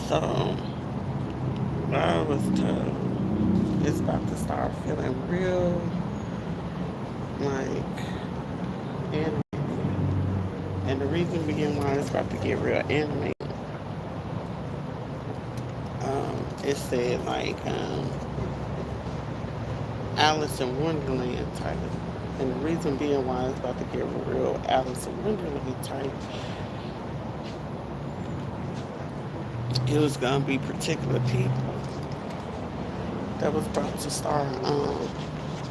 So I was told it's about to start feeling real like animated. And the reason being why it's about to get real animated, it said like Alice in Wonderland type. And the reason being why it's about to get real Alice in Wonderland type, it was gonna be particular people that was about to start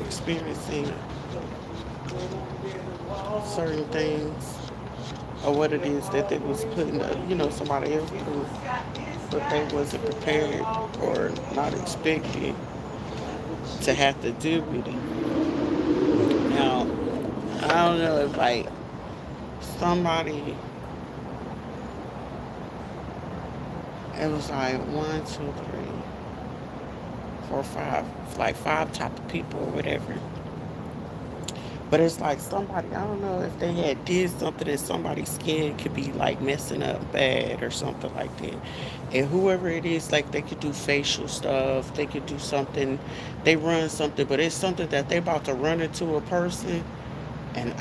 experiencing certain things or what it is that they was putting somebody else through, but they wasn't prepared or not expected to have to deal with it. Now, I don't know if like somebody, it was like one, two, three, four, five, like five type of people or whatever. But it's like somebody, I don't know if they had did something that somebody's skin could be like messing up bad or something like that. And whoever it is, like they could do facial stuff, they could do something, they run something, but it's something that they about to run into a person, and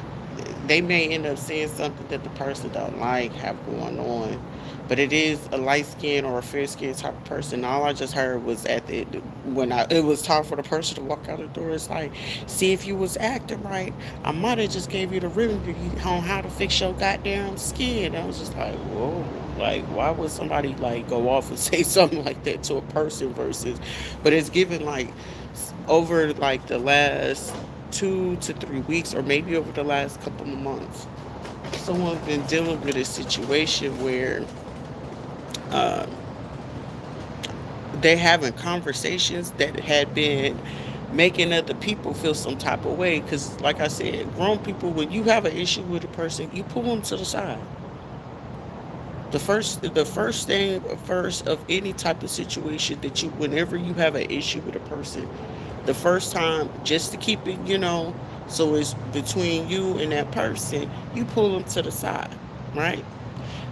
they may end up seeing something that the person don't like have going on. But it is a light skin or a fair skin type of person. All I just heard was at the when it was time for the person to walk out the door. It's like, see if you was acting right. I might have just gave you the remedy on how to fix your goddamn skin. I was just like, whoa. Like, why would somebody like go off and say something like that to a person versus? But it's given like over like the last 2 to 3 weeks, or maybe over the last couple of months, someone's been dealing with a situation where uh, they having conversations that had been making other people feel some type of way. Because, like I said, grown people, when you have an issue with a person, you pull them to the side. The first thing first of any type of situation that you, whenever you have an issue with a person, the first time, just to keep it, so it's between you and that person, you pull them to the side, right?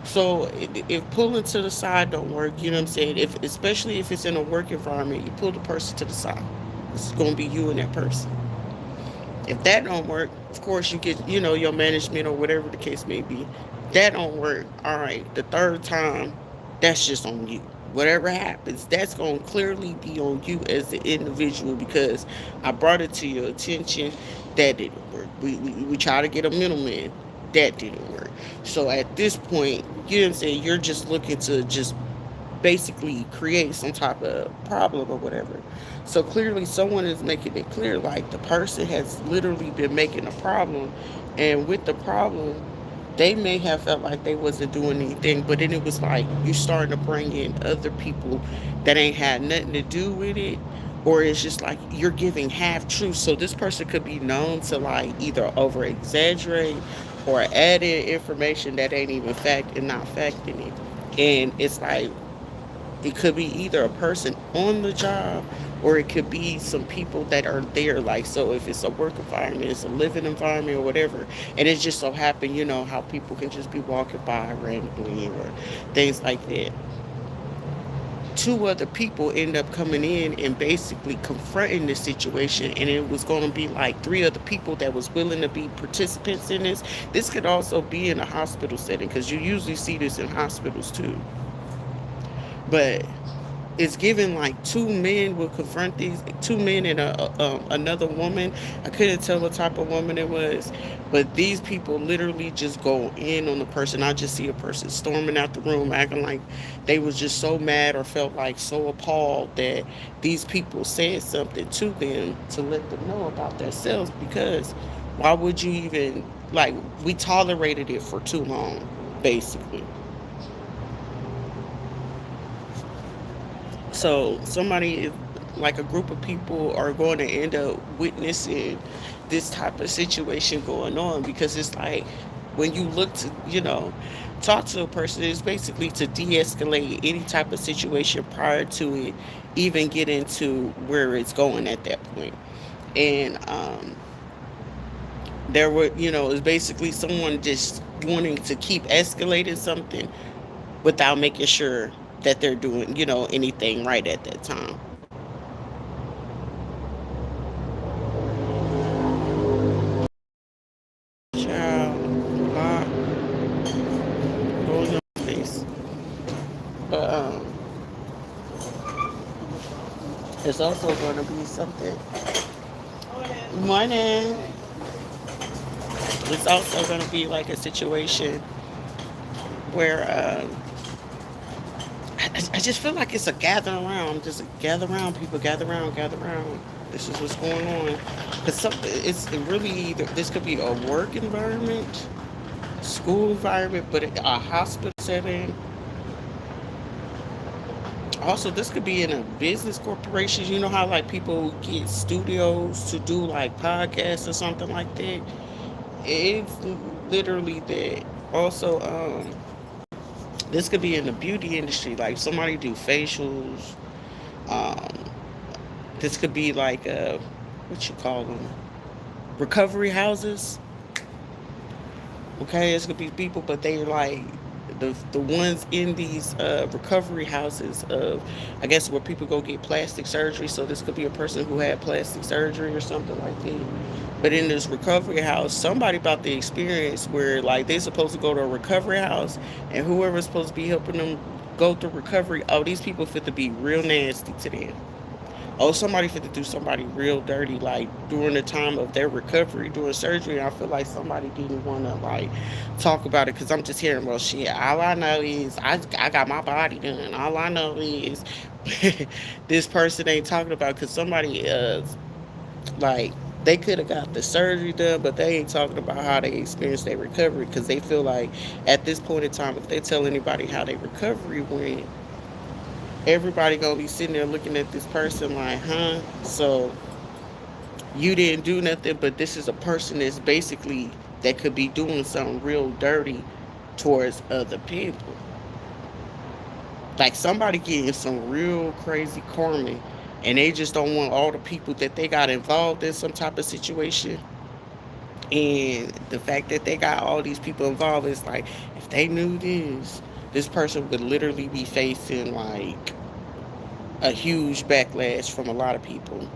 So if pulling to the side don't work, you know what I'm saying? If especially if it's in a work environment, you pull the person to the side. It's gonna be you and that person. If that don't work, of course you get, your management or whatever the case may be. That don't work. All right, the third time, that's just on you. Whatever happens, that's gonna clearly be on you as the individual, because I brought it to your attention. That didn't work. We try to get a middleman. That didn't work. So at this point, you know what I'm saying, you're just looking to just basically create some type of problem or whatever. So clearly, someone is making it clear like the person has literally been making a problem, and with the problem, they may have felt like they wasn't doing anything, but then it was like you starting to bring in other people that ain't had nothing to do with it, or it's just like you're giving half truth. So this person could be known to like either over exaggerate or add in information that ain't even fact and not fact in it. And it's like it could be either a person on the job, or it could be some people that are there. Like, so if it's a work environment, it's a living environment or whatever. And it just so happened, how people can just be walking by randomly or things like that. Two other people end up coming in and basically confronting the situation, and it was going to be like three other people that was willing to be participants in this. This could also be in a hospital setting, because you usually see this in hospitals too. But it's given like two men will confront these two men and another woman. I couldn't tell what type of woman it was, but these people literally just go in on the person. I just see a person storming out the room, acting like they was just so mad or felt like so appalled that these people said something to them to let them know about themselves. Because why would you even, like, we tolerated it for too long, basically. So somebody, like a group of people, are going to end up witnessing this type of situation going on, because it's like when you look to, talk to a person, it's basically to de-escalate any type of situation prior to it even getting to where it's going at that point. And there were, it's basically someone just wanting to keep escalating something without making sure that they're doing, anything right at that time. Child, lot going on face. But it's also going to be something. Morning. It's also going to be like a situation where I just feel like it's a gathering around, just a gather around, people gather around, gather around. This is what's going on. Because it's really either this could be a work environment, school environment, but a hospital setting. Also, this could be in a business corporation. You know how like people get studios to do like podcasts or something like that. It's literally that. Also, this could be in the beauty industry, like somebody do facials. Um, this could be like what you call them, recovery houses. Okay, it's gonna be people, but they like the ones in these recovery houses of, I guess, where people go get plastic surgery. So this could be a person who had plastic surgery or something like that. But in this recovery house, somebody about the experience where like they're supposed to go to a recovery house, and whoever's supposed to be helping them go through recovery, oh, these people fit to be real nasty to them. Oh, somebody fit to do somebody real dirty, like during the time of their recovery, doing surgery. I feel like somebody didn't want to like talk about it because I'm just hearing, well, shit. All I know is I got my body done. All I know is this person ain't talking about because somebody like they could have got the surgery done, but they ain't talking about how they experienced their recovery because they feel like at this point in time, if they tell anybody how their recovery went, everybody gonna be sitting there looking at this person like, huh? So you didn't do nothing, but this is a person that's basically that could be doing something real dirty towards other people. Like somebody getting some real crazy karma, and they just don't want all the people that they got involved in some type of situation. And the fact that they got all these people involved is like, if they knew this person would literally be facing like a huge backlash from a lot of people.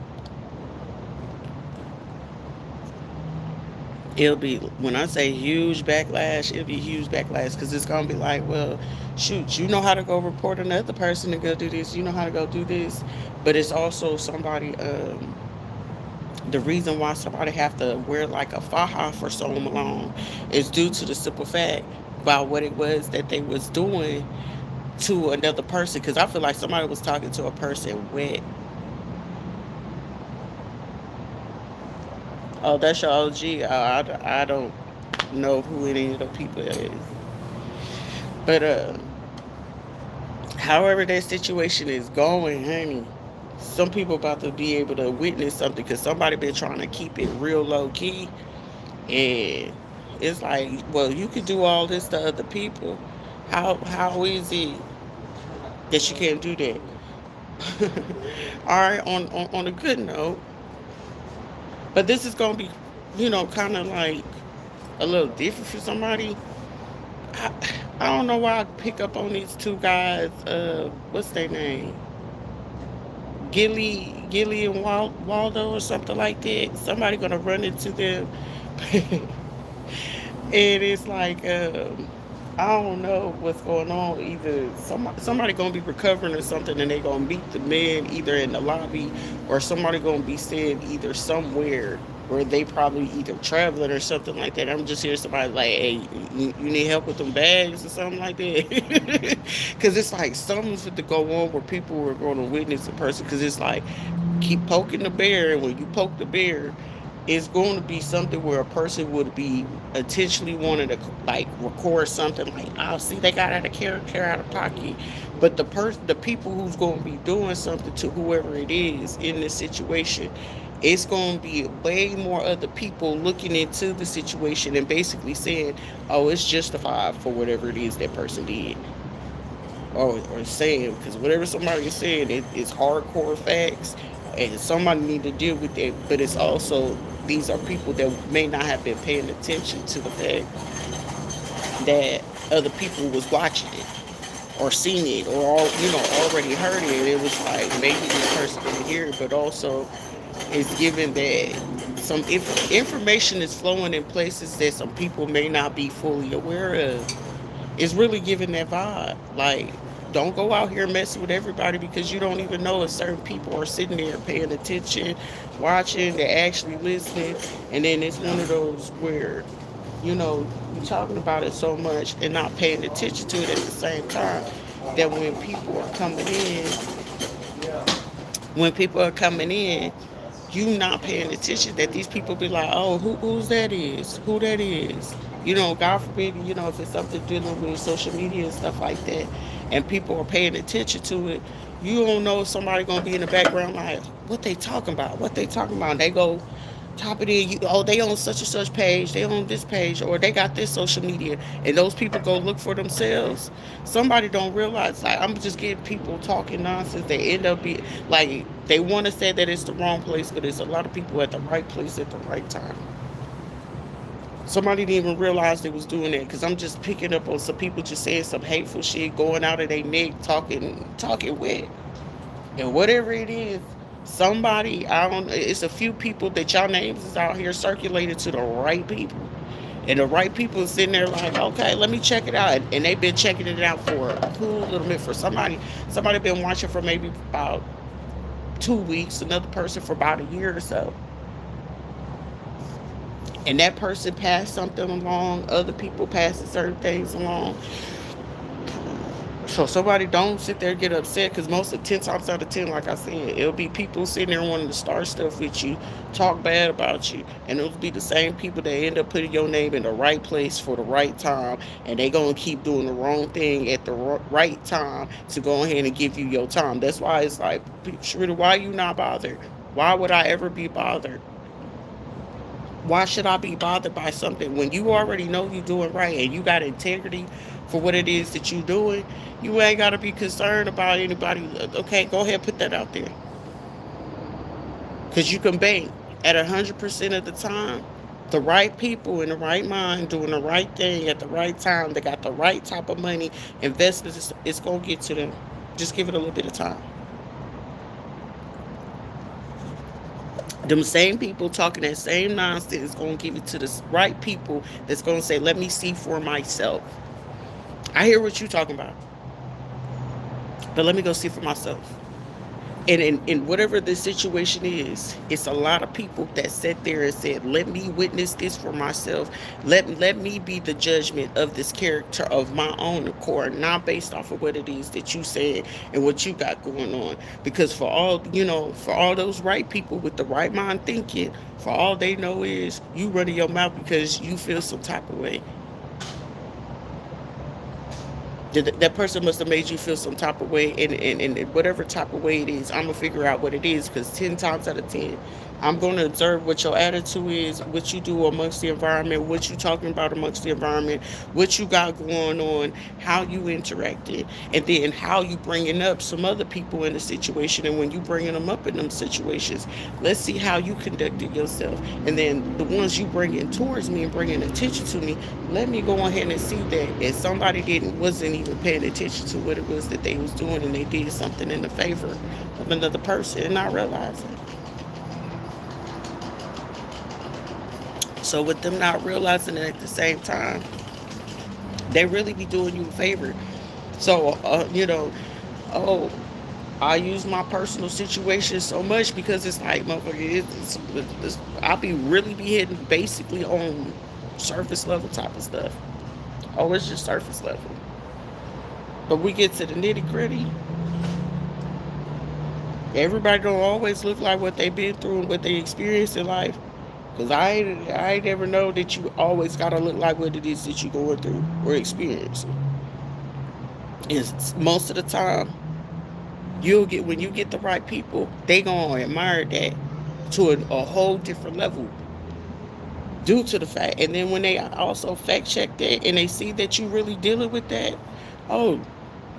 It'll be, when I say huge backlash, it'll be huge backlash because it's gonna be like, well, shoot, you know how to go report another person to go do this, you know how to go do this, but it's also somebody. The reason why somebody have to wear like a faja for so long is due to the simple fact about what it was that they was doing to another person. Because I feel like somebody was talking to a person wet. Oh, that's your OG. I don't know who any of the people is. But however that situation is going, honey, some people about to be able to witness something because somebody been trying to keep it real low key, and it's like, well, you could do all this to other people. How is it that you can't do that? All right, on a good note, but this is gonna be, kind of like a little different for somebody. I, I don't know why I pick up on these two guys. What's their name? Gilly and Waldo or something like that. Somebody gonna run into them, and it's like I don't know what's going on. Either somebody gonna be recovering or something, and they gonna meet the men either in the lobby, or somebody gonna be saying either somewhere where they probably either traveling or something like that. I'm just hearing somebody like, "Hey, you need help with them bags or something like that," because it's like something's to go on where people are going to witness a person. Because it's like keep poking the bear, and when you poke the bear, it's going to be something where a person would be intentionally wanting to like record something like, oh, see, they got out of character, out of pocket. But the people who's going to be doing something to whoever it is in this situation, it's going to be way more other people looking into the situation and basically saying, oh, it's justified for whatever it is that person did. Or saying, because whatever somebody is saying, it's hardcore facts, and somebody need to deal with that. But it's also, these are people that may not have been paying attention to the fact that other people was watching it. or seen it, or already heard it. It was like maybe this person didn't hear it, but also it's given that some information is flowing in places that some people may not be fully aware of. It's really giving that vibe. Like, don't go out here messing with everybody because you don't even know if certain people are sitting there paying attention, watching, they're actually listening. And then it's one of those where, you're talking about it so much and not paying attention to it at the same time, that when people are coming in, you not paying attention, that these people be like, oh, who's that is, who that is. God forbid, if it's something dealing with social media and stuff like that, and people are paying attention to it, you don't know if somebody gonna be in the background like, what they talking about. And they go top it in, they on such and such page, they on this page, or they got this social media, and those people go look for themselves. Somebody don't realize, like, I'm just getting people talking nonsense. They end up being like, they want to say that it's the wrong place, but it's a lot of people at the right place at the right time. Somebody didn't even realize they was doing that, because I'm just picking up on some people just saying some hateful shit, going out of their neck, talking wet. And whatever it is, somebody, I don't, it's a few people that y'all names is out here circulated to the right people. And the right people is sitting there like, okay, let me check it out. And they've been checking it out for a cool little bit. For somebody been watching for maybe about 2 weeks, another person for about a year or so. And that person passed something along, other people passing certain things along. So somebody don't sit there and get upset, because most of 10 times out of 10, like I said, it'll be people sitting there wanting to start stuff with you, talk bad about you, and it'll be the same people that end up putting your name in the right place for the right time, and they gonna keep doing the wrong thing at the right time to go ahead and give you your time. That's why it's like, Rita, why you not bothered? Why would I ever be bothered? Why should I be bothered by something when you already know you're doing right and you got integrity for what it is that you're doing? You ain't got to be concerned about anybody. Okay, go ahead, put that out there. Because you can bank at 100% of the time. The right people in the right mind doing the right thing at the right time. They got the right type of money. Investments, it's going to get to them. Just give it a little bit of time. Them same people talking that same nonsense is going to give it to the right people that's going to say, let me see for myself. I hear what you're talking about, but let me go see for myself. And in whatever the situation is, it's a lot of people that sat there and said, let me witness this for myself. Let me be the judgment of this character of my own accord, not based off of what it is that you said and what you got going on. Because for all those right people with the right mind thinking, for all they know is you running your mouth because you feel some type of way. That person must have made you feel some type of way, and whatever type of way it is, I'm gonna figure out what it is, because 10 times out of 10, I'm gonna observe what your attitude is, what you do amongst the environment, what you talking about amongst the environment, what you got going on, how you interacted, and then how you bringing up some other people in the situation. And when you bringing them up in them situations, let's see how you conducted yourself. And then the ones you bringing towards me and bringing attention to me, let me go ahead and see that if somebody wasn't even paying attention to what it was that they was doing, and they did something in the favor of another person and not realizing. So with them not realizing it at the same time, they really be doing you a favor. So oh, I use my personal situation so much because it's like, motherfucker, I'll be hitting basically on surface level type of stuff. Oh, it's just surface level. But we get to the nitty gritty. Everybody don't always look like what they've been through and what they experienced in life. Because I ain't ever know that you always got to look like what it is that you're going through or experiencing. And most of the time, when you get the right people, they going to admire that to a whole different level due to the fact. And then when they also fact check that and they see that you really dealing with that, oh,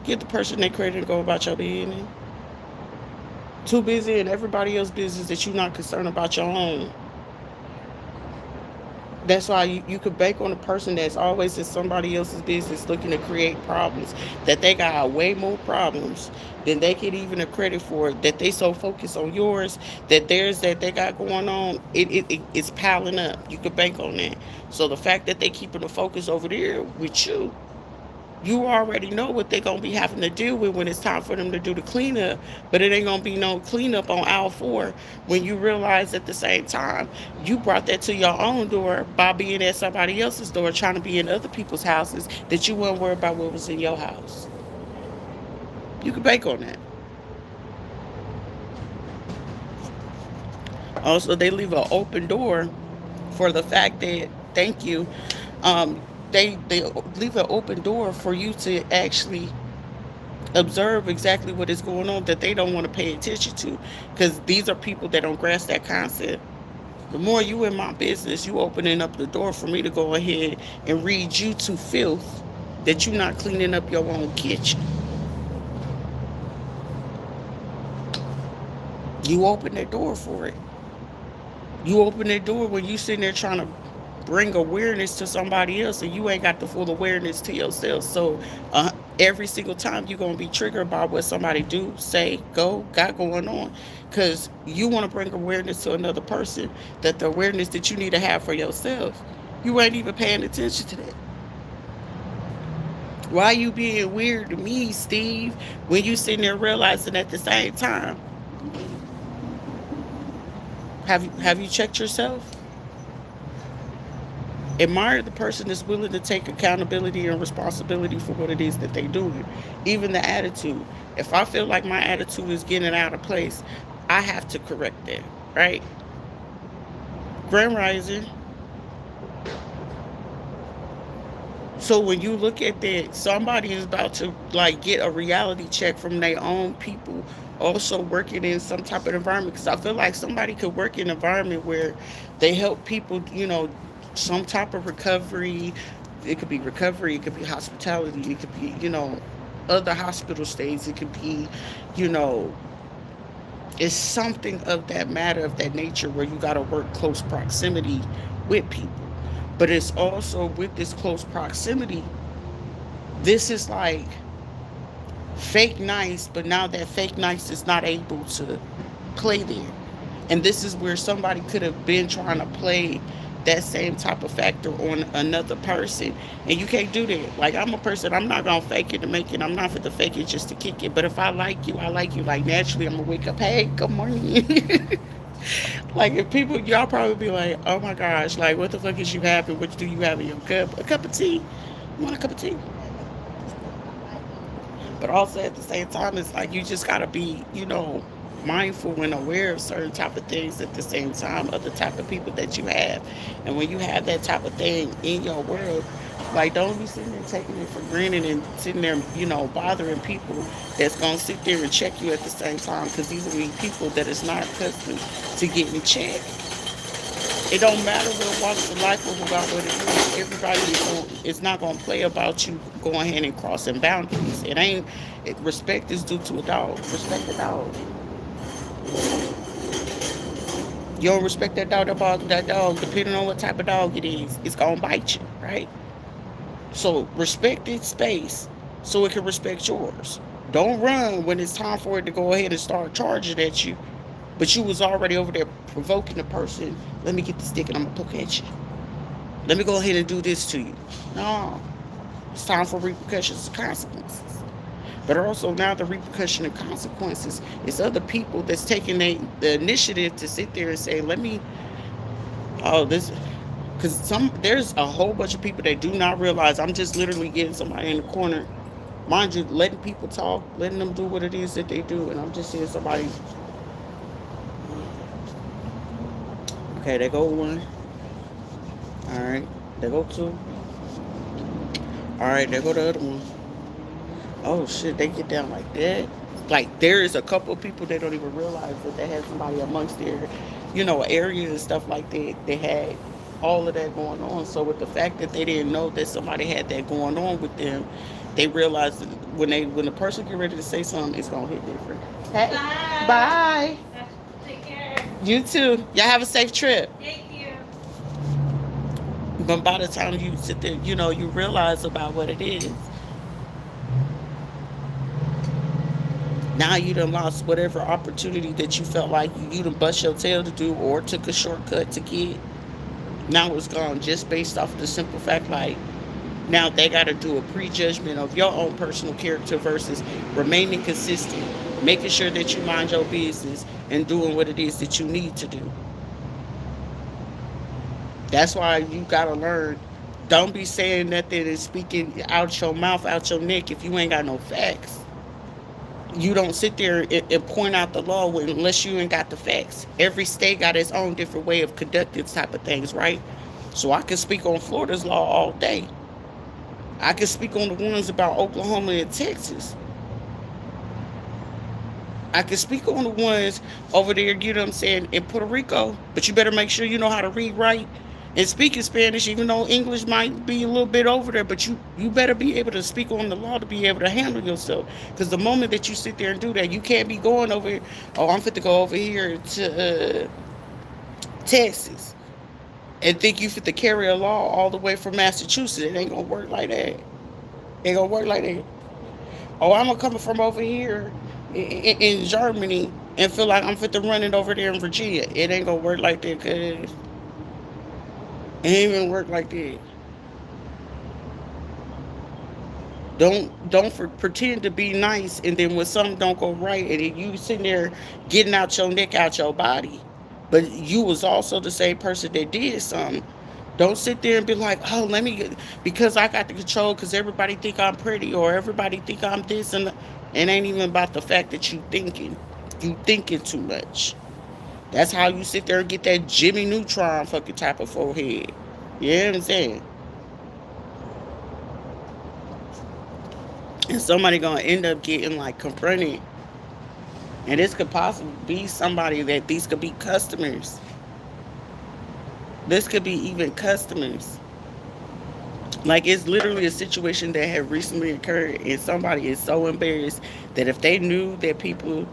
give the person their credit and go about your business. Too busy in everybody else's business that you're not concerned about your own. That's why you could bank on a person that's always in somebody else's business looking to create problems, that they got way more problems than they get even a credit for, that they so focused on yours, that theirs that they got going on, it's piling up. You could bank on that. So the fact that they keeping the focus over there with you already know what they're gonna be having to deal with when it's time for them to do the cleanup. But it ain't gonna be no cleanup on aisle four when you realize at the same time you brought that to your own door by being at somebody else's door, trying to be in other people's houses that you weren't worried about what was in your house. You can bank on that. Also, they leave an open door for the fact that, thank you, um, they leave an open door for you to actually observe exactly what is going on that they don't want to pay attention to, because these are people that don't grasp that concept. The more you in my business, you opening up the door for me to go ahead and read you to filth that you not cleaning up your own kitchen. You open that door for it. You open that door when you sitting there trying to bring awareness to somebody else and you ain't got the full awareness to yourself. So every single time you're going to be triggered by what somebody do, say, go, got going on, because you want to bring awareness to another person, that the awareness that you need to have for yourself, you ain't even paying attention to that. Why you being weird to me, Steve, when you sitting there realizing at the same time? Have you checked yourself? Admire the person that's willing to take accountability and responsibility for what it is that they doing. Even the attitude. If I feel like my attitude is getting out of place, I have to correct that, right? Grand Rising. So when you look at that, somebody is about to like get a reality check from their own people also working in some type of environment, because I feel like somebody could work in an environment where they help people, some type of recovery. It could be recovery, it could be hospitality, it could be, other hospital stays, it could be, you know, it's something of that matter, of that nature, where you got to work close proximity with people. But it's also with this close proximity, this is like fake nice, but now that fake nice is not able to play there. And this is where somebody could have been trying to play that same type of factor on another person. And you can't do that. Like, I'm a person, I'm not going to fake it to make it. I'm not for the fake it just to kick it. But if I like you, I like you. Like, naturally, I'm going to wake up, hey, good morning. Like, if people, y'all probably be like, oh my gosh, like, what the fuck is you having? What do you have in your cup? A cup of tea? You want a cup of tea? But also at the same time, it's like you just gotta be, mindful and aware of certain type of things at the same time, of the type of people that you have. And when you have that type of thing in your world, like, don't be sitting there taking it for granted and sitting there, bothering people that's gonna sit there and check you at the same time, because these are the people that is not accustomed to getting checked. It don't matter what walks of life or about what it is. Everybody is not gonna play about you going ahead and crossing boundaries. Respect is due to a dog. Respect the dog. You don't respect that dog, depending on what type of dog it is, it's gonna bite you, right? So respect its space so it can respect yours. Don't run when it's time for it to go ahead and start charging at you. But you was already over there provoking the person. Let me get the stick and I'm gonna poke at you. Let me go ahead and do this to you. No. It's time for repercussions and consequences. But also now the repercussion and consequences is other people that's taking the initiative to sit there and say, let me, this, because there's a whole bunch of people that do not realize I'm just literally getting somebody in the corner, mind you, letting people talk, letting them do what it is that they do, and I'm just seeing somebody. Okay, there go one. All right, there go two. All right, there go the other one. Oh shit, they get down like that. Like, there is a couple of people that don't even realize that they had somebody amongst their, area and stuff like that. They had all of that going on. So with the fact that they didn't know that somebody had that going on with them, they realized that when the person get ready to say something, it's gonna hit different. Hey, bye. Take care. You too. Y'all have a safe trip. Thank you. But by the time you sit there, you realize about what it is. Now you done lost whatever opportunity that you felt like you done bust your tail to do or took a shortcut to get. Now it's gone just based off the simple fact like now they got to do a prejudgment of your own personal character versus remaining consistent, making sure that you mind your business and doing what it is that you need to do. That's why you got to learn. Don't be saying nothing and speaking out your mouth, out your neck if you ain't got no facts. You don't sit there and point out the law unless you ain't got the facts. Every state got its own different way of conducting type of things, right? So I can speak on Florida's law all day. I can speak on the ones about Oklahoma and Texas. I can speak on the ones over there, you know what I'm saying, in Puerto Rico. But you better make sure you know how to read, write, and speak in Spanish, even though English might be a little bit over there. But you better be able to speak on the law to be able to handle yourself. Because the moment that you sit there and do that, you can't be going over here. Oh, I'm fit to go over here to Texas and think you fit to carry a law all the way from Massachusetts. It ain't gonna work like that. Ain't gonna work like that. Oh, I'm gonna come from over here in Germany and feel like I'm fit to run it over there in Virginia. It ain't gonna work like that, cause it ain't even work like that. Pretend to be nice, and then when something don't go right, and then you sitting there getting out your neck out your body, but you was also the same person that did something. Don't sit there and be like, oh, let me because I got the control because everybody think I'm pretty or everybody think I'm this and it ain't even about the fact that you thinking. You thinking too much. That's how you sit there and get that Jimmy Neutron fucking type of forehead. You know what I'm saying? And somebody gonna end up getting like confronted. And this could possibly be somebody that these could be customers. This could be even customers. Like it's literally a situation that had recently occurred, and somebody is so embarrassed that if they knew that people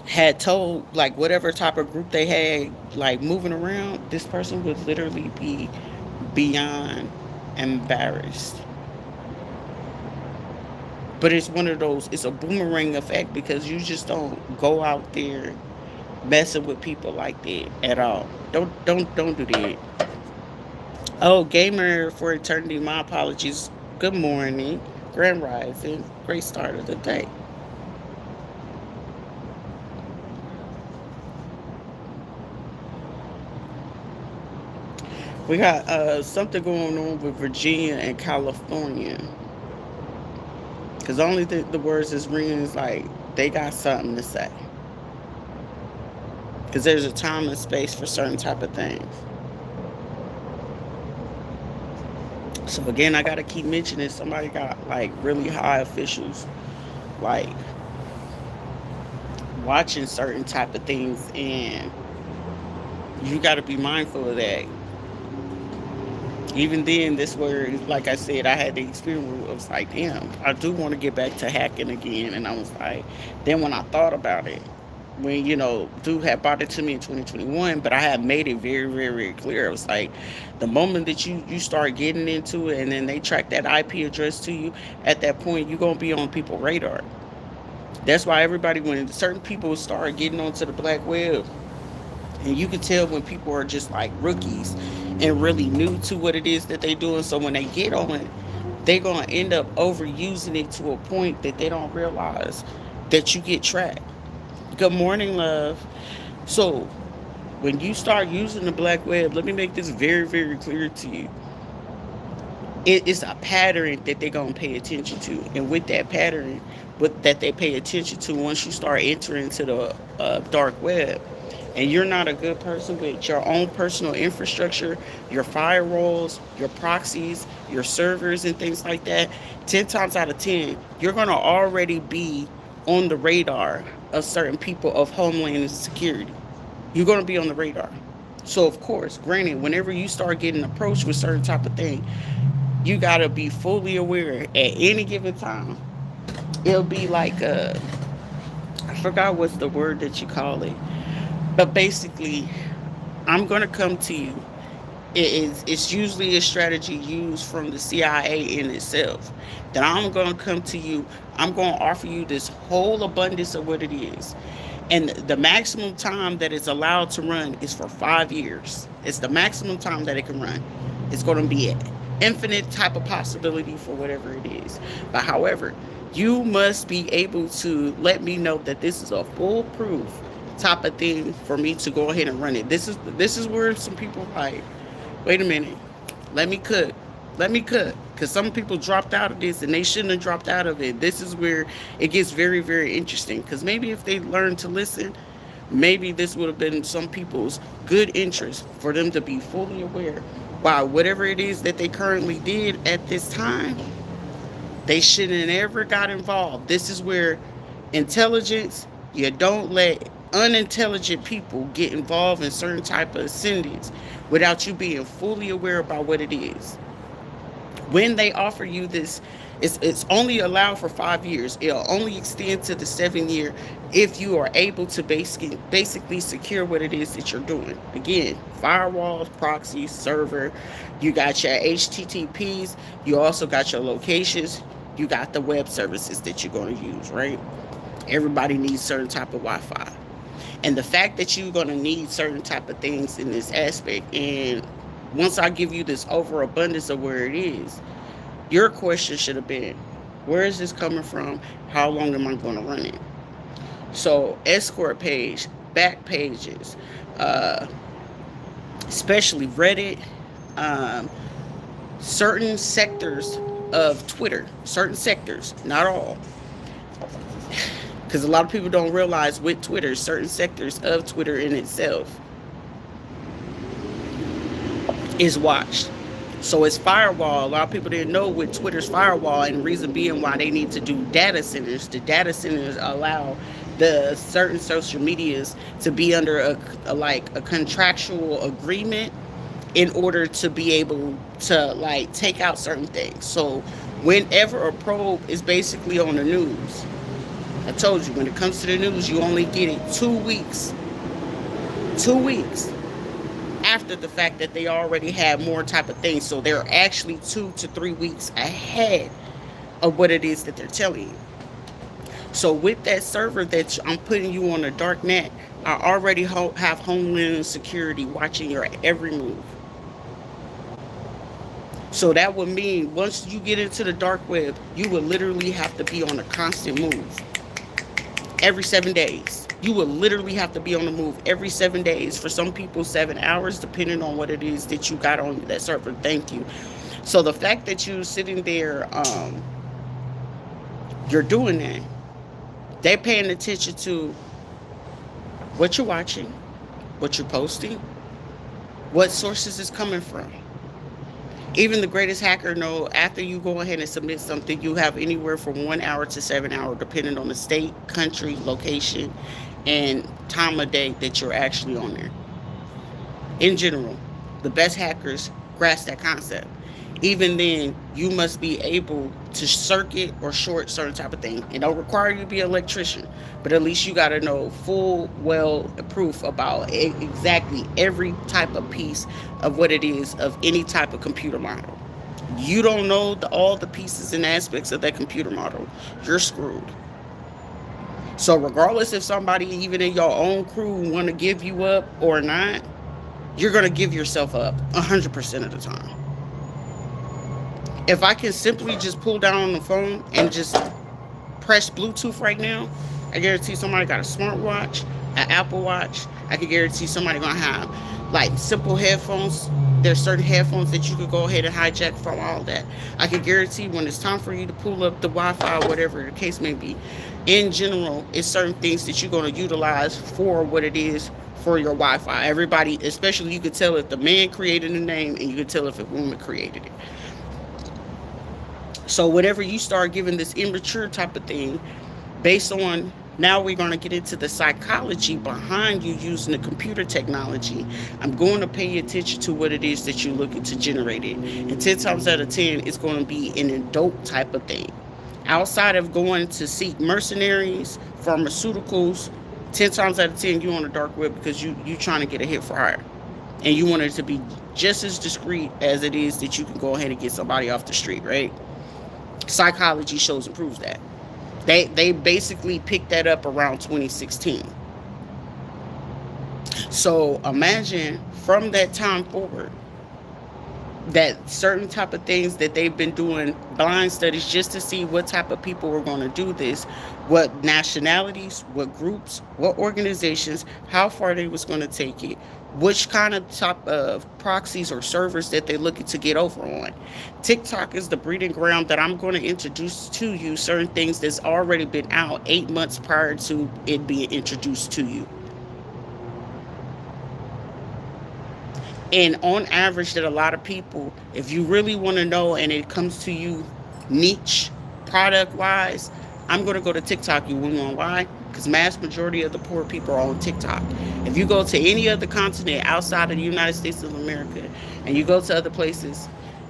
had told like whatever type of group they had like moving around, this person would literally be beyond embarrassed. But it's one of those, it's a boomerang effect because you just don't go out there messing with people like that at all. Don't do that. Oh, gamer for eternity, my apologies. Good morning, grand rising, great start of the day. We got something going on with Virginia and California. Because only the words is ringing is like they got something to say. Because there's a time and space for certain type of things. So again, I gotta keep mentioning somebody got like really high officials like watching certain type of things, and you gotta be mindful of that. Even then, this word, like I said, I had the experience where it was like, damn, I do want to get back to hacking again. And I was like, then when I thought about it, when, dude had brought it to me in 2021, but I had made it very, very, very clear. It was like, the moment that you start getting into it and then they track that IP address to you, at that point, you're going to be on people's radar. That's why everybody, when certain people start getting onto the black web, and you can tell when people are just like rookies and really new to what it is that they're doing. So when they get on it, they're going to end up overusing it to a point that they don't realize that you get tracked. Good morning, love. So when you start using the black web, let me make this very, very clear to you. It's a pattern that they're going to pay attention to. And with that pattern that they pay attention to, once you start entering into the dark web, and you're not a good person with your own personal infrastructure, your firewalls, your proxies, your servers, and things like that, 10 times out of 10, you're going to already be on the radar of certain people of Homeland Security. You're going to be on the radar. So, of course, granted, whenever you start getting approached with certain type of thing, you got to be fully aware at any given time. It'll be like, I forgot what's the word that you call it. But basically, I'm going to come to you It's usually a strategy used from the CIA in itself. That I'm going to come to you, I'm going to offer you this whole abundance of what it is. And the maximum time that it's allowed to run is for 5 years. It's the maximum time that it can run. It's going to be an infinite type of possibility for whatever it is. But however, you must be able to let me know that this is a foolproof type of thing for me to go ahead and run it. This is where some people like, wait a minute, let me cook. Let me cook. Because some people dropped out of this and they shouldn't have dropped out of it. This is where it gets very, very interesting. Because maybe if they learned to listen, maybe this would have been some people's good interest for them to be fully aware. Wow, whatever it is that they currently did at this time, they shouldn't have ever got involved. This is where intelligence, you don't let unintelligent people get involved in certain type of ascendants without you being fully aware about what it is. When they offer you this, it's only allowed for 5 years. It'll only extend to the 7 year if you are able to basically secure what it is that you're doing. Again, firewalls, proxies, server. You got your HTTPs. You also got your locations. You got the web services that you're going to use, right? Everybody needs certain type of Wi-Fi. And the fact that you're going to need certain type of things in this aspect, and once I give you this overabundance of where it is, your question should have been, where is this coming from? How long am I going to run it? So escort page, back pages, especially Reddit, certain sectors of Twitter, certain sectors, not all. Because a lot of people don't realize with Twitter, certain sectors of Twitter in itself is watched. So it's firewall. A lot of people didn't know with Twitter's firewall, and the reason being why they need to do data centers. The data centers allow the certain social medias to be under a contractual agreement in order to be able to like take out certain things. So whenever a probe is basically on the news, I told you when it comes to the news, you only get it 2 weeks. 2 weeks after the fact that they already have more type of things. So they're actually 2 to 3 weeks ahead of what it is that they're telling you. So with that server that I'm putting you on a dark net, I already have Homeland Security watching your every move. So that would mean once you get into the dark web, you would literally have to be on a constant move every 7 days. You will literally have to be on the move every 7 days. For some people, 7 hours, depending on what it is that you got on that server. Thank you. So the fact that you're sitting there, you're doing that. They're paying attention to what you're watching, what you're posting, what sources is coming from. Even the greatest hacker know after you go ahead and submit something, you have anywhere from 1 hour to 7 hours, depending on the state, country, location, and time of day that you're actually on there. In general, the best hackers grasp that concept. Even then, you must be able to circuit or short certain type of thing. It don't require you to be an electrician, but at least you got to know full well proof about exactly every type of piece of what it is of any type of computer model. You don't know all the pieces and aspects of that computer model, you're screwed. So regardless if somebody even in your own crew want to give you up or not, you're going to give yourself up 100% of the time. If I can simply just pull down on the phone and just press Bluetooth right now, I guarantee somebody got a smartwatch, an Apple Watch. I can guarantee somebody going to have like simple headphones. There's certain headphones that you could go ahead and hijack from all that. I can guarantee when it's time for you to pull up the Wi-Fi or whatever the case may be, in general, it's certain things that you're going to utilize for what it is for your Wi-Fi. Everybody, especially you could tell if the man created the name and you could tell if a woman created it. So whenever you start giving this immature type of thing, based on, now we're going to get into the psychology behind you using the computer technology. I'm going to pay attention to what it is that you're looking to generate it. And 10 times out of 10, it's going to be an adult type of thing. Outside of going to seek mercenaries, pharmaceuticals, 10 times out of 10, you're on the dark web because you trying to get a hit for hire. And you want it to be just as discreet as it is that you can go ahead and get somebody off the street, right? Psychology shows and proves that. They basically picked that up around 2016. So imagine from that time forward that certain type of things that they've been doing blind studies just to see what type of people were going to do this, what nationalities, what groups, what organizations, how far they was going to take it, which kind of type of proxies or servers that they're looking to get over on. TikTok is the breeding ground that I'm going to introduce to you certain things that's already been out 8 months prior to it being introduced to you. And on average, that a lot of people, if you really want to know and it comes to you niche product wise, I'm going to go to TikTok. You want to know why? Because mass majority of the poor people are on TikTok. If you go to any other continent outside of the United States of America and you go to other places,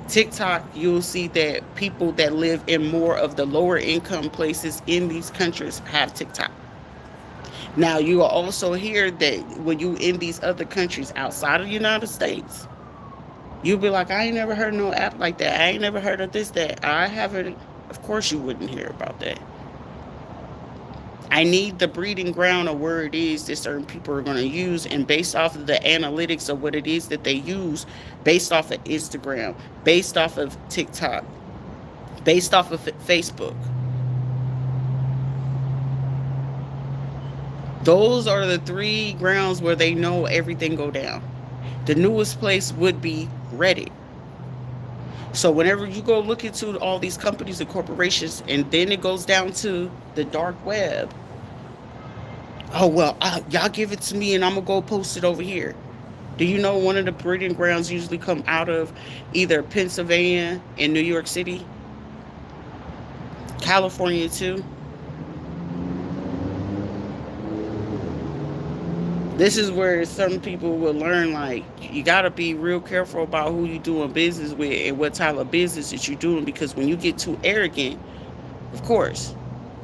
TikTok, you'll see that people that live in more of the lower income places in these countries have TikTok. Now, you will also hear that when you in these other countries outside of the United States, you'll be like, I ain't never heard no app like that. I ain't never heard of this, that. I haven't. Of course, you wouldn't hear about that. I need the breeding ground of where it is that certain people are going to use, and based off of the analytics of what it is that they use, based off of Instagram, based off of TikTok, based off of Facebook. Those are the three grounds where they know everything go down. The newest place would be Reddit. So whenever you go look into all these companies and corporations, and then it goes down to the dark web. Oh well, y'all give it to me, and I'm gonna go post it over here. Do you know one of the breeding grounds usually come out of either Pennsylvania and New York City, California too? This is where some people will learn, like, you got to be real careful about who you doing business with and what type of business that you're doing, because when you get too arrogant, of course,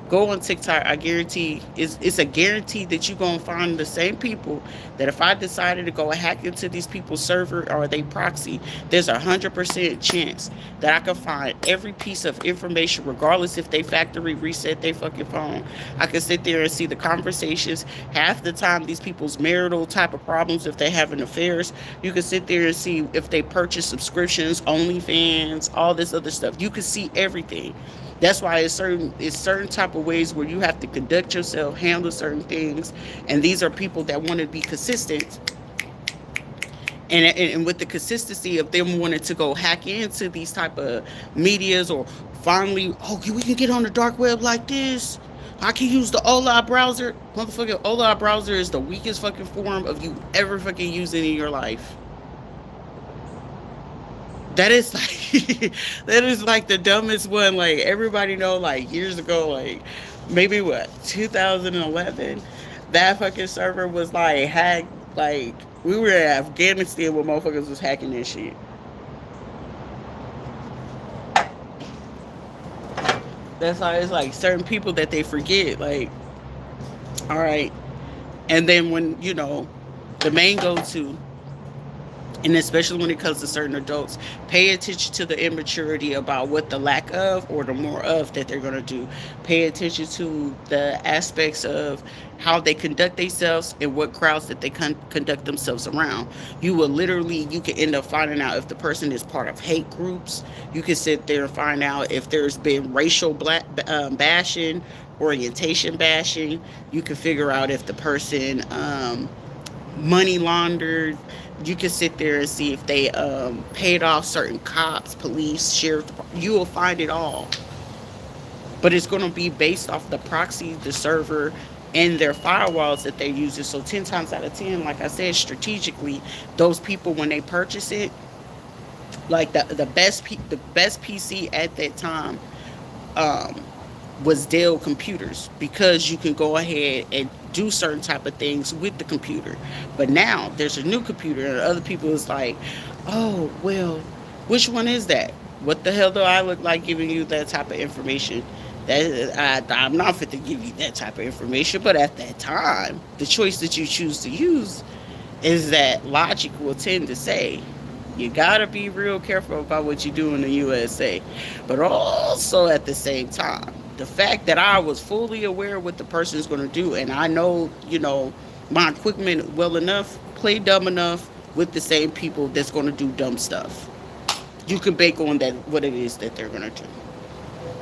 go on TikTok. I guarantee it's a guarantee that you're gonna find the same people that if I decided to go hack into these people's server or they proxy, there's 100% chance that I can find every piece of information, regardless if they factory reset their fucking phone. I can sit there and see the conversations. Half the time, these people's marital type of problems, if they having affairs, you can sit there and see if they purchase subscriptions, OnlyFans, all this other stuff. You can see everything. That's why it's certain type of ways where you have to conduct yourself, handle certain things, and these are people that want to be consistent. And with the consistency of them wanting to go hack into these type of medias, or finally, oh, we can get on the dark web like this. I can use the Ola browser. Motherfucking Ola browser is the weakest fucking form of you ever fucking using in your life. That is like that is like the dumbest one. Like, everybody know, like, years ago, like maybe what, 2011, that fucking server was like hacked. Like, we were in Afghanistan where motherfuckers was hacking this shit. That's why it's like certain people that they forget. Like, all right, and then when the main go to, and especially when it comes to certain adults, pay attention to the immaturity about what the lack of or the more of that they're going to do. Pay attention to the aspects of how they conduct themselves and what crowds that they conduct themselves around. You can end up finding out if the person is part of hate groups. You can sit there and find out if there's been racial bashing, orientation bashing. You can figure out if the person money laundered. You can sit there and see if they paid off certain cops, police, sheriff. You will find it all. But it's going to be based off the proxy, the server, and their firewalls that they're using. So 10 times out of 10, like I said, strategically, those people, when they purchase it, like the best PC at that time was Dell computers, because you can go ahead and do certain type of things with the computer. But now there's a new computer, and other people is like, oh well, which one is that? What the hell do I look like giving you that type of information? I'm not fit to give you that type of information. But at that time, the choice that you choose to use is that logic will tend to say, You gotta be real careful about what you do in the USA. But also at the same time, the fact that I was fully aware of what the person is gonna do, and I know, my equipment well enough, play dumb enough with the same people that's gonna do dumb stuff. You can bake on that what it is that they're gonna do.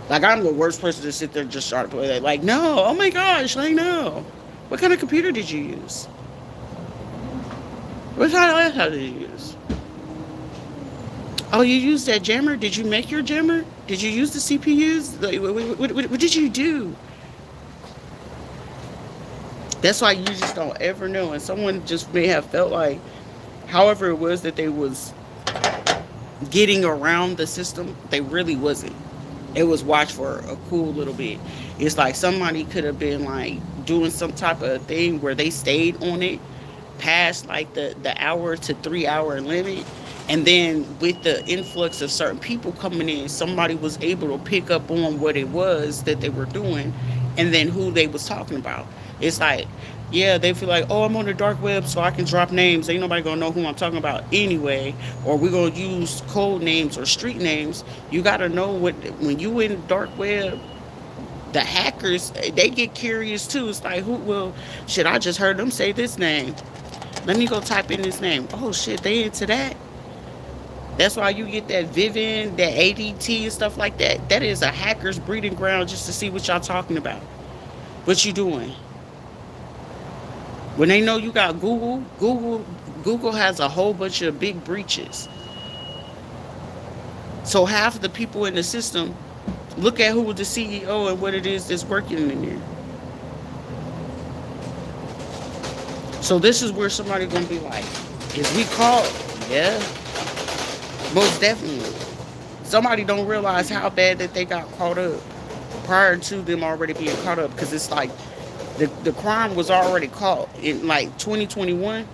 Like, I'm the worst person to sit there and just start to play that. Like, no, oh my gosh, like, no. What kind of computer did you use? What kind of laptop did you use? Oh, you used that jammer? Did you make your jammer? Did you use the CPUs? Like, what did you do? That's why you just don't ever know. And someone just may have felt like, however it was that they was getting around the system, they really wasn't. It was watched for a cool little bit. It's like somebody could have been like doing some type of thing where they stayed on it past like the hour to 3 hour limit, and then with the influx of certain people coming in, somebody was able to pick up on what it was that they were doing, and then who they was talking about. It's like, yeah, they feel like, oh, I'm on the dark web, so I can drop names. Ain't nobody gonna know who I'm talking about anyway. Or we're gonna use code names or street names. You gotta know what, when you in dark web, the hackers, they get curious too. It's like, who? Well, shit, I just heard them say this name. Let me go type in this name. Oh shit, they into that. That's why you get that Vivian, that ADT and stuff like that. That is a hacker's breeding ground just to see what y'all talking about. What you doing? When they know you got Google has a whole bunch of big breaches. So half of the people in the system look at who was the CEO and what it is that's working in there. So this is where somebody gonna be like, is we caught? Yeah, most definitely. Somebody don't realize how bad that they got caught up prior to them already being caught up, because it's like the crime was already caught in like 2021,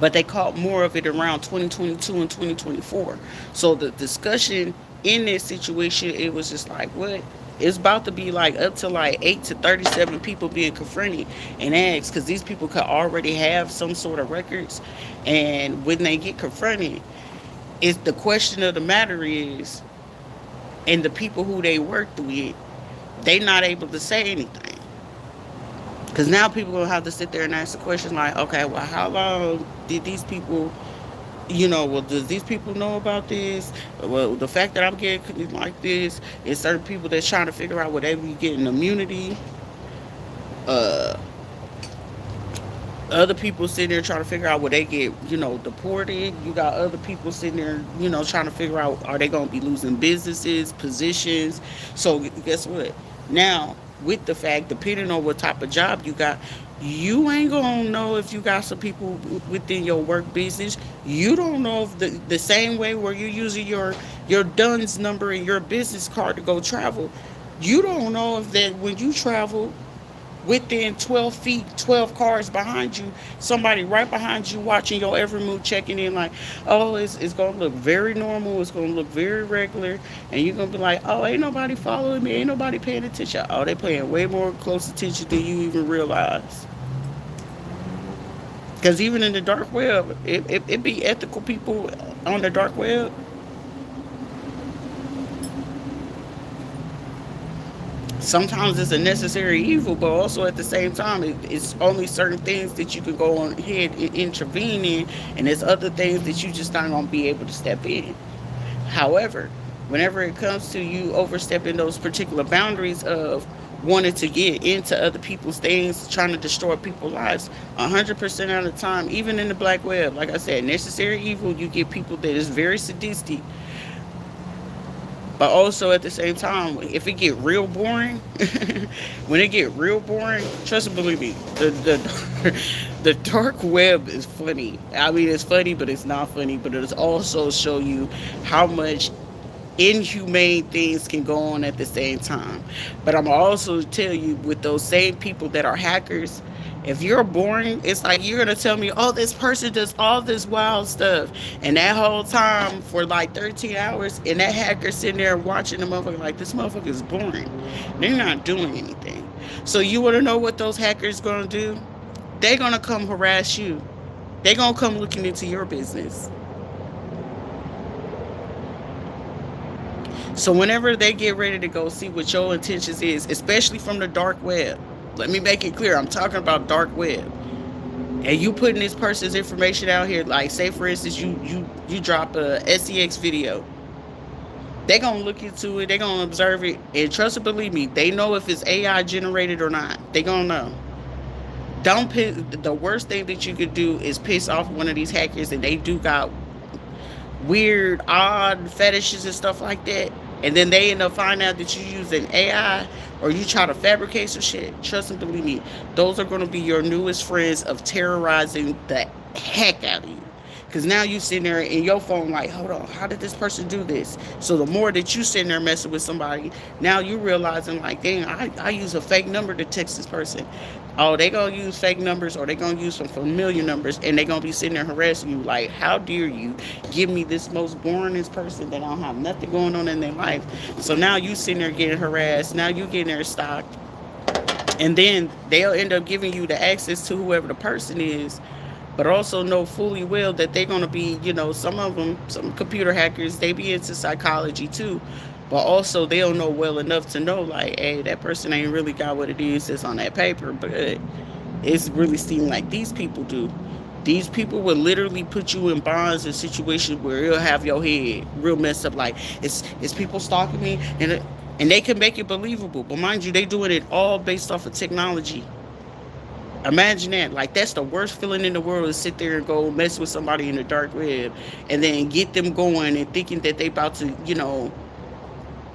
but they caught more of it around 2022 and 2024. So the discussion in this situation, it was just like, what? It's about to be like up to like 8 to 37 people being confronted and asked, because these people could already have some sort of records. And when they get confronted, it's the question of the matter is, and the people who they worked with, they not able to say anything. Because now people going to have to sit there and ask the question like, okay, well, how long did these people, well, does these people know about this? Well, the fact that I'm getting like this is certain people that's trying to figure out whether they getting immunity. Uh, Other people sitting there trying to figure out where they get, deported. You got other people sitting there, trying to figure out, are they going to be losing businesses, positions? So guess what? Now, with the fact, depending on what type of job you got, you ain't gonna know if you got some people within your work business. You don't know if the same way where you're using your DUNS number and your business card to go travel. You don't know if that when you travel within 12 feet, 12 cars behind you, somebody right behind you watching your every move, checking in like, oh, it's going to look very normal. It's going to look very regular. And you're going to be like, oh, ain't nobody following me. Ain't nobody paying attention. Oh, they paying way more close attention than you even realize. Because even in the dark web, it be ethical people on the dark web. Sometimes it's a necessary evil, but also at the same time, it's only certain things that you can go on ahead and intervene in, and there's other things that you just not going to be able to step in. However, whenever it comes to you overstepping those particular boundaries of wanting to get into other people's things, trying to destroy people's lives, 100% of the time, even in the black web, like I said, necessary evil, you get people that is very sadistic. But also at the same time, if it get real boring, when it get real boring, trust and believe me, the dark web is funny. I mean, it's funny, but it's not funny. But it also show you how much inhumane things can go on at the same time. But I'm also tell you, with those same people that are hackers, if you're boring, it's like you're gonna tell me, oh, this person does all this wild stuff, and that whole time for like 13 hours, and that hacker sitting there watching the motherfucker like, this motherfucker is boring. They're not doing anything. So you want to know what those hackers gonna do? They're gonna come harass you. They're gonna come looking into your business. So whenever they get ready to go see what your intentions is, especially from the dark web, let me make it clear, I'm talking about dark web. And you putting this person's information out here, like say for instance, you drop a SEX video. They gonna look into it, they gonna observe it, and trust and believe me, they know if it's AI generated or not. They gonna know. Don't piss, the worst thing that you could do is piss off one of these hackers, and they do got weird, odd fetishes and stuff like that, and then they end up finding out that you using AI or you try to fabricate some shit. Trust and believe me, those are going to be your newest friends of terrorizing the heck out of you. Because now you sitting there in your phone like, hold on, how did this person do this? So the more that you sitting there messing with somebody, now you realizing like, dang, I use a fake number to text this person. Oh, they gonna use fake numbers or they gonna use some familiar numbers, and they gonna be sitting there harassing you like, how dare you give me this most boringest person that don't have nothing going on in their life? So now you sitting there getting harassed, now you getting their stock, and then they'll end up giving you the access to whoever the person is, but also know fully well that they're going to be, some of them, some computer hackers, they be into psychology too, but also they'll know well enough to know like, hey, that person ain't really got what it is that's on that paper, but it's really seem like these people do. These people will literally put you in bonds in situations where it'll have your head real messed up. Like it's people stalking me, and they can make it believable. But mind you, they doing it all based off of technology. Imagine that. Like that's the worst feeling in the world is sit there and go mess with somebody in the dark web, and then get them going and thinking that they about to,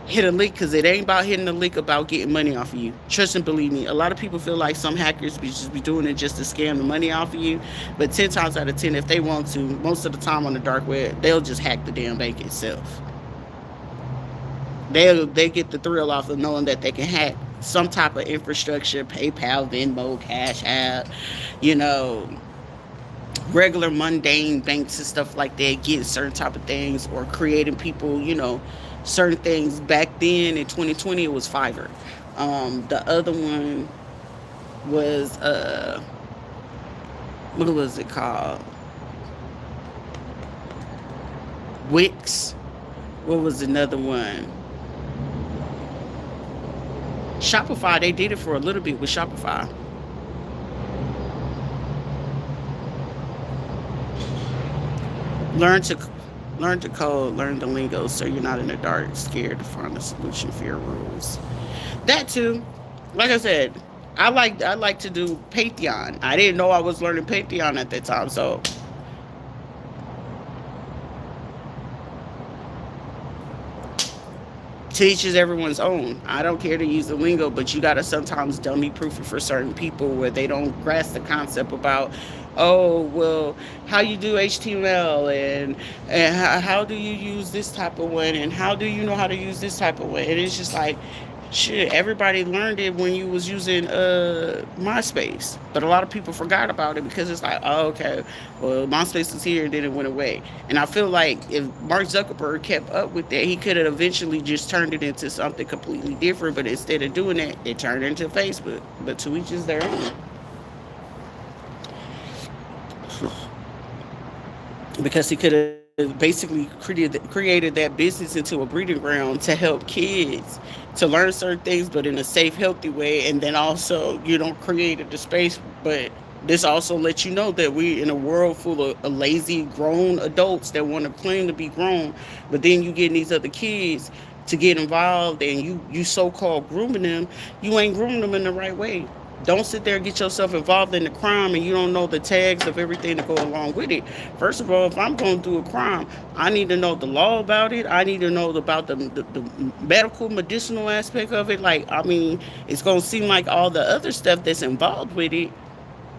hit a lick, because it ain't about hitting a lick, about getting money off of you. Trust and believe me, a lot of people feel like some hackers be doing it just to scam the money off of you, but 10 times out of 10, if they want to, most of the time on the dark web, they'll just hack the damn bank itself. They get the thrill off of knowing that they can hack some type of infrastructure, PayPal, Venmo, Cash App, you know, regular mundane banks and stuff like that, getting certain type of things, or creating people, certain things. Back then in 2020, it was Fiverr. The other one was what was it called? Wix. What was another one? Shopify. They did it for a little bit with Shopify. Learn to learn to code, learn the lingo, so you're not in the dark, scared to find a solution for your rules. That too. Like I said, I like to do Pantheon. I didn't know I was learning Pantheon at that time, so teaches everyone's own. I don't care to use the lingo, but you gotta sometimes dummy proof it for certain people where they don't grasp the concept about, oh well, how you do HTML, and how do you use this type of one, and how do you know how to use this type of one, and it's just like, shit, everybody learned it when you was using MySpace, but a lot of people forgot about it because it's like, oh, okay, well, MySpace was here and then it went away. And I feel like if Mark Zuckerberg kept up with that, he could have eventually just turned it into something completely different, but instead of doing that, it turned into Facebook. But to each is their own, because he could have basically created that business into a breeding ground to help kids to learn certain things, but in a safe, healthy way. And then also, created the space. But this also lets you know that we in a world full of lazy grown adults that want to claim to be grown, but then you get these other kids to get involved, and you so-called grooming them. You ain't grooming them in the right way. Don't sit there and get yourself involved in the crime and you don't know the tags of everything that go along with it. First of all, if I'm going to do a crime, I need to know the law about it. I need to know about the medical, medicinal aspect of it. Like, I mean, it's going to seem like all the other stuff that's involved with it.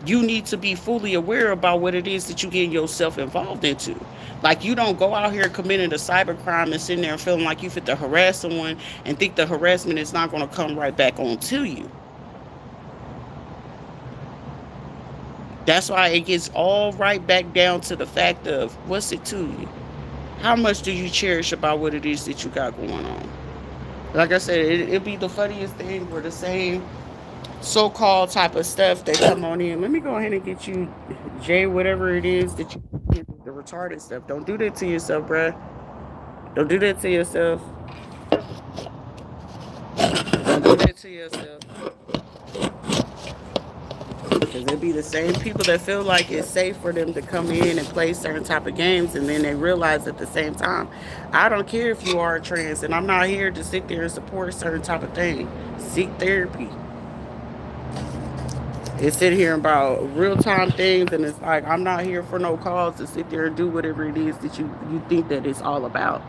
You need to be fully aware about what it is that you get yourself involved into. Like, you don't go out here committing a cybercrime and sitting there and feeling like you fit to harass someone and think the harassment is not going to come right back on to you. That's why it gets all right back down to the fact of, what's it to you? How much do you cherish about what it is that you got going on? Like I said, it'd be the funniest thing where the same so-called type of stuff that come on in. Let me go ahead and get you, Jay, whatever it is that you get, the retarded stuff. Don't do that to yourself, bruh. Don't do that to yourself. Do that to yourself. Because it be the same people that feel like it's safe for them to come in and play certain type of games, and then they realize at the same time, I don't care if you are trans, and I'm not here to sit there and support certain type of thing. Seek therapy. It's sit here about real time things, and it's like I'm not here for no cause to sit there and do whatever it is that you think that it's all about.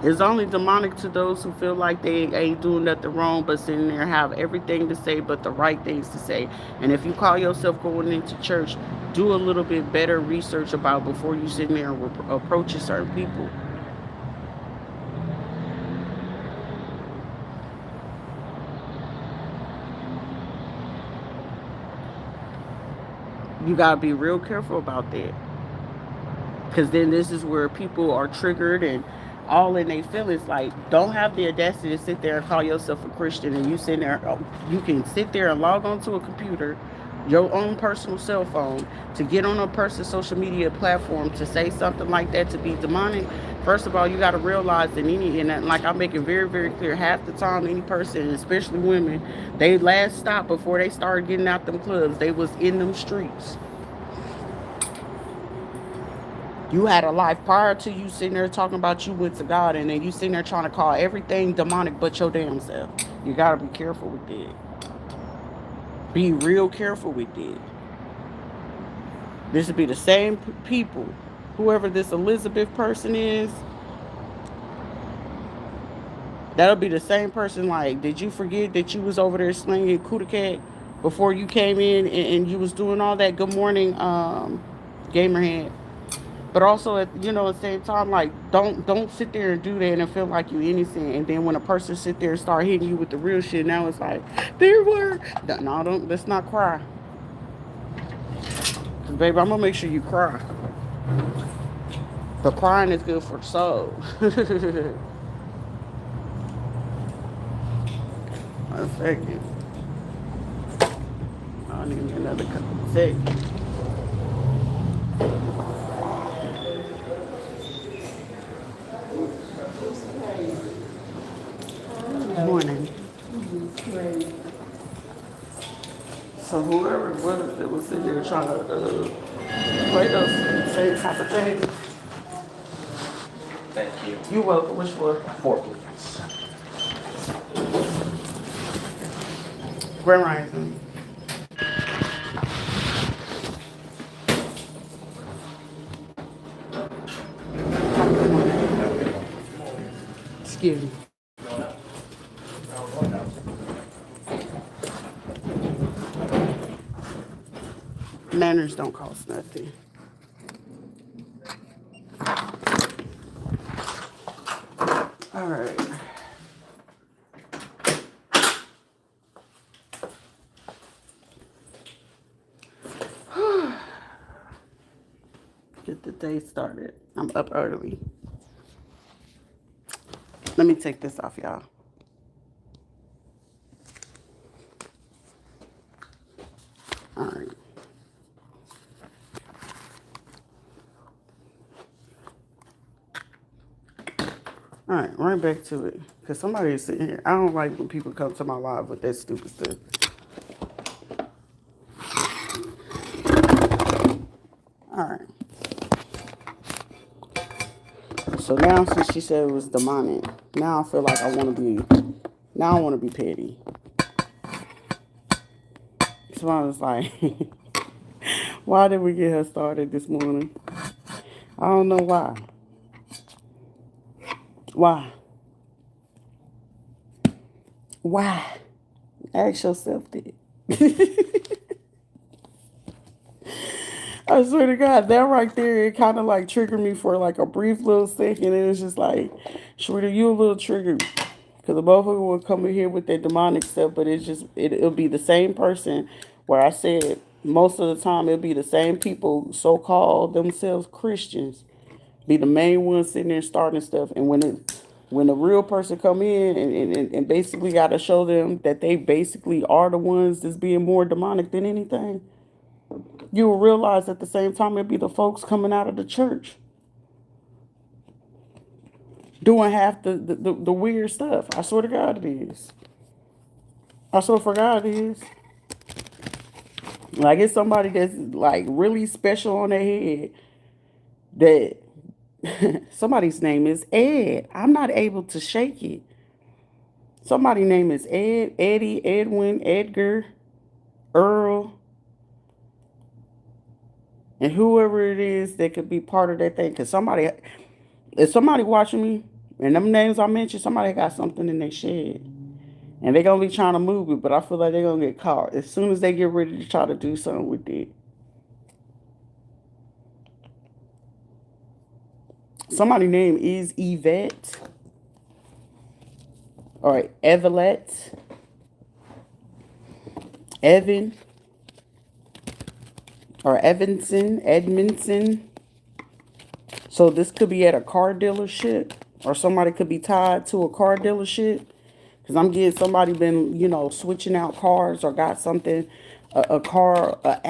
It's only demonic to those who feel like they ain't doing nothing wrong, but sitting there have everything to say but the right things to say. And if you call yourself going into church, do a little bit better research about before you sitting there and approaching certain people. You gotta be real careful about that. Because then this is where people are triggered and all in their feelings. Like, don't have the audacity to sit there and call yourself a Christian, and you sit there, you can sit there and log onto a computer, your own personal cell phone, to get on a person's social media platform to say something like that to be demonic. First of all, you got to realize that and like I'm making very, very clear, half the time any person, especially women, they last stop before they started getting out them clubs, they was in them streets. You had a life prior to you sitting there talking about you went to God, and then you sitting there trying to call everything demonic but your damn self. You gotta be careful with that. Be real careful with that. This would be the same people. Whoever this Elizabeth person is, that'll be the same person. Like, did you forget that you was over there slinging Kuda cat before you came in, and you was doing all that? Good morning, gamerhead. But also, at the same time, like, don't sit there and do that and feel like you innocent. And then when a person sit there and start hitting you with the real shit, now it's like, there were. No, don't. Let's not cry. 'Cause, baby, I'm gonna make sure you cry. But crying is good for the soul. One second. I need another cup of tea. Good morning. So whoever it was that was sitting there trying to play those same type of things. Thank you. You're welcome. Which one? Four, please. Grand Rising. Excuse me. Manners don't cost nothing. All right. Get the day started. I'm up early. Let me take this off, y'all. All right. All right, right back to it. Because somebody is sitting here. I don't like when people come to my live with that stupid stuff. All right. So now, since she said it was demonic, now I feel like I want to be petty. So I was like, why did we get her started this morning? I don't know why. Why? Why? Ask yourself that. I swear to God, that right there, it kind of like triggered me for like a brief little second. And it's just like, Shrita, you a little triggered. Because the motherfucker will come in here with that demonic stuff, but it'll be the same person where I said most of the time it'll be the same people, so-called themselves Christians, be the main ones sitting there starting stuff. And when the real person come in and basically got to show them that they basically are the ones that's being more demonic than anything, you will realize at the same time it'd be the folks coming out of the church. doing half the weird stuff. I swear to God it is. I swear for God it is. Like it's somebody that's like really special on their head that somebody's name is Ed. I'm not able to shake it. Somebody's name is Ed, Eddie, Edwin, Edgar, Earl, and whoever it is that could be part of that thing. Cause somebody, if somebody watching me, and them names I mentioned, somebody got something in their shed. And they're gonna be trying to move it, but I feel like they're gonna get caught as soon as they get ready to try to do something with it. Somebody's name is Yvette or Evelette, Evan or Edmondson. So this could be at a car dealership, or somebody could be tied to a car dealership. Because I'm getting somebody been, switching out cars or got something, a car, an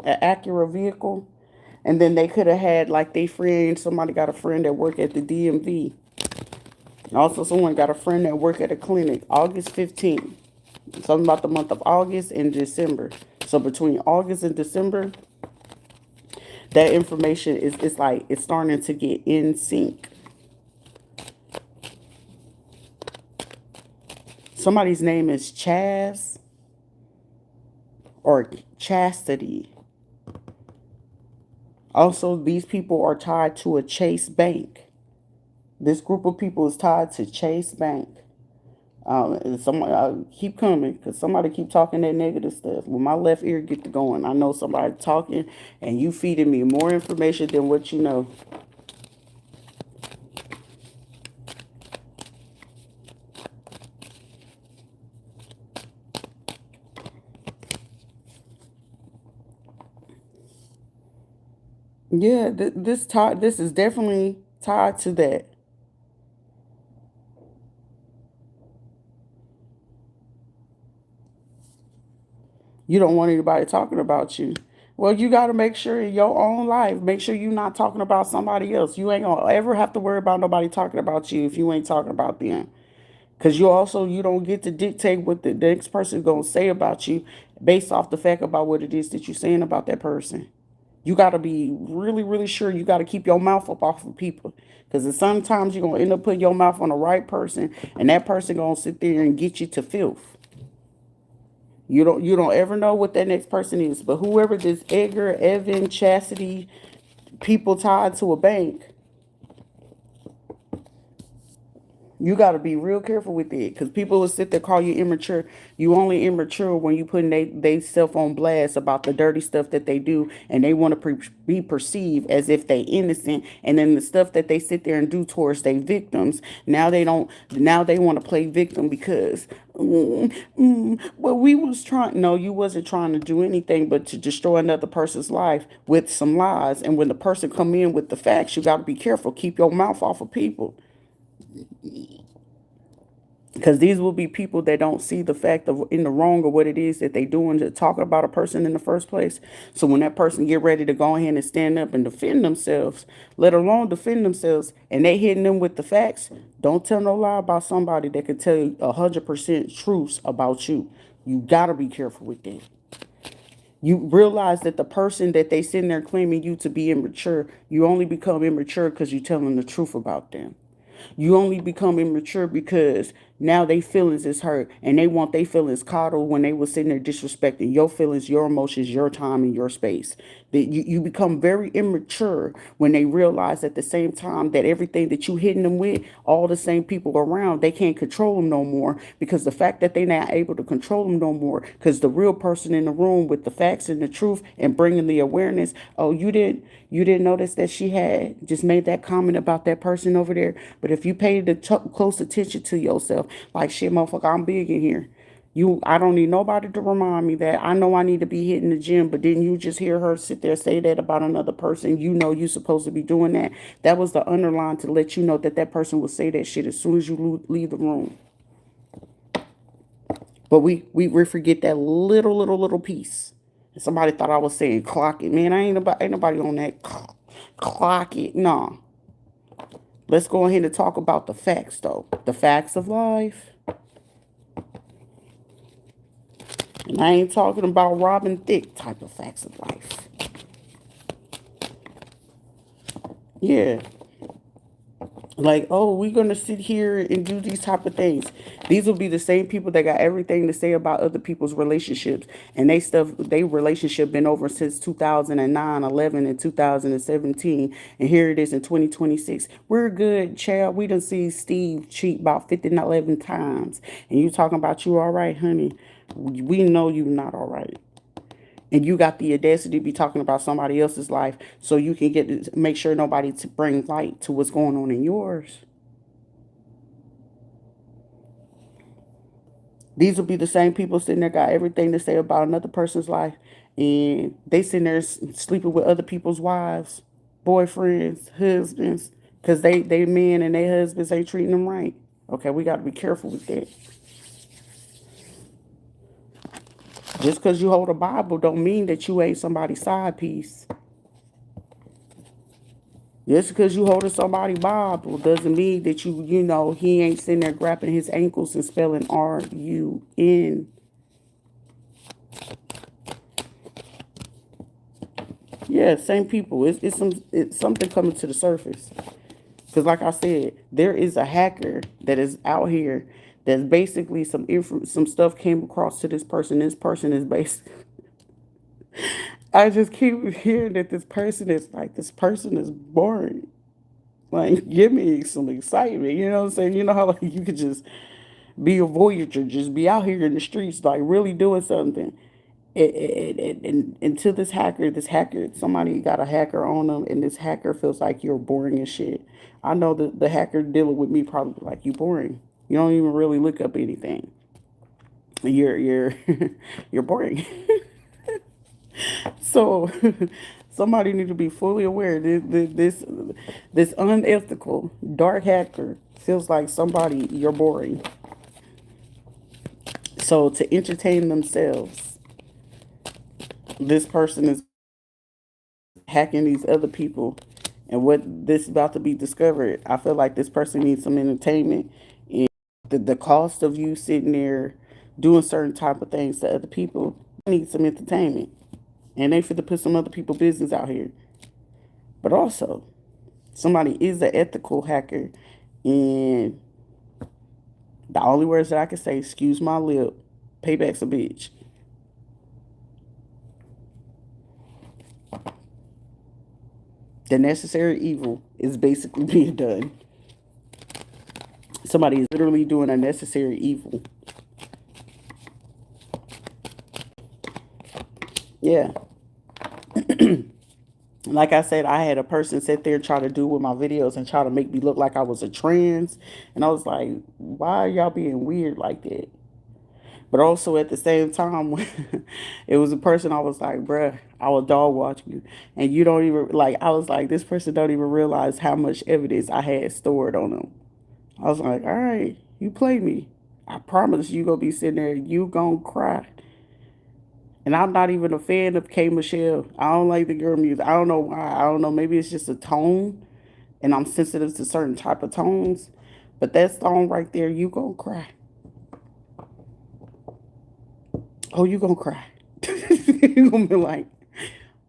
Acura vehicle. And then they could have had like they friend, somebody got a friend that work at the DMV. Also, someone got a friend that work at a clinic, August 15th. Something about the month of August and December. So between August and December, that information is it's like it's starting to get in sync. Somebody's name is Chaz or Chastity. Also, these people are tied to a Chase Bank. This group of people is tied to Chase Bank. Someone keep coming because somebody keep talking that negative stuff. When my left ear get to going, I know somebody talking and you feeding me more information than what you know. Yeah, this is definitely tied to that. You don't want anybody talking about you. Well, you got to make sure in your own life, make sure you're not talking about somebody else. You ain't gonna ever have to worry about nobody talking about you if you ain't talking about them. Cause you don't get to dictate what the next person is gonna say about you based off the fact about what it is that you're saying about that person. You got to be really, really sure. You got to keep your mouth up off of people. Because sometimes you're going to end up putting your mouth on the right person. And that person going to sit there and get you to filth. You don't ever know what that next person is. But whoever this Edgar, Evan, Chastity, people tied to a bank, you got to be real careful with it because people will sit there call you immature. You only immature when you putting they self on blast about the dirty stuff that they do, and they want to be perceived as if they innocent. And then the stuff that they sit there and do towards their victims, now they don't. Now they want to play victim because, well, we was trying. No, you wasn't trying to do anything but to destroy another person's life with some lies. And when the person come in with the facts, you got to be careful. Keep your mouth off of people. Because these will be people that don't see the fact of in the wrong or what it is that they doing to talking about a person in the first place. So when that person get ready to go ahead and stand up and defend themselves, let alone defend themselves, and they hitting them with the facts, don't tell no lie about somebody that could tell you 100% truths about you. You gotta be careful with that. You realize that the person that they sitting there claiming you to be immature, you only become immature because you're telling the truth about them. You only become immature because now they feelings is hurt and they want their feelings coddled when they were sitting there disrespecting your feelings, your emotions, your time, and your space. That you become very immature when they realize at the same time that everything that you hitting them with, all the same people around, they can't control them no more because the fact that they're not able to control them no more because the real person in the room with the facts and the truth and bringing the awareness. Oh, you didn't notice that she had just made that comment about that person over there. But if you paid the close attention to yourself, like shit, motherfucker, I'm big in here. I don't need nobody to remind me that. I know I need to be hitting the gym, but didn't you just hear her sit there say that about another person? You know you're supposed to be doing that. That was the underline to let you know that that person will say that shit as soon as you leave the room. But we forget that little piece. Somebody thought I was saying clock it. Man, ain't nobody on that clock it. No. Let's go ahead and talk about the facts, though. The facts of life. And I ain't talking about Robin Thicke type of facts of life. Yeah. Like, oh, we're gonna sit here and do these type of things. These will be the same people that got everything to say about other people's relationships, and they relationship been over since 2009, 11, and 2017, and here it is in 2026. We're good, child. We done see Steve cheat about 11 times, and you talking about you all right, honey? We know you not all right. And you got the audacity to be talking about somebody else's life so you can get to make sure nobody to bring light to what's going on in yours. These will be the same people sitting there got everything to say about another person's life, and they sitting there sleeping with other people's wives, boyfriends, husbands, because they men and their husbands ain't treating them right. Okay, we got to be careful with that. Just because you hold a Bible don't mean that you ain't somebody's side piece. Just because you holding somebody Bible doesn't mean that you know, he ain't sitting there grabbing his ankles and spelling R-U-N. Yeah, same people. It's something coming to the surface. Because like I said, there is a hacker that is out here that's basically some stuff came across to this person. This person is based. I just keep hearing that this person is boring. Like, give me some excitement. You know what I'm saying? You know how like you could just be a voyager, just be out here in the streets, like really doing something. And until this hacker, somebody got a hacker on them, and this hacker feels like you're boring as shit. I know that the hacker dealing with me probably like you boring. You don't even really look up anything. You're you're boring. So somebody need to be fully aware. This unethical dark hacker feels like somebody you're boring. So to entertain themselves, this person is hacking these other people, and what this is about to be discovered. I feel like this person needs some entertainment, and the cost of you sitting there doing certain type of things to other people need some entertainment, and they fit to put some other people business out here. But also, somebody is an ethical hacker, and the only words that I can say, excuse my lip, payback's a bitch. The necessary evil is basically being done. Somebody is literally doing a necessary evil. Yeah. Like I said, I had a person sit there and try to do with my videos and try to make me look like I was a trans. And I was like, why are y'all being weird like that? But also at the same time, it was a person I was like, bruh, I will dog watch you. And you don't even, like, I was like, this person don't even realize how much evidence I had stored on them. I was like, all right, you play me. I promise you gonna be sitting there, you gonna cry. And I'm not even a fan of K Michelle. I don't like the girl music. I don't know why. I don't know. Maybe it's just a tone, and I'm sensitive to certain type of tones. But that song right there, you gonna cry. Oh, you gonna cry. You gonna be like,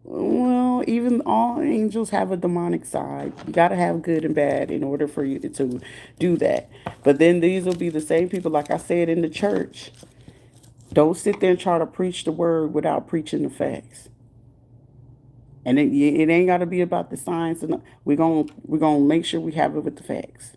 well, even all angels have a demonic side. You gotta have good and bad in order for you to do that. But then these will be the same people, like I said in the church. Don't sit there and try to preach the word without preaching the facts. And it ain't got to be about the science. And we're gonna make sure we have it with the facts.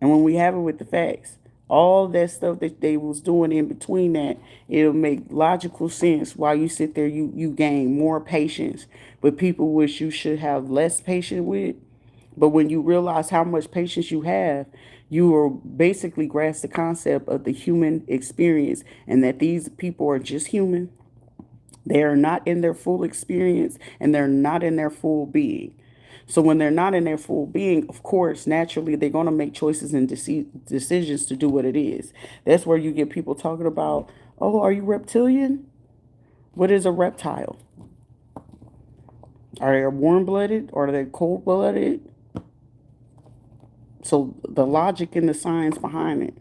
And when we have it with the facts, all that stuff that they was doing in between that, it'll make logical sense. While you sit there, you gain more patience with people which you should have less patience with. But when you realize how much patience you have, you will basically grasp the concept of the human experience, and that these people are just human. They are not in their full experience, and they're not in their full being. So when they're not in their full being, of course, naturally, they're going to make choices and decisions to do what it is. That's where you get people talking about, oh, are you reptilian? What is a reptile? Are they warm-blooded or are they cold-blooded? So the logic and the science behind it.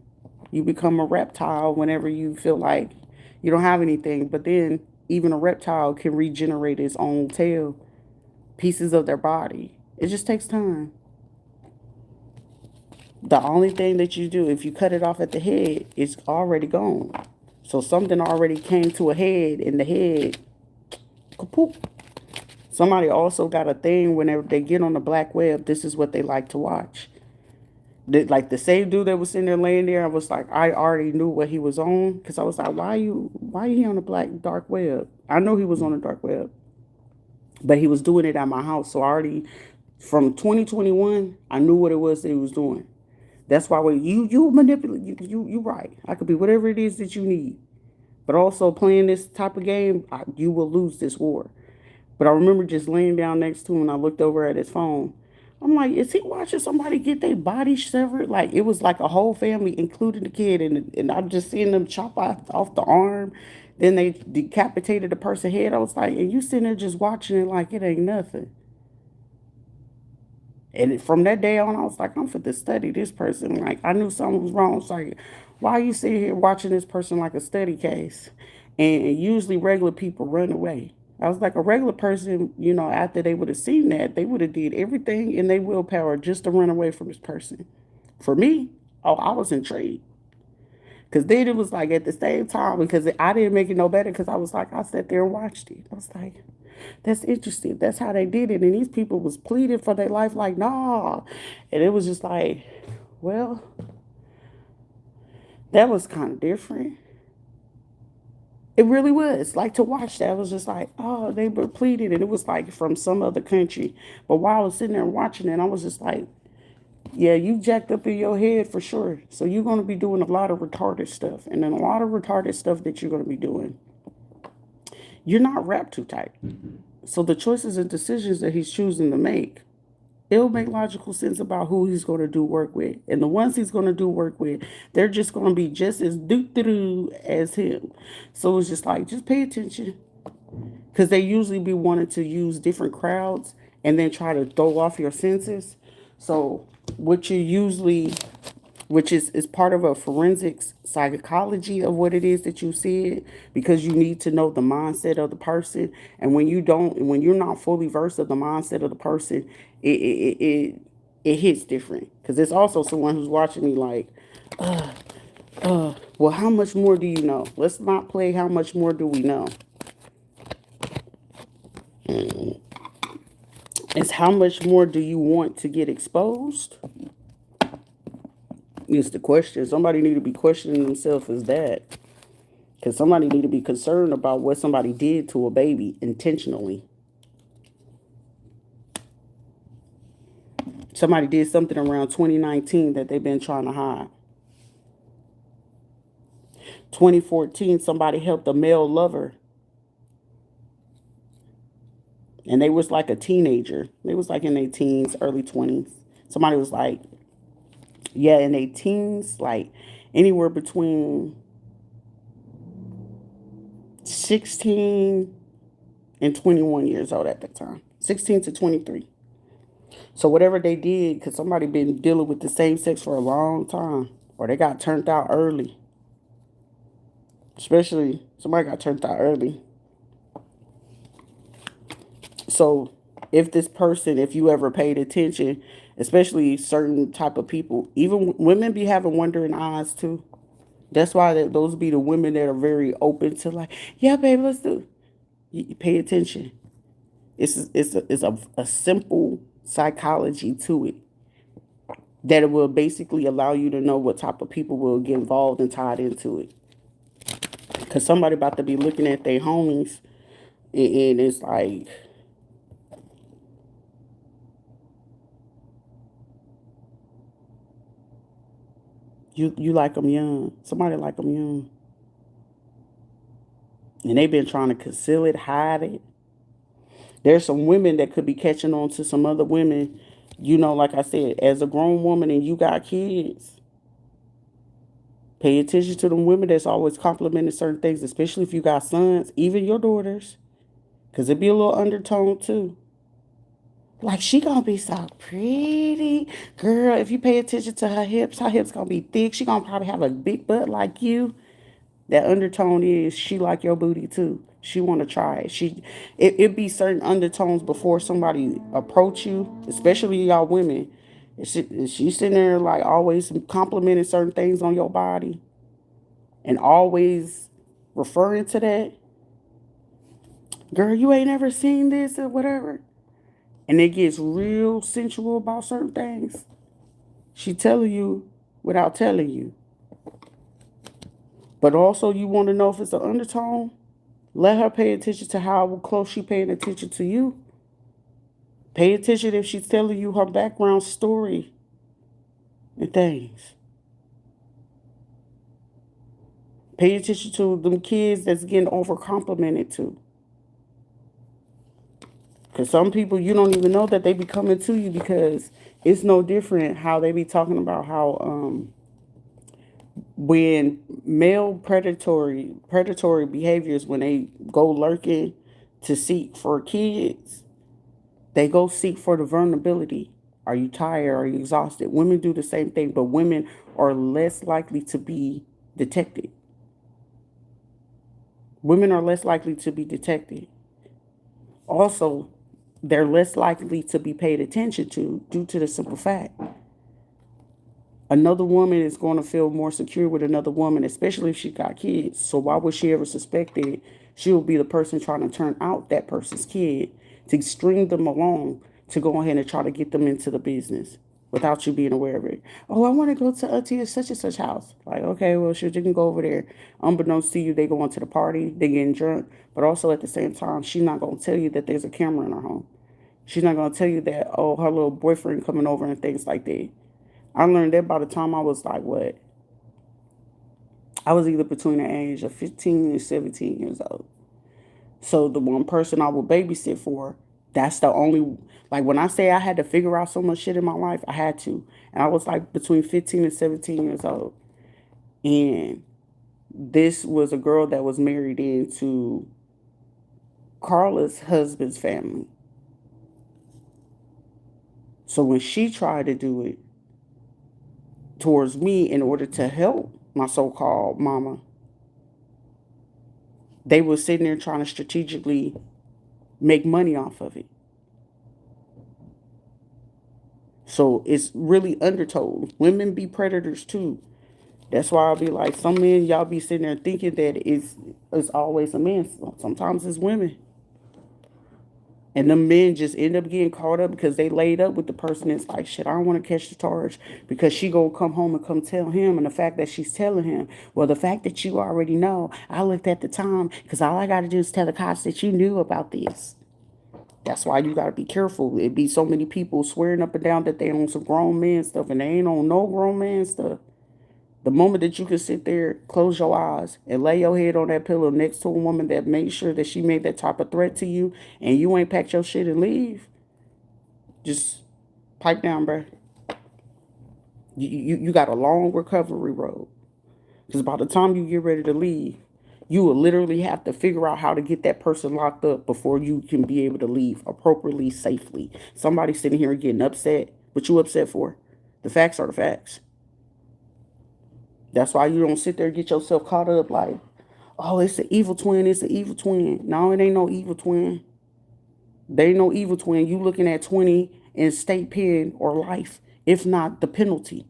You become a reptile whenever you feel like you don't have anything, but then even a reptile can regenerate its own tail, pieces of their body. It just takes time. The only thing that you do, if you cut it off at the head, it's already gone. So something already came to a head in the head. Kapoop. Somebody also got a thing whenever they get on the black web, this is what they like to watch. Like the same dude that was sitting there laying there, I was like, I already knew what he was on because I was like, why he on the black dark web? I know he was on the dark web, but he was doing it at my house. So I already, from 2021, I knew what it was that he was doing. That's why when you manipulate, you right. I could be whatever it is that you need, but also playing this type of game, you will lose this war. But I remember just laying down next to him and I looked over at his phone. I'm like, is he watching somebody get their body severed? Like it was like a whole family, including the kid, and I'm just seeing them chop off the arm. Then they decapitated the person's head. I was like, and you sitting there just watching it like it ain't nothing. And from that day on, I was like, I'm fit to study this person. Like I knew something was wrong. It's like, why are you sitting here watching this person like a study case? And usually regular people run away. I was like a regular person, after they would have seen that, they would have did everything in their willpower just to run away from this person. For me, oh, I was intrigued. Because then it was like at the same time, because I didn't make it no better because I was like, I sat there and watched it. I was like, that's interesting. That's how they did it. And these people was pleading for their life like, nah. And it was just like, well, that was kind of different. It really was. Like to watch that, I was just like, oh, they were pleading. And it was like from some other country. But while I was sitting there watching it, I was just like, yeah, you jacked up in your head for sure. So you're going to be doing a lot of retarded stuff. And then a lot of retarded stuff that you're going to be doing, you're not wrapped too tight. So the choices and decisions that he's choosing to make, it'll make logical sense about who he's going to do work with. And the ones he's going to do work with, they're just going to be just as doo-doo as him. So it's just like, just pay attention. Because they usually be wanting to use different crowds and then try to throw off your senses. So what you usually, which is part of a forensics psychology of what it is that you see, because you need to know the mindset of the person. And when you're not fully versed of the mindset of the person, it hits different. Because it's also someone who's watching me like, well, how much more do you know? Let's not play how much more do we know. It's how much more do you want to get exposed? Is the question. Somebody need to be questioning themselves as that. Because somebody need to be concerned about what somebody did to a baby intentionally. Somebody did something around 2019 that they've been trying to hide. 2014, somebody helped a male lover. And they was like a teenager. They was like in their teens, early 20s. Somebody was like, yeah, in their teens, like anywhere between 16 and 21 years old at that time. 16 to 23. So whatever they did, because somebody been dealing with the same sex for a long time, or they got turned out early. Especially somebody got turned out early. So if this person, if you ever paid attention, especially certain type of people, even women be having wandering eyes too. That's why those be the women that are very open to like, yeah, baby, let's do. You pay attention. It's a simple psychology to it that it will basically allow you to know what type of people will get involved and tied into it. Because somebody about to be looking at their homies and it's like, you like them young. Somebody like them young. And they've been trying to conceal it, hide it. There's some women that could be catching on to some other women. Like I said, as a grown woman and you got kids, pay attention to them women that's always complimenting certain things, especially if you got sons, even your daughters, because it be a little undertone too. Like she gonna be so pretty. Girl, if you pay attention to her hips gonna be thick. She gonna probably have a big butt like you. That undertone is she like your booty too. She want to try it. It be certain undertones before somebody approach you, especially y'all women. She sitting there like always complimenting certain things on your body and always referring to that. Girl, you ain't ever seen this or whatever. And it gets real sensual about certain things. She telling you without telling you. But also you want to know if it's an undertone. Let her pay attention to how close she paying attention to you. Pay attention if she's telling you her background story and things. Pay attention to them kids that's getting over complimented to. Because some people you don't even know that they be coming to you because it's no different how they be talking about how when male predatory behaviors when they go lurking to seek for kids, they go seek for the vulnerability. Are you tired? Are you exhausted? Women do the same thing, but women are less likely to be detected. Women are less likely to be detected. Also, they're less likely to be paid attention to due to the simple fact another woman is going to feel more secure with another woman, especially if she got kids. So why would she ever suspect that she will be the person trying to turn out that person's kid to string them along to go ahead and try to get them into the business without you being aware of it? Oh, I want to go to Auntie such and such house. Like, okay, well, sure, you can go over there. Unbeknownst to you, they going to the party, they getting drunk, but also at the same time, she's not going to tell you that there's a camera in her home. She's not going to tell you that, oh, her little boyfriend coming over and things like that. I learned that by the time I was like, what? I was either between the age of 15 and 17 years old. So the one person I would babysit for, that's the only, like when I say I had to figure out so much shit in my life, I had to. And I was like between 15 and 17 years old. And this was a girl that was married into Carla's husband's family. So when she tried to do it towards me in order to help my so-called mama, they were sitting there trying to strategically make money off of it. So it's really undertold. Women be predators too. That's why I'll be like, some men, y'all be sitting there thinking that it's always a man. Sometimes it's women. And the men just end up getting caught up because they laid up with the person that's like, shit, I don't want to catch the charge because she gonna come home and come tell him. And the fact that she's telling him, well, the fact that you already know, I looked at the time because all I got to do is tell the cops that you knew about this. That's why you got to be careful. It be so many people swearing up and down that they own some grown man stuff and they ain't on no grown man stuff. The moment that you can sit there, close your eyes, and lay your head on that pillow next to a woman that made sure that she made that type of threat to you, and you ain't packed your shit and leave, just pipe down, bruh. You got a long recovery road. Because by the time you get ready to leave, you will literally have to figure out how to get that person locked up before you can be able to leave appropriately, safely. Somebody sitting here getting upset. What you upset for? The facts are the facts. That's why you don't sit there and get yourself caught up like, oh, it's an evil twin, it's an evil twin. No, it ain't no evil twin. There ain't no evil twin. You looking at 20 in state pen or life, if not the penalty.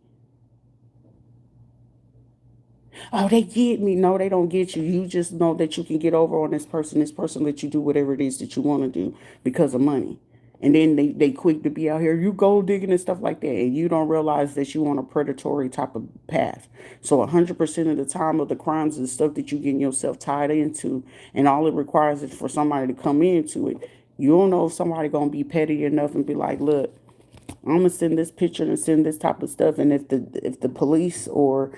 Oh, they get me. No, they don't get you. You just know that you can get over on this person let you do whatever it is that you want to do because of money. And then they quick to be out here, you gold digging and stuff like that. And you don't realize that you on a predatory type of path. So 100% of the time of the crimes and stuff that you getting yourself tied into, and all it requires is for somebody to come into it. You don't know if somebody gonna be petty enough and be like, look, I'm gonna send this picture and send this type of stuff. And if the police or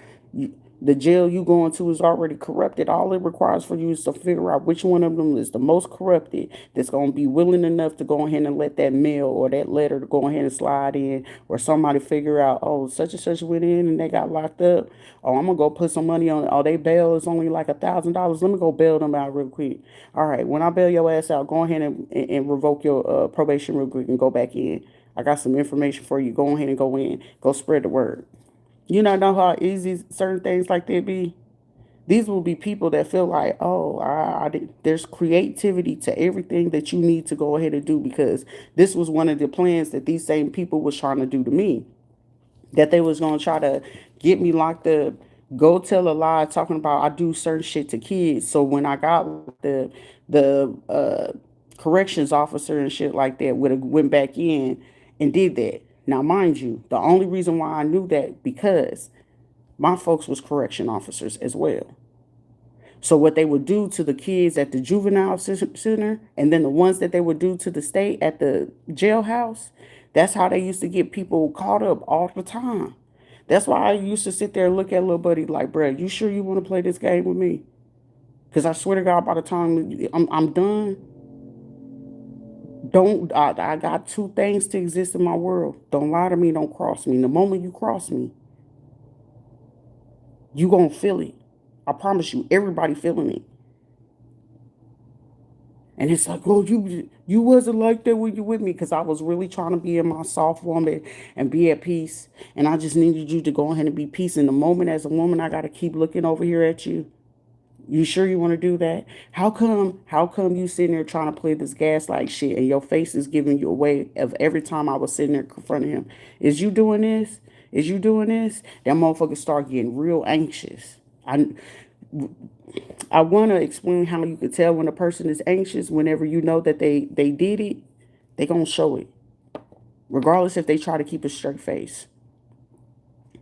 The jail you going to is already corrupted. All it requires for you is to figure out which one of them is the most corrupted that's going to be willing enough to go ahead and let that mail or that letter to go ahead and slide in, or somebody figure out, oh, such and such went in and they got locked up. Oh, I'm going to go put some money on it. Oh, they bail is only like $1,000. Let me go bail them out real quick. All right, when I bail your ass out, go ahead and revoke your probation real quick and go back in. I got some information for you. Go ahead and go in. Go spread the word. You not know how easy certain things like that be? These will be people that feel like, oh, there's creativity to everything that you need to go ahead and do, because this was one of the plans that these same people was trying to do to me. That they was going to try to get me locked up, go tell a lie talking about I do certain shit to kids. So when I got the corrections officer and shit like that would have went back in and did that. Now, mind you, the only reason why I knew that because my folks was correction officers as well. So what they would do to the kids at the juvenile center, and then the ones that they would do to the state at the jailhouse, that's how they used to get people caught up all the time. That's why I used to sit there and look at little buddy like, bruh, you sure you want to play this game with me? Because I swear to God, by the time I'm done, I got two things to exist in my world. Don't lie to me, don't cross me. The moment you cross me, you gonna feel it. I promise you, everybody feeling it. And it's like, oh, you wasn't like that when you with me, because I was really trying to be in my soft woman and be at peace. And I just needed you to go ahead and be peace. In the moment as a woman, I gotta keep looking over here at you. You sure you want to do that? How come you sitting there trying to play this gaslight shit and your face is giving you away of every time I was sitting there confronting him? Is you doing this? Is you doing this? That motherfucker start getting real anxious. I want to explain how you could tell when a person is anxious. Whenever you know that they did it, they gonna show it. Regardless if they try to keep a straight face.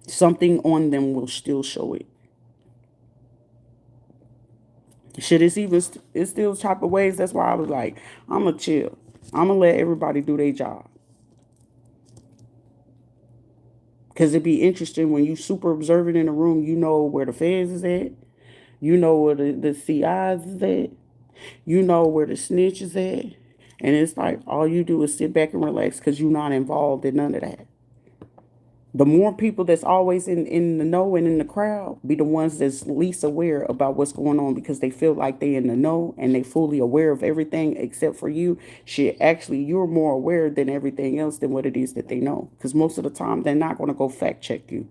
Something on them will still show it. Shit, it's still type of ways. That's why I was like, I'm gonna chill. I'm gonna let everybody do their job. Because it'd be interesting when you super observant in a room, you know where the feds is at. You know where the CIs is at. You know where the snitch is at. And it's like all you do is sit back and relax because you're not involved in none of that. The more people that's always in the know and in the crowd be the ones that's least aware about what's going on, because they feel like they in the know and they fully aware of everything except for you. Shit, actually, you're more aware than everything else than what it is that they know. Because most of the time, they're not going to go fact check you.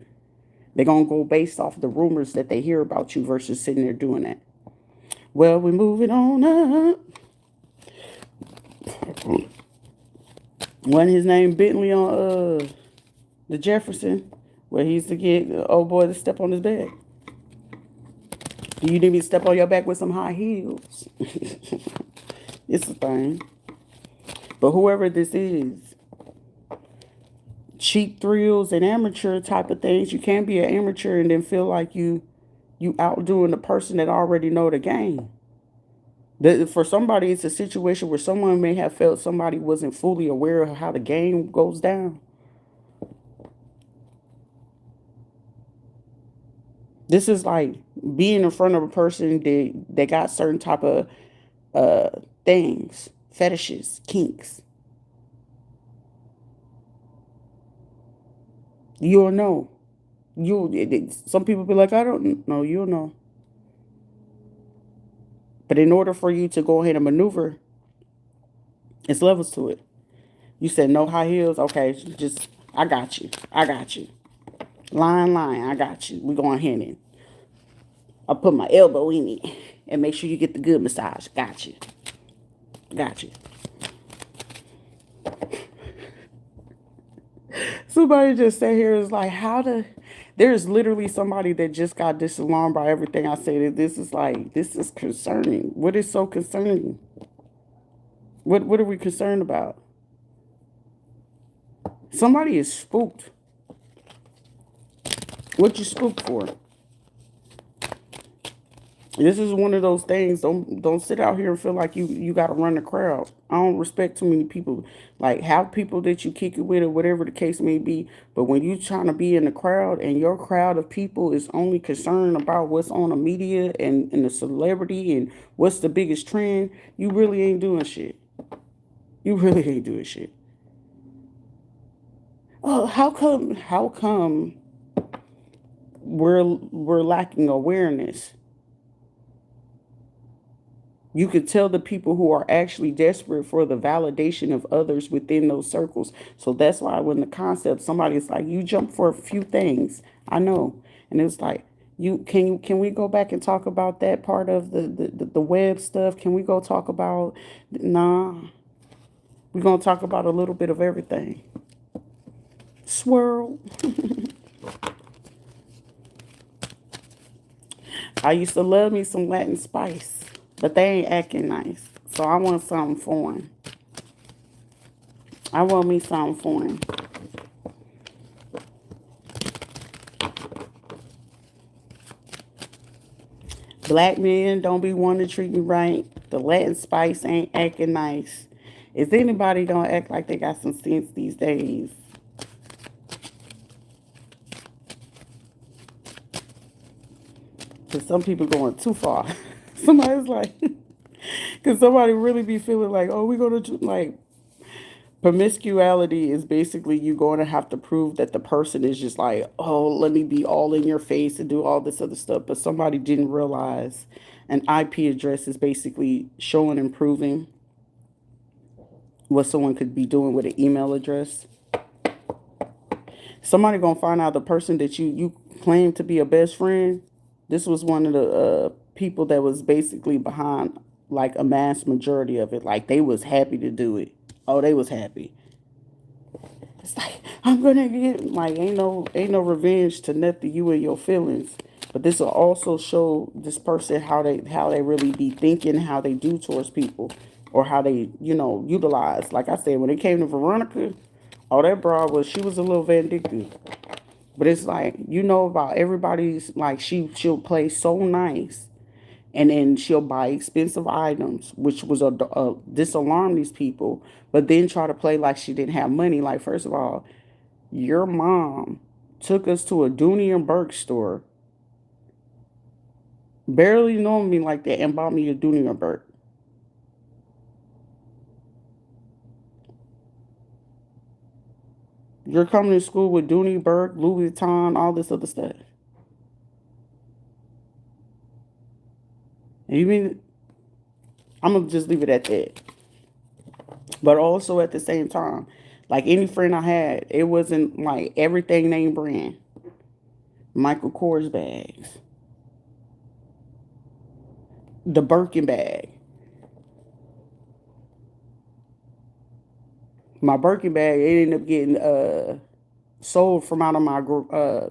They're going to go based off the rumors that they hear about you versus sitting there doing that. Well, we're moving on up. Wasn't his name Bentley on the Jefferson, where he used to get the old boy to step on his back? Do you need me to step on your back with some high heels? It's a thing. But whoever this is, cheap thrills and amateur type of things, you can't be an amateur and then feel like you outdoing the person that already know the game. For somebody, it's a situation where someone may have felt somebody wasn't fully aware of how the game goes down. This is like being in front of a person that got certain type of things, fetishes, kinks. You'll know. Some people be like, I don't know. You'll know. But in order for you to go ahead and maneuver, it's levels to it. You said no high heels. Okay, just I got you. I got you. Line, I got you. We're going ahead and I'll put my elbow in it and make sure you get the good massage. Got you. Got you. Somebody just sat here is like, there's literally somebody that just got disalarmed by everything I said. This is concerning. What is so concerning? What are we concerned about? Somebody is spooked. What you spooked for? This is one of those things. Don't sit out here and feel like you got to run the crowd. I don't respect too many people. Like, have people that you kick it with or whatever the case may be. But when you trying to be in the crowd and your crowd of people is only concerned about what's on the media and the celebrity and what's the biggest trend, you really ain't doing shit. You really ain't doing shit. Oh, how come we're lacking awareness? You could tell the people who are actually desperate for the validation of others within those circles. So that's why when the concept, somebody's like, you jump for a few things. I know. And it's like, can we go back and talk about that part of the web stuff? Can we go talk about nah, we're gonna talk about a little bit of everything. Swirl. I used to love me some Latin spice, but they ain't acting nice. So I want something foreign. I want me something foreign. Black men don't be wanting to treat me right. The Latin spice ain't acting nice. Is anybody gonna act like they got some sense these days? Because some people going too far. Somebody's like, because somebody really be feeling like, oh, we gonna do like promiscuity is basically you going to have to prove that the person is just like, oh, let me be all in your face and do all this other stuff. But somebody didn't realize an IP address is basically showing and proving what someone could be doing with an email address. Somebody gonna find out the person that you claim to be a best friend. This was one of the people that was basically behind like a mass majority of it. Like they was happy to do it. Oh, they was happy. It's like I'm gonna get like ain't no revenge to nothing you and your feelings. But this will also show this person how they really be thinking, how they do towards people, or how they utilize. Like I said, when it came to Veronica, oh that broad was she was a little vindictive. But it's like about everybody's like she'll play so nice, and then she'll buy expensive items, which was a disalarm these people. But then try to play like she didn't have money. Like first of all, your mom took us to a Dooney and Burke store, barely knowing me like that, and bought me a Dooney and Burke. You're coming to school with Dooney Burke, Louis Vuitton, all this other stuff. And you mean I'm gonna just leave it at that. But also at the same time, like any friend I had, it wasn't like everything name brand. Michael Kors bags, the Birkin bag. My Birkin bag, it ended up getting sold from out of my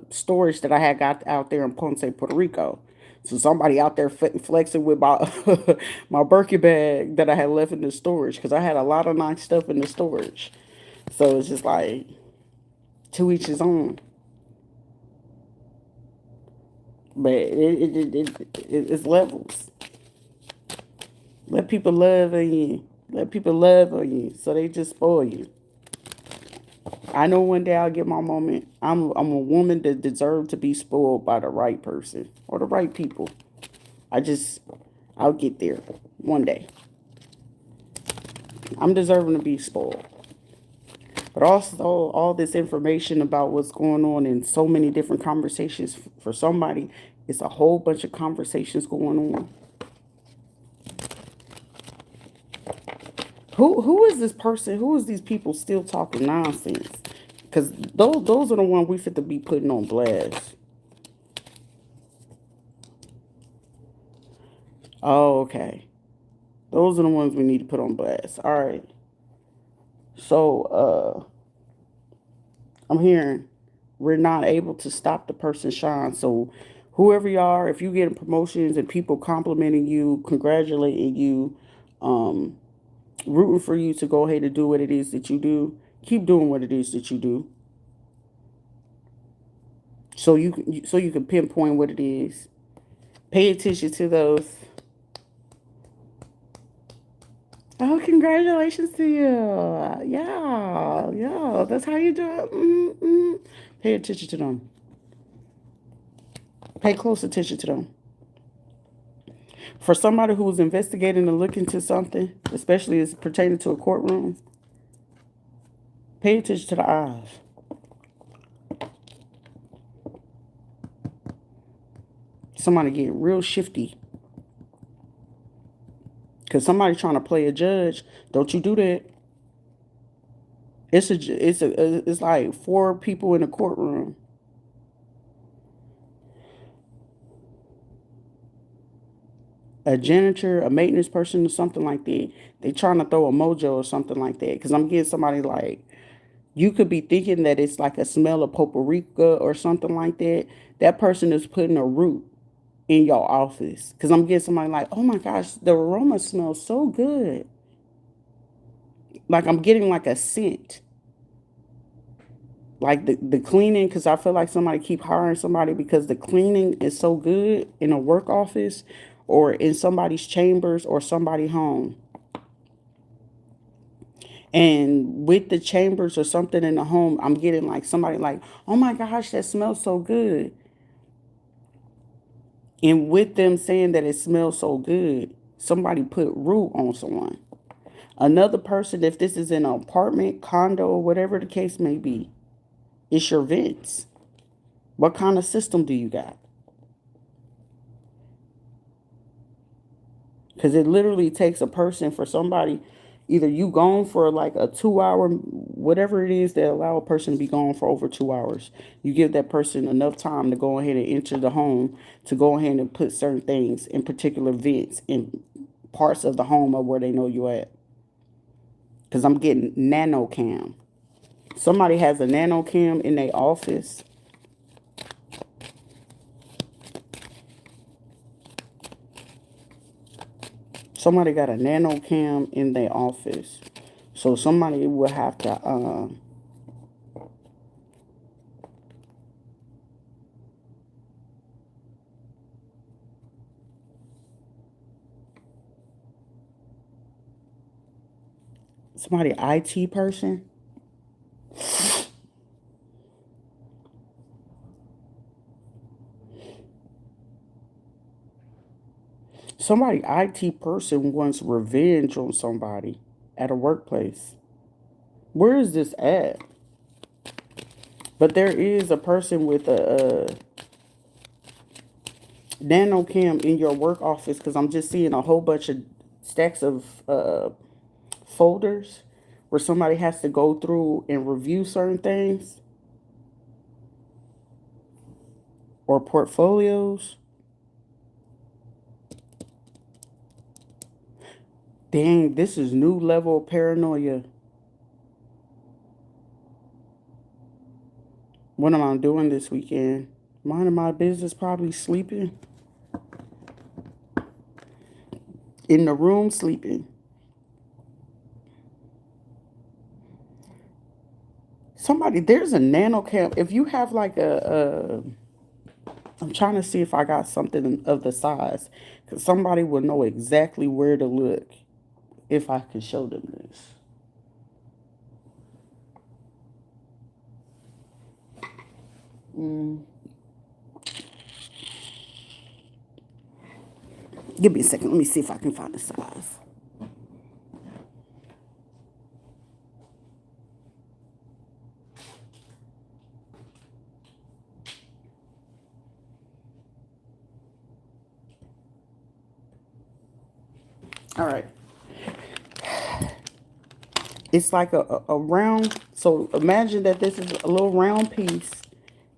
storage that I had got out there in Ponce, Puerto Rico. So somebody out there flexing with my my Birkin bag that I had left in the storage because I had a lot of nice stuff in the storage. So it's just like to each his own. But it's levels. Let people love on you. Let people love on you. So they just spoil you. I know one day I'll get my moment. I'm a woman that deserves to be spoiled by the right person or the right people. I just I'll get there one day. I'm deserving to be spoiled. But also all this information about what's going on in so many different conversations for somebody, it's a whole bunch of conversations going on. Who is this person? Who is these people still talking nonsense? Because those are the ones we fit to be putting on blast. Oh, okay. Those are the ones we need to put on blast. All right. So I'm hearing we're not able to stop the person shine. So whoever you are, if you getting promotions and people complimenting you, congratulating you, um, rooting for you to go ahead and do what it is that you do, keep doing what it is that you do. So you can pinpoint what it is Pay attention to those. Oh, congratulations to you. Yeah, yeah. That's how you do it. Pay attention to them. Pay close attention to them. For somebody who's investigating and looking into something, especially as pertaining to a courtroom, pay attention to the eyes. Somebody getting real shifty. Because somebody trying to play a judge. Don't you do that. It's like 4 people in a courtroom. A janitor, a maintenance person, or something like that. They trying to throw a mojo or something like that. Because I'm getting somebody like, you could be thinking that it's like a smell of paprika or something like that. That person is putting a root in your office. Because I'm getting somebody like, oh my gosh, the aroma smells so good. Like I'm getting like a scent. Like the cleaning, because I feel like somebody keep hiring somebody because the cleaning is so good in a work office or in somebody's chambers or somebody home. And with the chambers or something in the home, I'm getting like somebody like, oh my gosh, that smells so good. And with them saying that it smells so good, somebody put root on someone. Another person, if this is in an apartment, condo, or whatever the case may be, it's your vents. What kind of system do you got? Because it literally takes a person for somebody, either you gone for like a 2 hour, whatever it is that allow a person to be gone for over 2 hours. You give that person enough time to go ahead and enter the home, to go ahead and put certain things in particular vents in parts of the home of where they know you at. Because I'm getting nano cam. Somebody has a nano cam in their office. Somebody got a nano cam in their office. So somebody will have to somebody IT person. Somebody IT person wants revenge on somebody at a workplace. Where is this at? But there is a person with a nano cam in your work office because I'm just seeing a whole bunch of stacks of folders where somebody has to go through and review certain things or portfolios. Dang, this is new level paranoia. What am I doing this weekend? Minding my business, probably sleeping. In the room, sleeping. Somebody, there's a nano cam. If you have like I'm trying to see if I got something of the size. Because somebody will know exactly where to look if I could show them this. Give me a second. Let me see if I can find the size. All right. It's like a round. So imagine that this is a little round piece.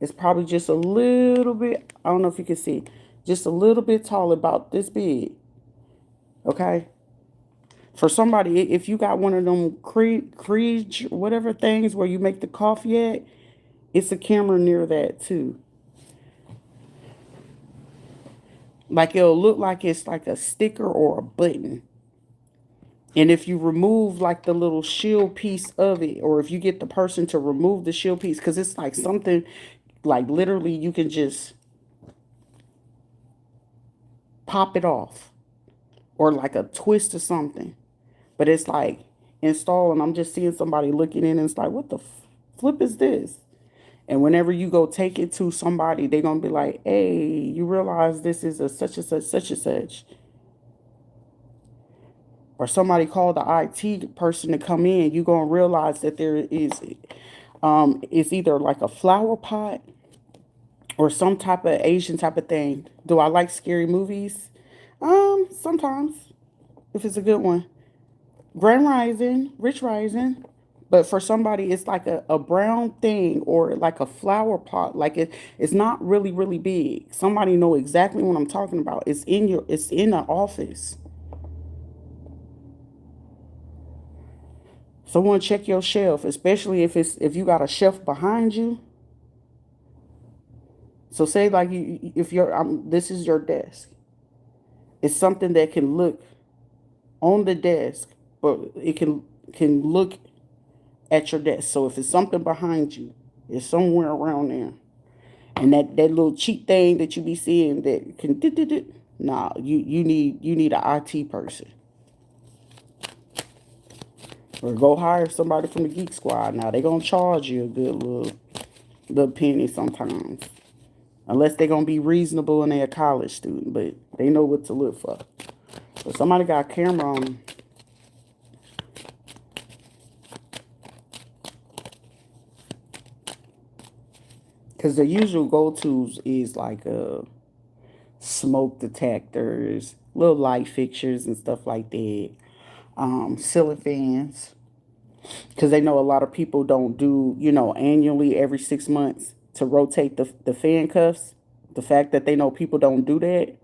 It's probably just a little bit, I don't know if you can see, just a little bit tall, about this big. Okay. For somebody, if you got one of them Kriege, whatever things where you make the coffee at, it's a camera near that too. Like it'll look like it's like a sticker or a button. And if you remove like the little shield piece of it, or if you get the person to remove the shield piece, because it's like something like literally you can just pop it off, or like a twist or something. But it's like install, and I'm just seeing somebody looking in, and it's like, what the flip is this? And whenever you go take it to somebody, they're gonna be like, hey, you realize this is a such and such, such and such. Or somebody called the IT person to come in, you're gonna realize that there is it's either like a flower pot or some type of Asian type of thing. Do I like scary movies? Sometimes, if it's a good one. Grand Rising, Rich Rising. But for somebody, it's like a brown thing or like a flower pot. Like it's not really, really big. Somebody know exactly what I'm talking about. It's in the office. Someone check your shelf, especially if you got a shelf behind you. So say like if you're this is your desk. It's something that can look on the desk, but it can look at your desk. So if it's something behind you, it's somewhere around there. And that little cheap thing that you be seeing that can nah, you need an IT person. Or go hire somebody from the Geek Squad. Now they gonna charge you a good little penny sometimes. Unless they gonna be reasonable and they a college student, but they know what to look for. So somebody got a camera on. Because the usual go-tos is like smoke detectors, little light fixtures and stuff like that. Ceiling fans, because they know a lot of people don't do, annually every 6 months to rotate the fan cuffs. The fact that they know people don't do that,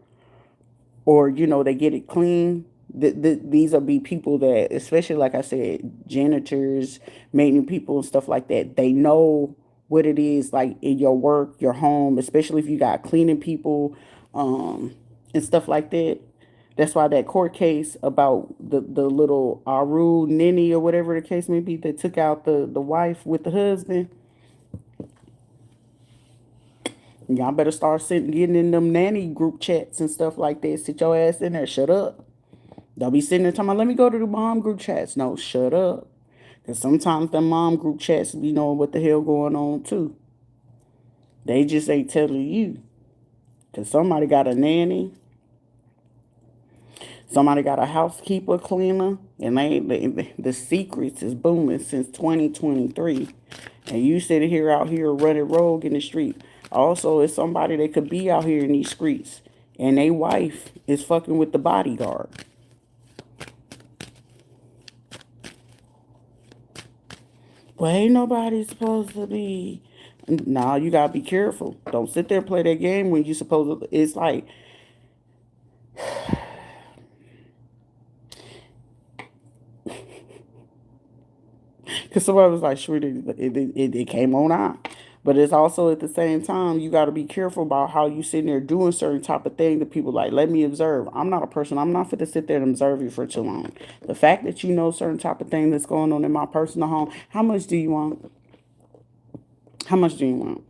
or they get it clean. These will be people that, especially like I said, janitors, maintenance people, and stuff like that. They know what it is like in your work, your home, especially if you got cleaning people, and stuff like that. That's why that court case about the little Aru Nini or whatever the case may be that took out the wife with the husband. Y'all better start sitting getting in them nanny group chats and stuff like that. Sit your ass in there. Shut up. Don't be sitting there talking about, let me go to the mom group chats. No, shut up. Because sometimes the mom group chats be knowing what the hell going on too. They just ain't telling you. Because somebody got a nanny. Somebody got a housekeeper, cleaner. And the secrets is booming since 2023. And you sitting here out here running rogue in the street. Also, it's somebody that could be out here in these streets. And they wife is fucking with the bodyguard. Well, ain't nobody supposed to be. Nah, you gotta be careful. Don't sit there and play that game when you supposed to. It's like, because somebody was like, sure, it came on out. But it's also at the same time, you got to be careful about how you sitting there doing certain type of thing that people like, let me observe. I'm not a person, I'm not fit to sit there and observe you for too long. The fact that you know certain type of thing that's going on in my personal home, how much do you want? How much do you want?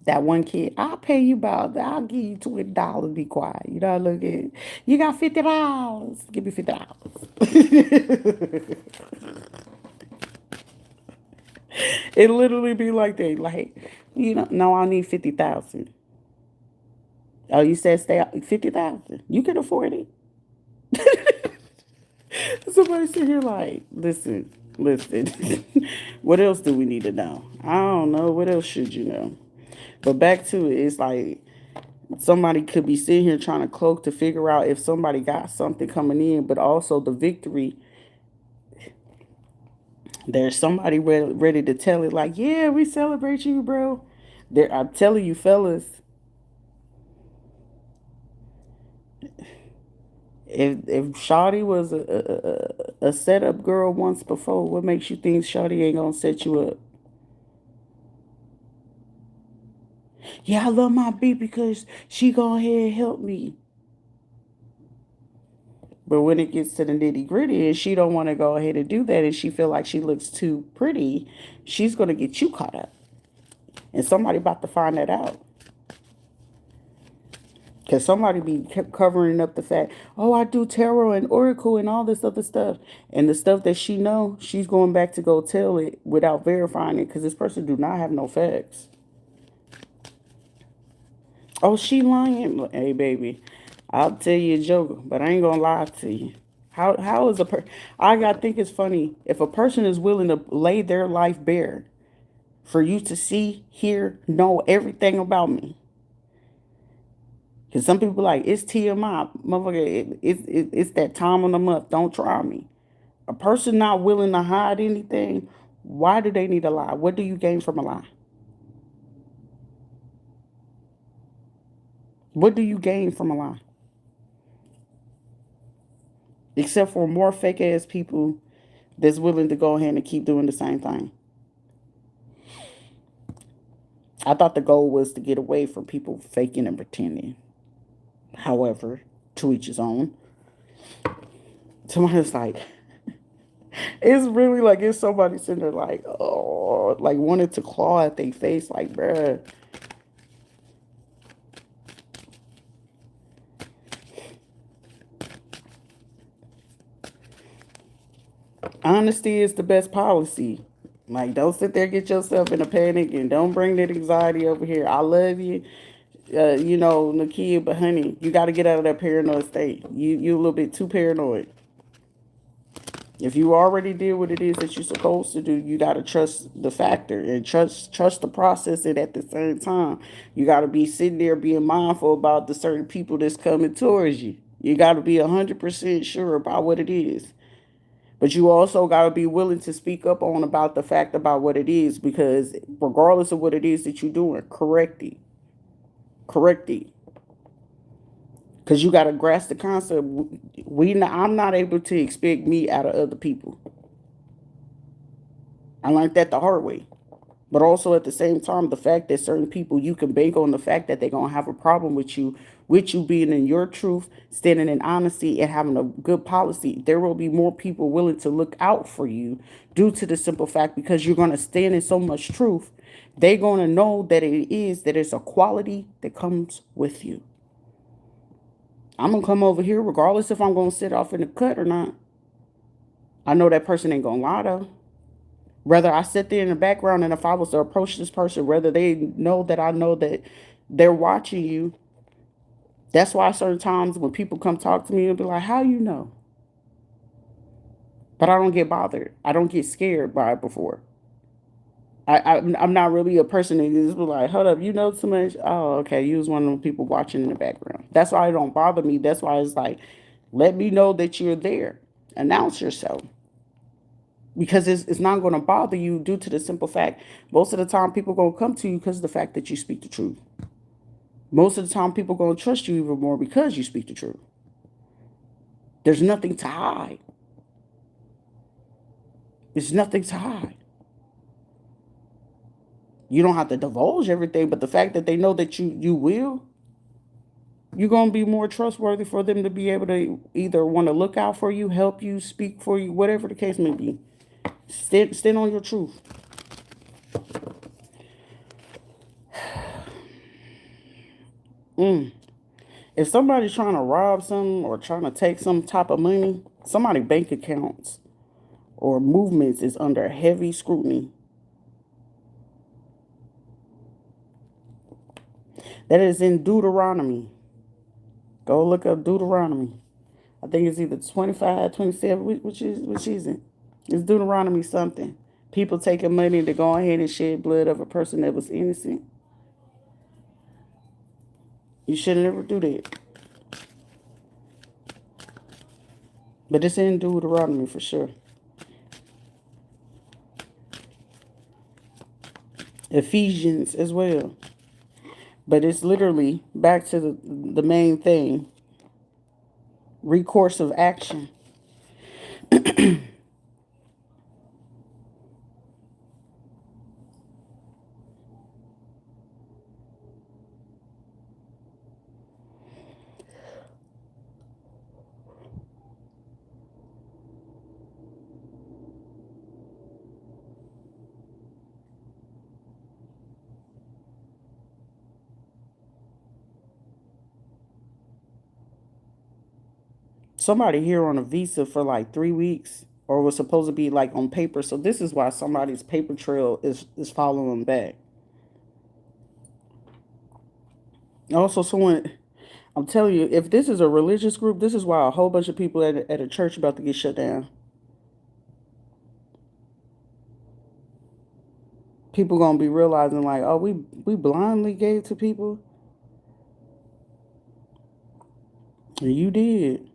That one kid, I'll pay you about, I'll give you $20, be quiet. You know, look at, you got $50. Give me $50. It literally be like that. Like, no, I need 50,000. Oh, you said stay out 50,000. You can afford it. Somebody sit here like, listen. What else do we need to know? I don't know. What else should you know? But back to it, it's like somebody could be sitting here trying to cloak to figure out if somebody got something coming in, but also the victory. There's somebody ready to tell it like, yeah, we celebrate you, bro. I'm telling you, fellas, if Shawty was a setup girl once before, what makes you think Shawty ain't gonna set you up? Yeah, I love my beat because she go ahead and help me. But when it gets to the nitty gritty and she don't want to go ahead and do that and she feel like she looks too pretty, she's gonna get you caught up. And somebody about to find that out. Because somebody be kept covering up the fact, oh, I do tarot and oracle and all this other stuff. And the stuff that she know, she's going back to go tell it without verifying it because this person do not have no facts. Oh, she lying. Hey, baby, I'll tell you a joke, but I ain't going to lie to you. How is a person... I got to think it's funny. If a person is willing to lay their life bare for you to see, hear, know everything about me. Because some people like, it's TMI. Motherfucker, it's that time of the month. Don't try me. A person not willing to hide anything, why do they need a lie? What do you gain from a lie? What do you gain from a lie? Except for more fake ass people that's willing to go ahead and keep doing the same thing. I thought the goal was to get away from people faking and pretending. However, to each his own. Somebody's like, it's really like it's somebody sitting there like, oh, like wanted to claw at their face, like, bruh. Honesty is the best policy. Like, don't sit there, get yourself in a panic, and don't bring that anxiety over here. I love you, Nakia, but honey, you got to get out of that paranoid state. You a little bit too paranoid. If you already did what it is that you're supposed to do, you gotta trust the factor and trust the process. And at the same time, you gotta be sitting there being mindful about the certain people that's coming towards you. You gotta be 100% sure about what it is. But you also gotta be willing to speak up on about the fact about what it is, because regardless of what it is that you're doing, correct it. Correct it. Because you gotta grasp the concept. I'm not able to expect me out of other people. I learned that the hard way. But also at the same time, the fact that certain people, you can bank on the fact that they're gonna have a problem with you being in your truth, standing in honesty, and having a good policy. There will be more people willing to look out for you due to the simple fact because you're gonna stand in so much truth. They're gonna know that it's a quality that comes with you. I'm gonna come over here regardless if I'm gonna sit off in the cut or not. I know that person ain't gonna lie though. Whether I sit there in the background and if I was to approach this person, whether they know that I know that they're watching you. That's why certain times when people come talk to me and be like, how you know? But I don't get bothered. I don't get scared by it before. I'm not really a person that just be like, hold up, you know too much? Oh, okay, you was one of the people watching in the background. That's why it don't bother me. That's why it's like, let me know that you're there. Announce yourself. Because it's not going to bother you due to the simple fact most of the time people going to come to you because of the fact that you speak the truth. Most of the time people going to trust you even more because you speak the truth. There's nothing to hide. There's nothing to hide. You don't have to divulge everything, but the fact that they know that you will, you're going to be more trustworthy for them to be able to either want to look out for you, help you, speak for you, whatever the case may be. Stand on your truth. If somebody's trying to rob something or trying to take some type of money, somebody's bank accounts or movements is under heavy scrutiny. That is in Deuteronomy. Go look up Deuteronomy. I think it's either 25, 27, which is it? It's Deuteronomy something. People taking money to go ahead and shed blood of a person that was innocent. You should never do that. But it's in Deuteronomy for sure. Ephesians as well. But it's literally back to the main thing. Recourse of action. Somebody here on a visa for like 3 weeks, or was supposed to be like on paper. So this is why somebody's paper trail is following back. Also, someone, I'm telling you, if this is a religious group, this is why a whole bunch of people at a church about to get shut down. People gonna be realizing like, oh, we blindly gave to people, and you did.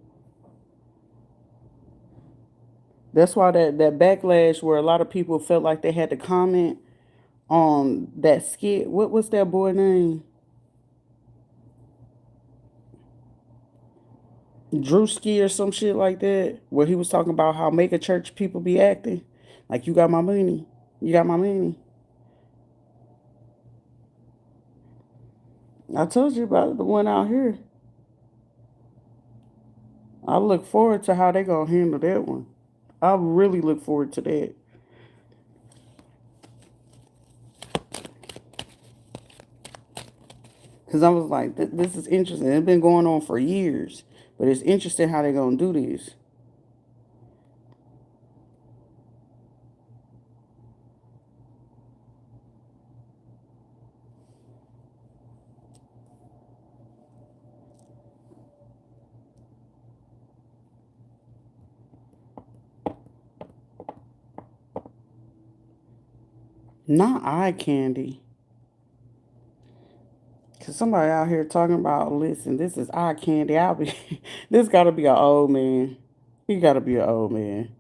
That's why that backlash where a lot of people felt like they had to comment on that skit. What's that boy name? Drewski or some shit like that, where he was talking about how mega church people be acting. Like, you got my money. You got my money. I told you about the one out here. I look forward to how they gonna handle that one. I really look forward to that. Cause I was like, this is interesting. It's been going on for years, but it's interesting how they gonna do this. Not eye candy. Cause somebody out here talking about, listen, this is eye candy. I'll be, this gotta be an old man. He gotta be an old man.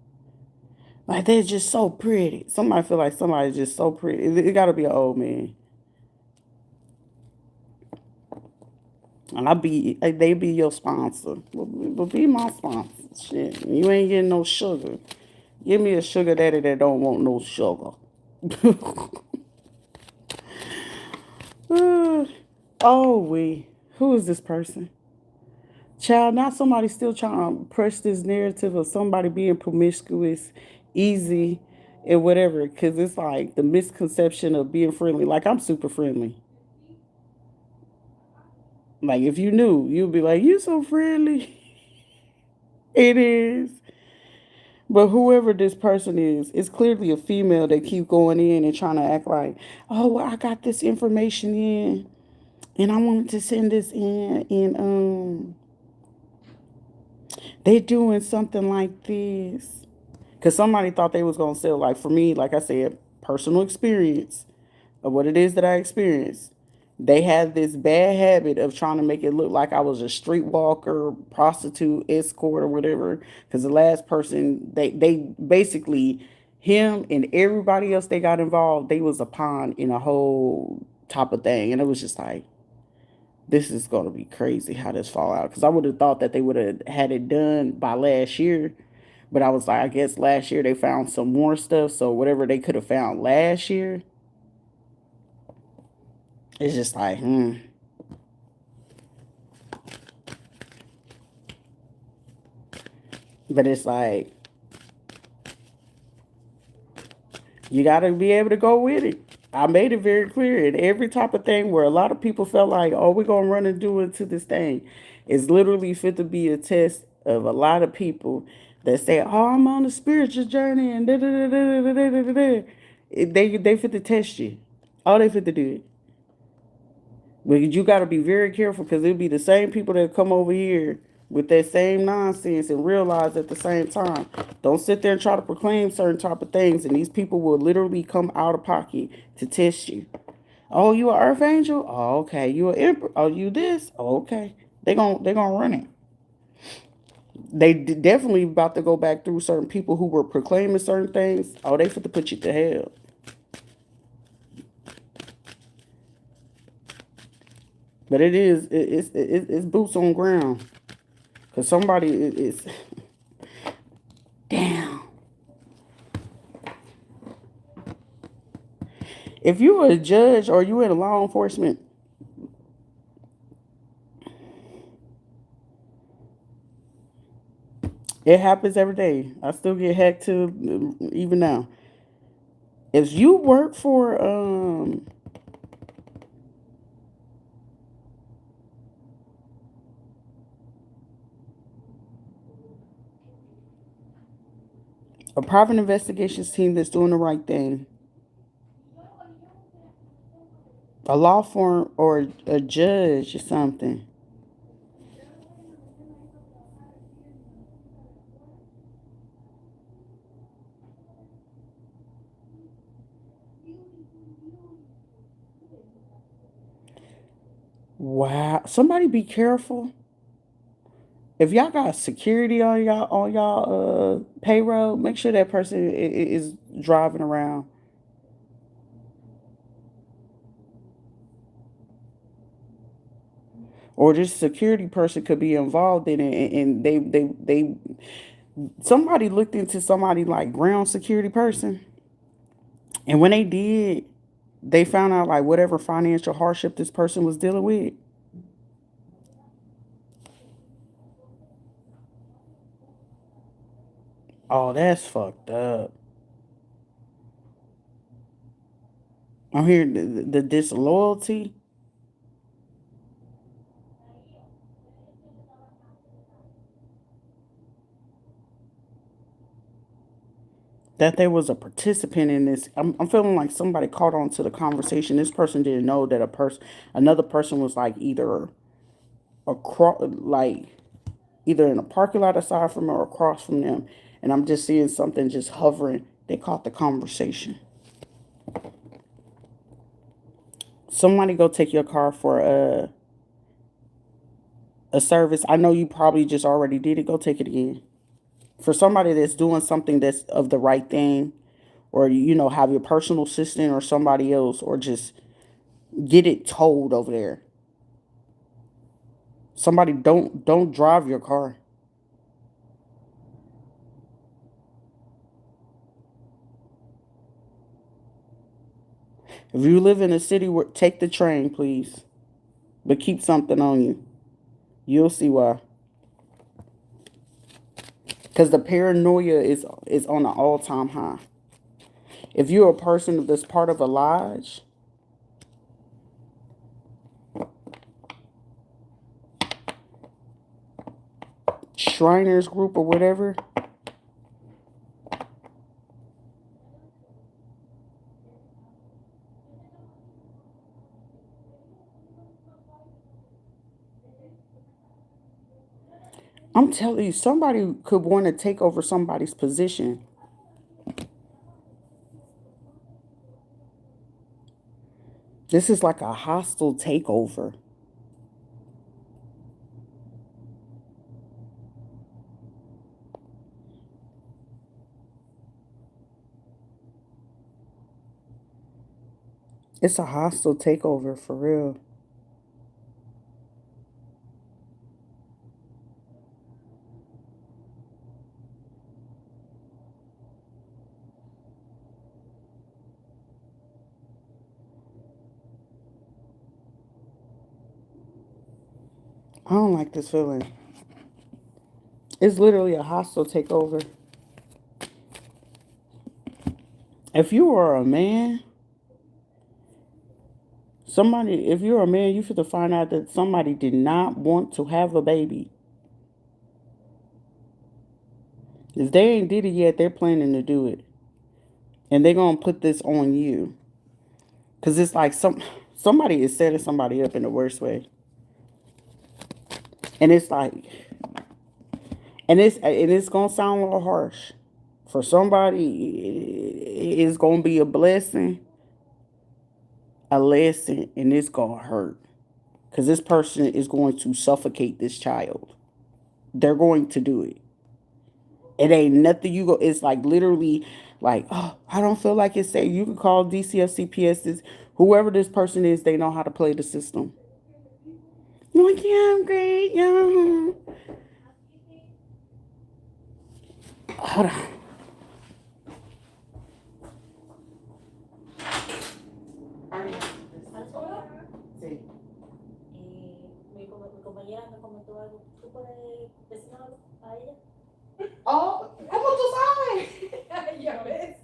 Like, they're just so pretty. Somebody feel like somebody's just so pretty. It gotta be an old man. And they be your sponsor. But be my sponsor. Shit. You ain't getting no sugar. Give me a sugar daddy that don't want no sugar. Oh, who is this person? Child, not somebody still trying to push this narrative of somebody being promiscuous, easy, and whatever. Because it's like the misconception of being friendly. Like, I'm super friendly. Like, if you knew, you'd be like, you so friendly. It is. But whoever this person is, it's clearly a female that keep going in and trying to act like, oh, well, I got this information in, and I wanted to send this in, and they doing something like this. Cause somebody thought they was gonna sell. Like, for me, like I said, personal experience of what it is that I experienced. They had this bad habit of trying to make it look like I was a streetwalker, prostitute, escort, or whatever. Because the last person, they basically, him and everybody else they got involved, they was a pawn in a whole type of thing. And it was just like, this is gonna be crazy how this fall out. Because I would have thought that they would have had it done by last year. But I was like, I guess last year they found some more stuff. So whatever they could have found last year, it's just like, But it's like, you got to be able to go with it. I made it very clear in every type of thing where a lot of people felt like, oh, we're going to run and do it to this thing. It's literally fit to be a test of a lot of people that say, oh, I'm on a spiritual journey and da da da da da da da da. They fit to test you. All they fit to do it. But you got to be very careful because it'll be the same people that come over here with that same nonsense and realize at the same time. Don't sit there and try to proclaim certain type of things, and these people will literally come out of pocket to test you. Oh, you an earth angel? Oh, okay. You an emperor? Oh, you this? Oh, okay. They gonna run it. Definitely about to go back through certain people who were proclaiming certain things. Oh, they fit to put you to hell. But it's boots on ground. Cause somebody is damn. If you were a judge or you in law enforcement, it happens every day. I still get hacked to even now. If you work for A private investigations team that's doing the right thing. A law firm or a judge or something. Wow. Somebody be careful. If y'all got security on y'all payroll, make sure that person is driving around. Or this security person could be involved in it, and they somebody looked into somebody like ground security person, and when they did, they found out like whatever financial hardship this person was dealing with. Oh, that's fucked up. I'm hearing the disloyalty that there was a participant in this. I'm feeling like somebody caught on to the conversation. This person didn't know that another person was like either across, like either in a parking lot aside from or across from them. And I'm just seeing something just hovering. They caught the conversation. Somebody go take your car for a service. I know you probably just already did it. Go take it again. For somebody that's doing something that's of the right thing, or have your personal assistant or somebody else, or just get it towed over there. Somebody don't drive your car. If you live in a city where take the train, please, but keep something on you. You'll see why. Because the paranoia is on an all-time high. If you're a person that's part of a lodge, Shriners group or whatever, I'm telling you, somebody could want to take over somebody's position. This is like a hostile takeover. It's a hostile takeover for real. I don't like this feeling. It's literally a hostile takeover. If you are a man, if you're a man, you have to find out that somebody did not want to have a baby. If they ain't did it yet, they're planning to do it. And they're gonna put this on you. Cause it's like somebody is setting somebody up in the worst way. And it's like and it's gonna sound a little harsh. For somebody it's gonna be a blessing, a lesson, and it's gonna hurt. Cause this person is going to suffocate this child. They're going to do it. It ain't nothing you go. It's like literally, like, oh, I don't feel like it's safe. You can call DCFCPS. Whoever this person is, they know how to play the system. You're like, yeah, I'm great. Yeah. Hold on. Sí. Mi compañera me comentó algo. ¿Tú puedes decir algo a ella? Oh, ¿cómo tú sabes? Ya ves.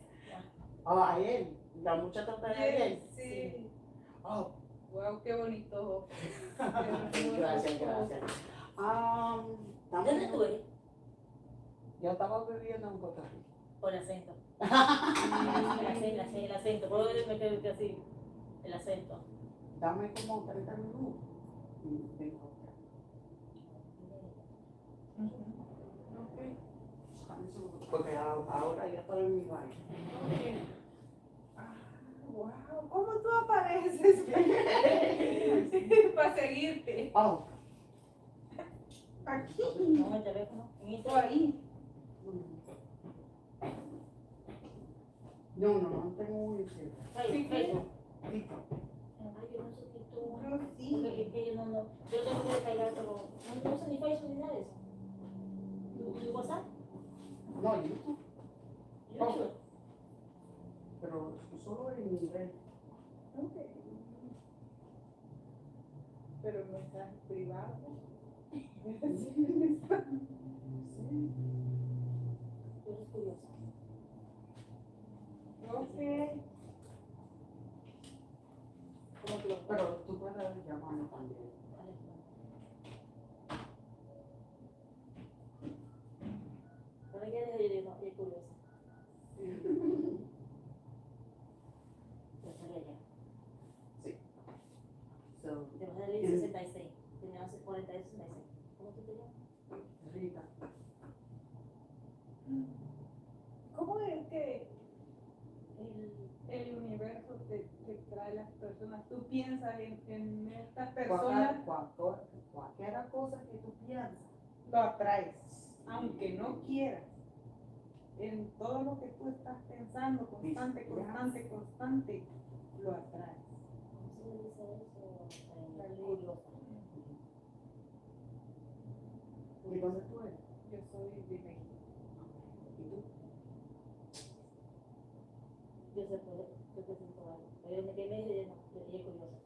Oh, ayer. La muchacha está ayer. Sí. Oh. Wow, qué bonito. Gracias, gracias. ¿Dónde tú eres? Yo estaba viviendo en Costa Rica. Por el acento. El acento. Puedo me quedo así. El acento. Dame como 30 minutos. Porque ahora ya estoy en mi baile. Wow, ¿cómo tú apareces? Para seguirte. Oh. Aquí. No, el teléfono. O ahí. No tengo un ese. Facebook. Sí. Ay, yo no sé si tú. Yo sí. Porque yo no. Yo tengo que descargar, pero no uso ni Facebook ni nada de eso. ¿Y WhatsApp? No, YouTube. YouTube. Pero solo en inglés. Ok. Pero mensaje privado. Tú eres curiosa. Ok. ¿Cómo tú lo Pero tú puedes llamarme también. ¿Para qué eres curiosa? Yo salí allá. Sí. So, Te vas a salir 66. Tenías 40 y 66. ¿Cómo tú te llamas? Rita. ¿Cómo es que el universo te trae las personas? Tú piensas en estas personas, Cualquier cosa que tú piensas. lo atraes, aunque no quieras. En todo lo que tú estás pensando, constante, lo atraes. ¿Cómo se le dice eso? Curiosa. ¿Y dónde tú eres? Yo soy de México. ¿Y tú? Yo sé, yo te siento algo. Pero me quedé y no, yo dije curiosa.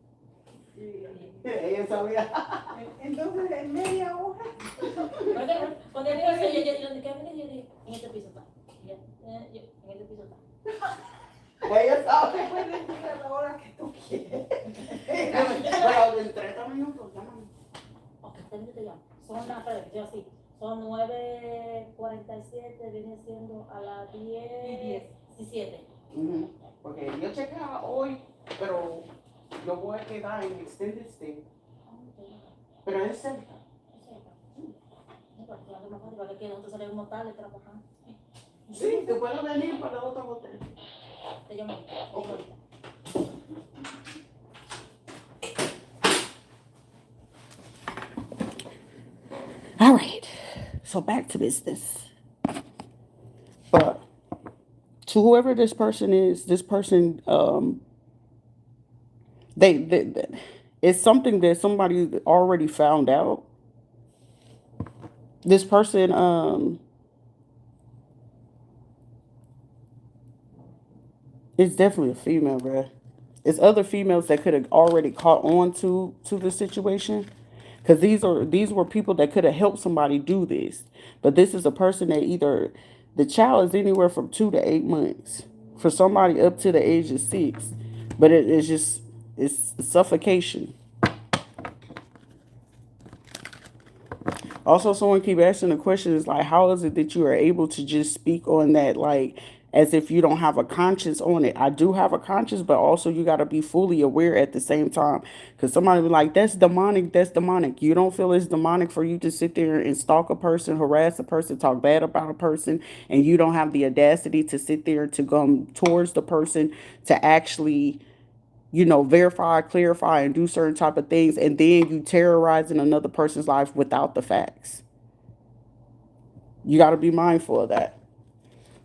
Ella sabía. Entonces, en media hoja. Cuando yo dije, en este piso está. En este piso está. Ella sabe. Puedes decir a la hora que tú quieres. Pero en 30 minutos, llámame. Ok, 30 minutos te llamo. Son las, yo así. Son 9:47, viene siendo a las 10:17. Porque yo chequeaba hoy, pero yo voy a quedar en extended stay. Pero es cerca. No, porque es más fácil, porque nosotros salimos tarde trabajando. Sí, tú puedes venir para el otro hotel. Te llamo ahorita. All right, so back to business. But to whoever this person is, this person, they it's something that somebody already found out. This person, it's definitely a female, bruh. It's other females that could have already caught on to the situation, because these were people that could have helped somebody do this. But this is a person that either the child is anywhere from 2 to 8 months, for somebody up to the age of 6, but it's just it's suffocation. Also, someone keep asking the question is like, how is it that you are able to just speak on that, like, as if you don't have a conscience on it? I do have a conscience, but also you got to be fully aware at the same time. Because somebody be like, that's demonic, that's demonic. You don't feel it's demonic for you to sit there and stalk a person, harass a person, talk bad about a person, and you don't have the audacity to sit there to come towards the person to actually, verify, clarify, and do certain type of things, and then you terrorizing another person's life without the facts. You got to be mindful of that.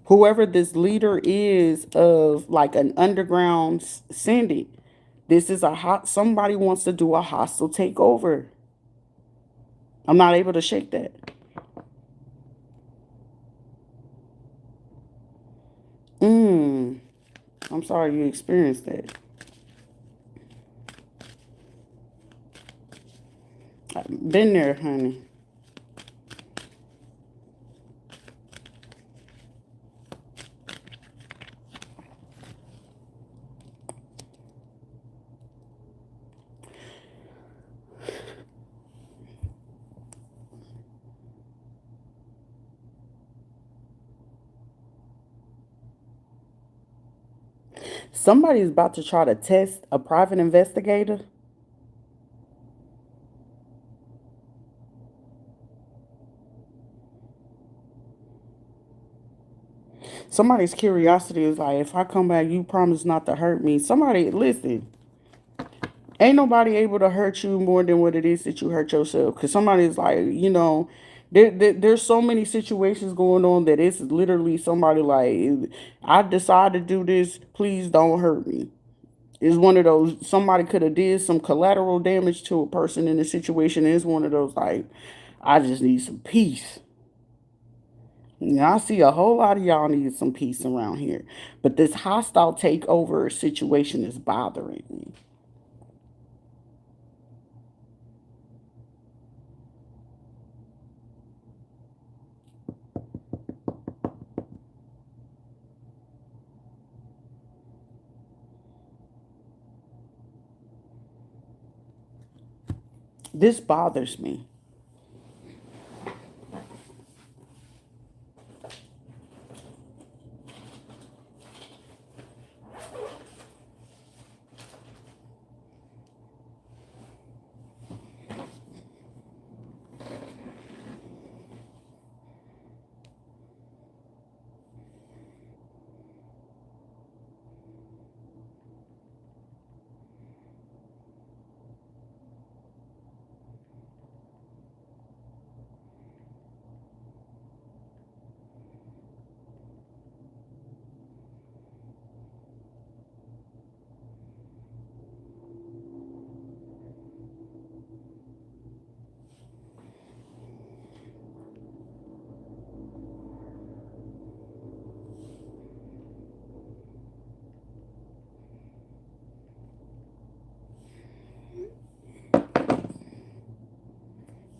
Whoever this leader is of like an underground Cindy, this is somebody wants to do a hostile takeover. I'm not able to shake that. I'm sorry you experienced that. I've been there, honey. Somebody is about to try to test a private investigator. Somebody's curiosity is like, if I come back, you promise not to hurt me. Somebody, listen, ain't nobody able to hurt you more than what it is that you hurt yourself. Because somebody's like, there's so many situations going on that it's literally somebody like, I decide to do this, please don't hurt me. It's one of those, somebody could have did some collateral damage to a person in a situation. It's one of those like, I just need some peace. Yeah, I see a whole lot of y'all need some peace around here. But this hostile takeover situation is bothering me. This bothers me.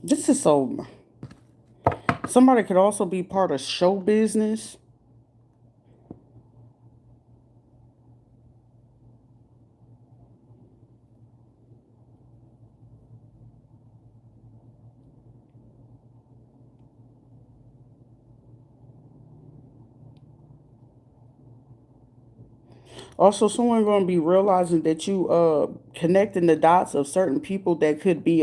This is so. Somebody could also be part of show business. Also, someone going to be realizing that you connecting the dots of certain people that could be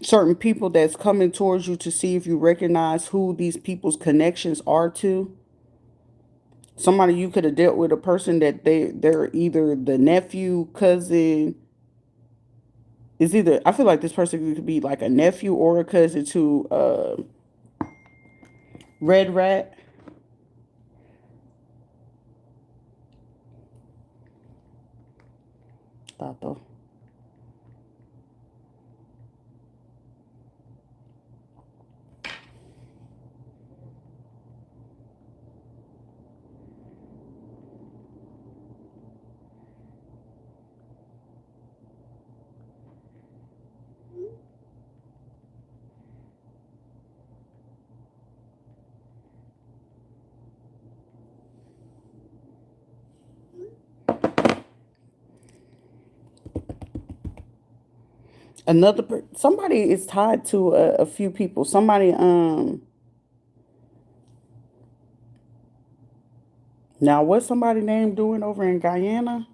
certain people that's coming towards you to see if you recognize who these people's connections are to. Somebody you could have dealt with, a person that they're either the nephew, cousin. It's either, I feel like this person could be like a nephew or a cousin to Red Rat. Tato. Somebody is tied to a few people. Somebody now what's somebody name doing over in Guyana?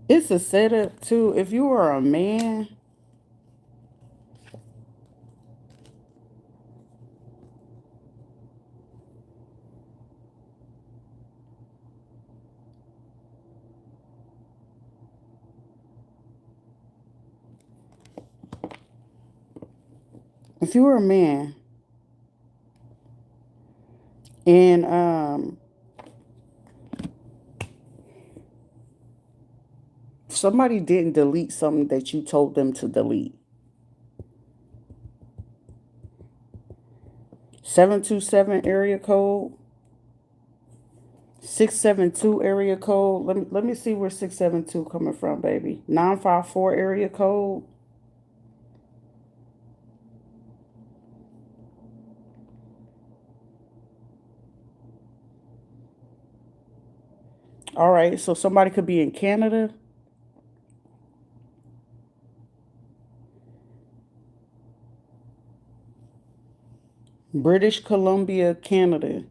It's a setup too. If you are a man, if you were a man and somebody didn't delete something that you told them to delete. 727 area code. 672 area code. Let me see where 672 coming from, baby. 954 area code. All right, so somebody could be in Canada. British Columbia, Canada.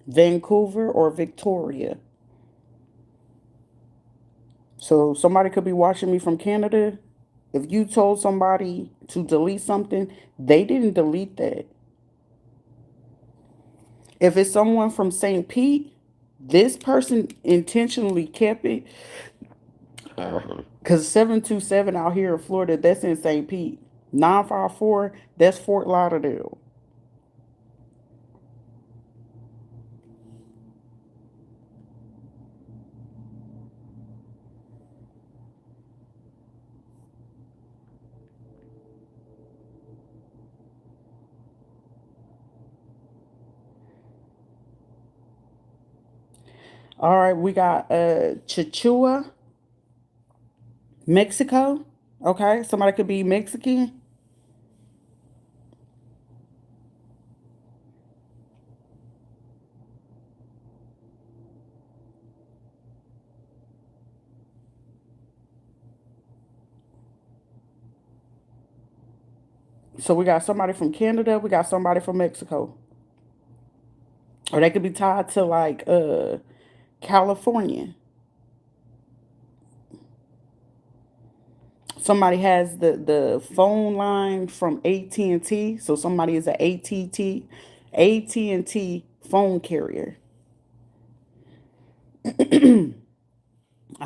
Vancouver or Victoria. So somebody could be watching me from Canada. If you told somebody to delete something, they didn't delete that. If it's someone from St. Pete, this person intentionally kept it. Because 727 out here in Florida, that's in St. Pete. 954, that's Fort Lauderdale. All right, we got Chichua, Mexico. Okay, somebody could be Mexican. So we got somebody from Canada, we got somebody from Mexico. Or they could be tied to like California. Somebody has the phone line from AT&T, so somebody is an AT&T phone carrier. I'm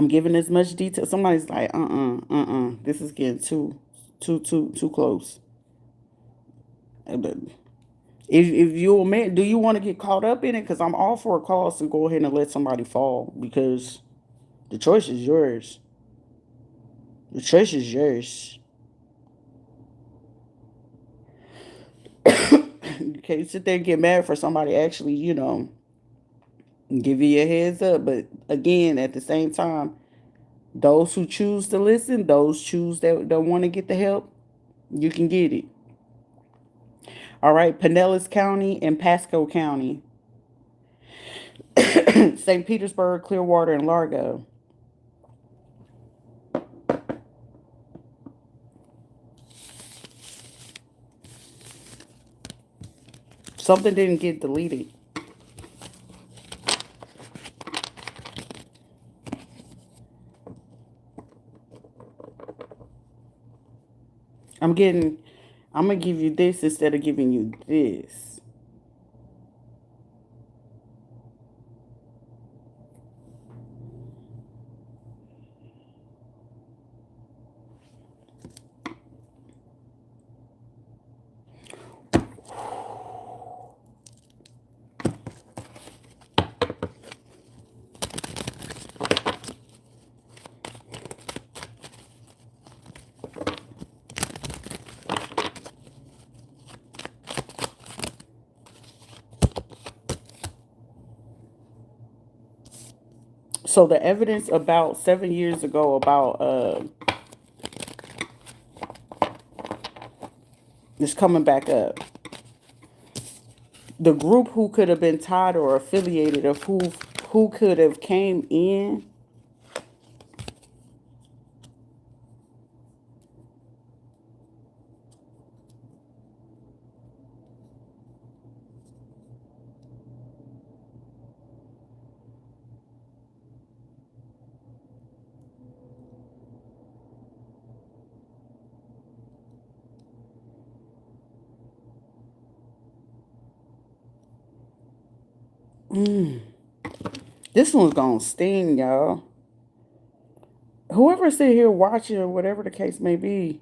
giving as much detail. Somebody's like, this is getting too close. If you're a man, do you want to get caught up in it? Because I'm all for a cause to go ahead and let somebody fall, because the choice is yours. The choice is yours. You can't sit there and get mad for somebody actually, give you a heads up. But again, at the same time, those who choose to listen, those choose that want to get the help, you can get it. All right, Pinellas County and Pasco County. St. Petersburg, Clearwater, and Largo. Something didn't get deleted. I'm gonna give you this instead of giving you this. So the evidence about 7 years ago about is coming back up. The group who could have been tied or affiliated, of who could have came in. This one's gonna sting, y'all. Whoever sit here watching, or whatever the case may be,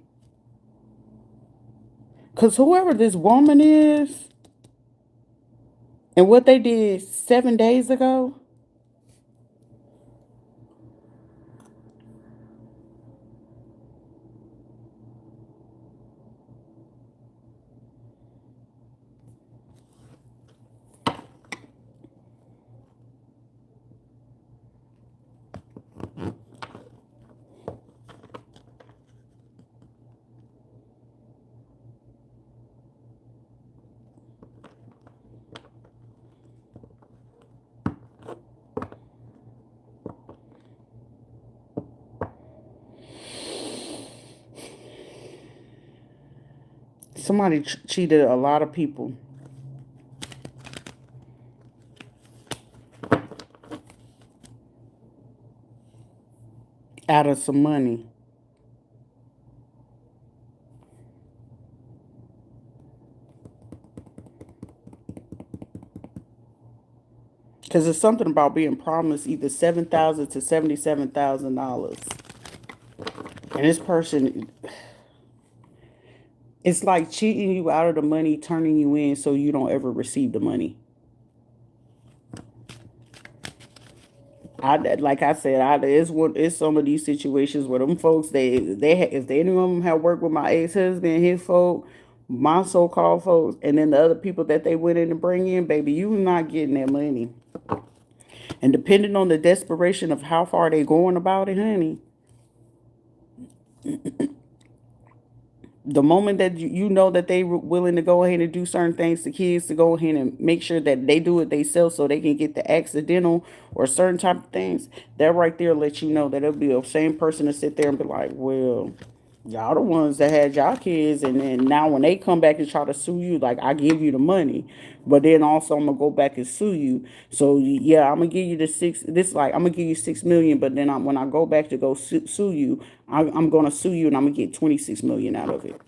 because whoever this woman is and what they did 7 days ago, Somebody cheated a lot of people out of some money. Because it's something about being promised either $7,000 to $77,000. And this person, it's like cheating you out of the money, turning you in so you don't ever receive the money. Like I said, it's some of these situations where them folks if any of them have worked with my ex-husband, his folk, my so-called folks, and then the other people that they went in to bring in, baby, you not getting that money. And depending on the desperation of how far they going about it, honey, the moment that you know that they were willing to go ahead and do certain things to kids to go ahead and make sure that they do it themselves so they can get the accidental or certain type of things, that right there lets you know that it'll be the same person to sit there and be like, well, y'all the ones that had y'all kids, and then now when they come back and try to sue you, like, I give you the money, but then also I'm gonna go back and sue you. So yeah, I'm gonna give you I'm gonna give you 6 million, but then when I go back to go sue you, I'm gonna sue you and I'm gonna get 26 million out of it.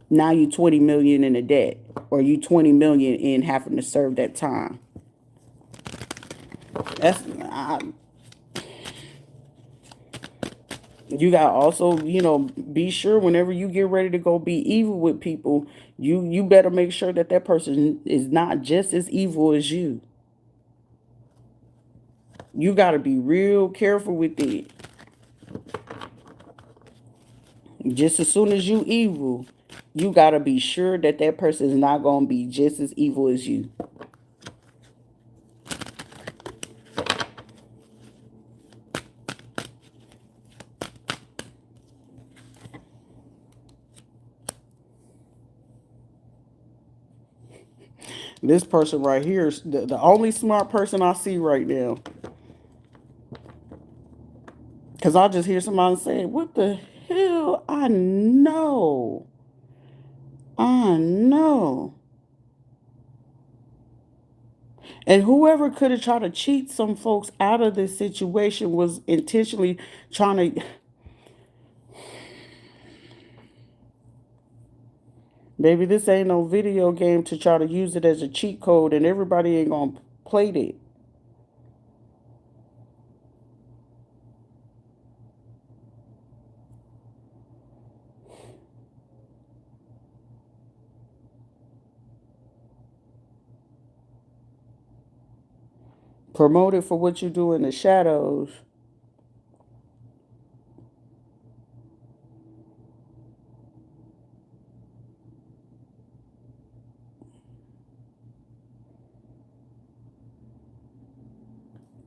Now you 20 million in a debt, or you 20 million in having to serve that time. You got also, be sure whenever you get ready to go be evil with people, you better make sure that that person is not just as evil as you. You got to be real careful with it. Just as soon as you evil, you got to be sure that that person is not going to be just as evil as you. This person right here is the only smart person I see right now. Because I just hear somebody say, what the hell? I know. And whoever could have tried to cheat some folks out of this situation was intentionally trying to. Baby, this ain't no video game to try to use it as a cheat code, and everybody ain't gonna play it. Promote it for what you do in the shadows.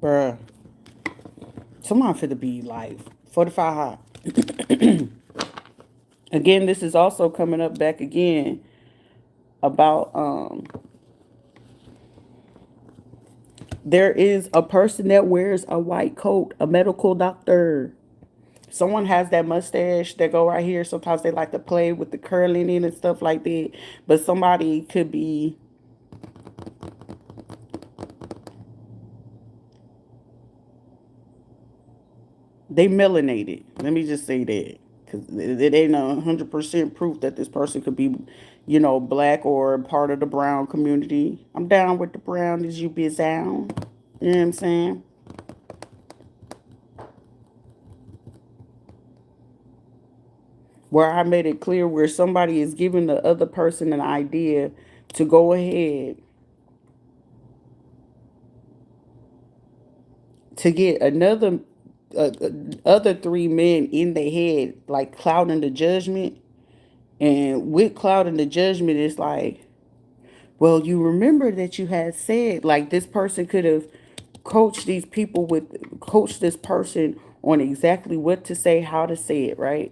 Bruh. Somebody finna be like 45 hot. Again, this is also coming up back again about there is a person that wears a white coat, a medical doctor. Someone has that mustache that go right here. Sometimes they like to play with the curling in and stuff like that. But somebody could be, they melanated. Let me just say that. Because it ain't 100% proof that this person could be, black or part of the brown community. I'm down with the brown as you be down. You know what I'm saying? Where I made it clear where somebody is giving the other person an idea to go ahead to get other three men in their head, like clouding the judgment. And with clouding the judgment, it's like, well, you remember that you had said, like, this person could have coached this person on exactly what to say, how to say it, right?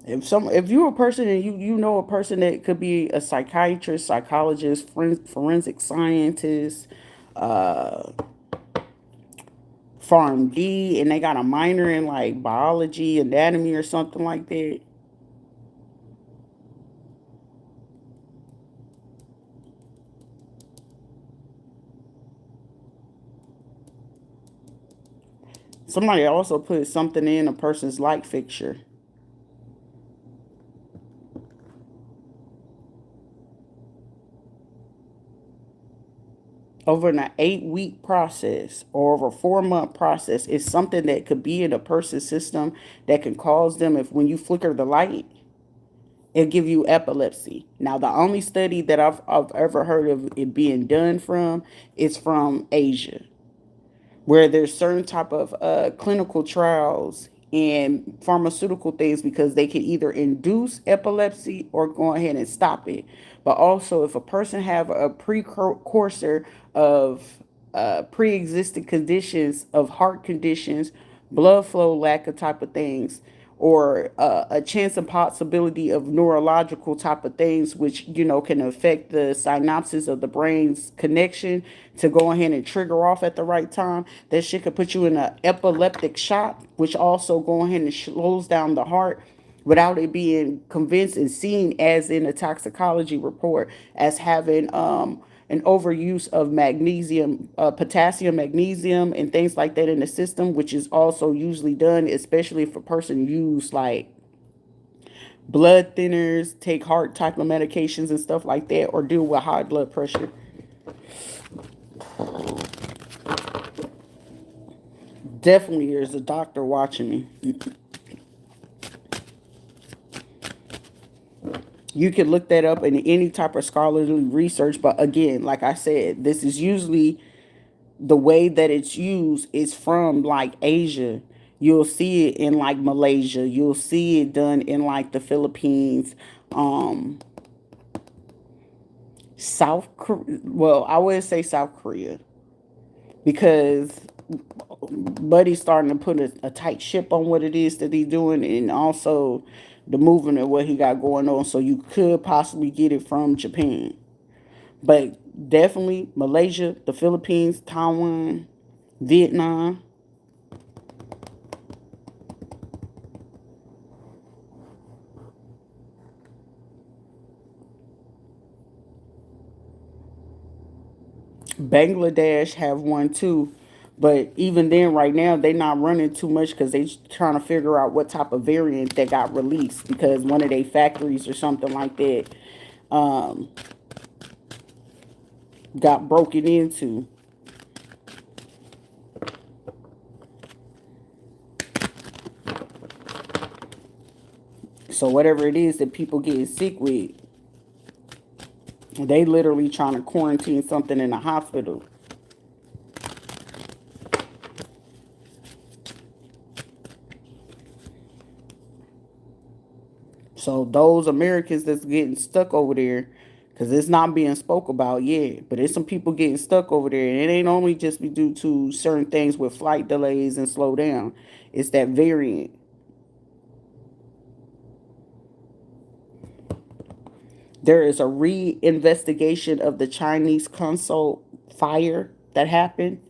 If you're a person and you know a person that could be a psychiatrist, psychologist, forensic scientist, uh, PharmD, and they got a minor in like biology, anatomy, or something like that. Somebody also put something in a person's light fixture. Over an 8-week process or over a 4-month process is something that could be in a person's system that can cause them, if when you flicker the light, it'll give you epilepsy. Now, the only study that I've ever heard of it being done from is from Asia, where there's certain type of clinical trials and pharmaceutical things because they can either induce epilepsy or go ahead and stop it. But also, if a person have a precursor of pre-existing conditions of heart conditions, blood flow lack of type of things, or a chance and possibility of neurological type of things, which can affect the synapses of the brain's connection to go ahead and trigger off at the right time. That shit could put you in an epileptic shock, which also go ahead and slows down the heart without it being convinced and seen as in a toxicology report as having an overuse of magnesium, potassium, magnesium, and things like that in the system, which is also usually done, especially if a person use like blood thinners, take heart type of medications and stuff like that, or deal with high blood pressure. Definitely, there's a doctor watching me. You can look that up in any type of scholarly research, but again, like I said, this is usually the way that it's used is from like Asia. You'll see it in like Malaysia. You'll see it done in like the Philippines, um, South Korea. Well, I would say South Korea because Buddy's starting to put a tight ship on what it is that he's doing, and also the movement of what he got going on. So you could possibly get it from Japan, but definitely Malaysia, the Philippines, Taiwan, Vietnam. Bangladesh have one too, but even then, right now they not running too much because they trying to figure out what type of variant that got released because one of their factories or something like that um, got broken into. So whatever it is that people getting sick with, they literally trying to quarantine something in a hospital. So those Americans that's getting stuck over there, because it's not being spoke about yet, but there's some people getting stuck over there, and it ain't only just be due to certain things with flight delays and slow down. It's that variant. There is a re-investigation of the Chinese consul fire that happened.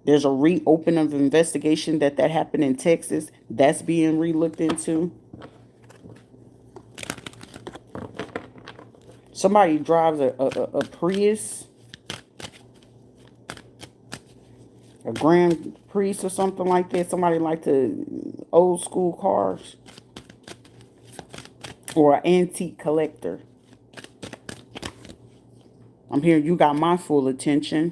There's a reopen of investigation that happened in Texas. That's being re-looked into. Somebody drives a Prius, a Grand Prix or something like that. Somebody like the old school cars or an antique collector. I'm hearing you got my full attention.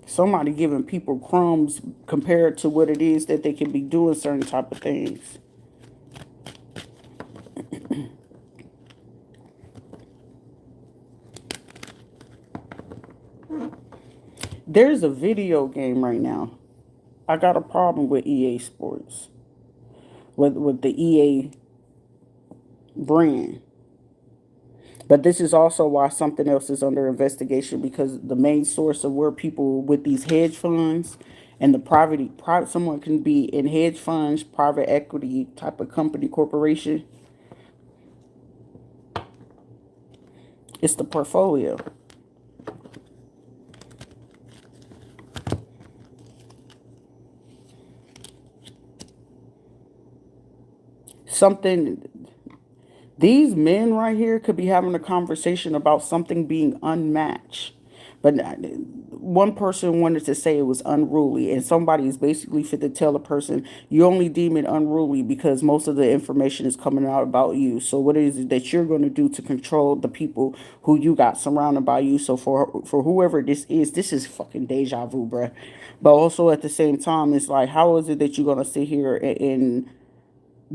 Somebody giving people crumbs compared to what it is that they can be doing certain type of things. There's a video game right now. I got a problem with EA Sports. With the EA brand. But this is also why something else is under investigation, because the main source of where people with these hedge funds and the private someone can be in hedge funds, private equity type of company, corporation, it's the portfolio. Something These men right here could be having a conversation about something being unmatched. But one person wanted to say it was unruly, and somebody is basically fit to tell a person you only deem it unruly because most of the information is coming out about you. So what is it that you're going to do to control the people who you got surrounded by you? So for whoever this is fucking deja vu, bruh. But also at the same time, it's like, how is it that you're going to sit here and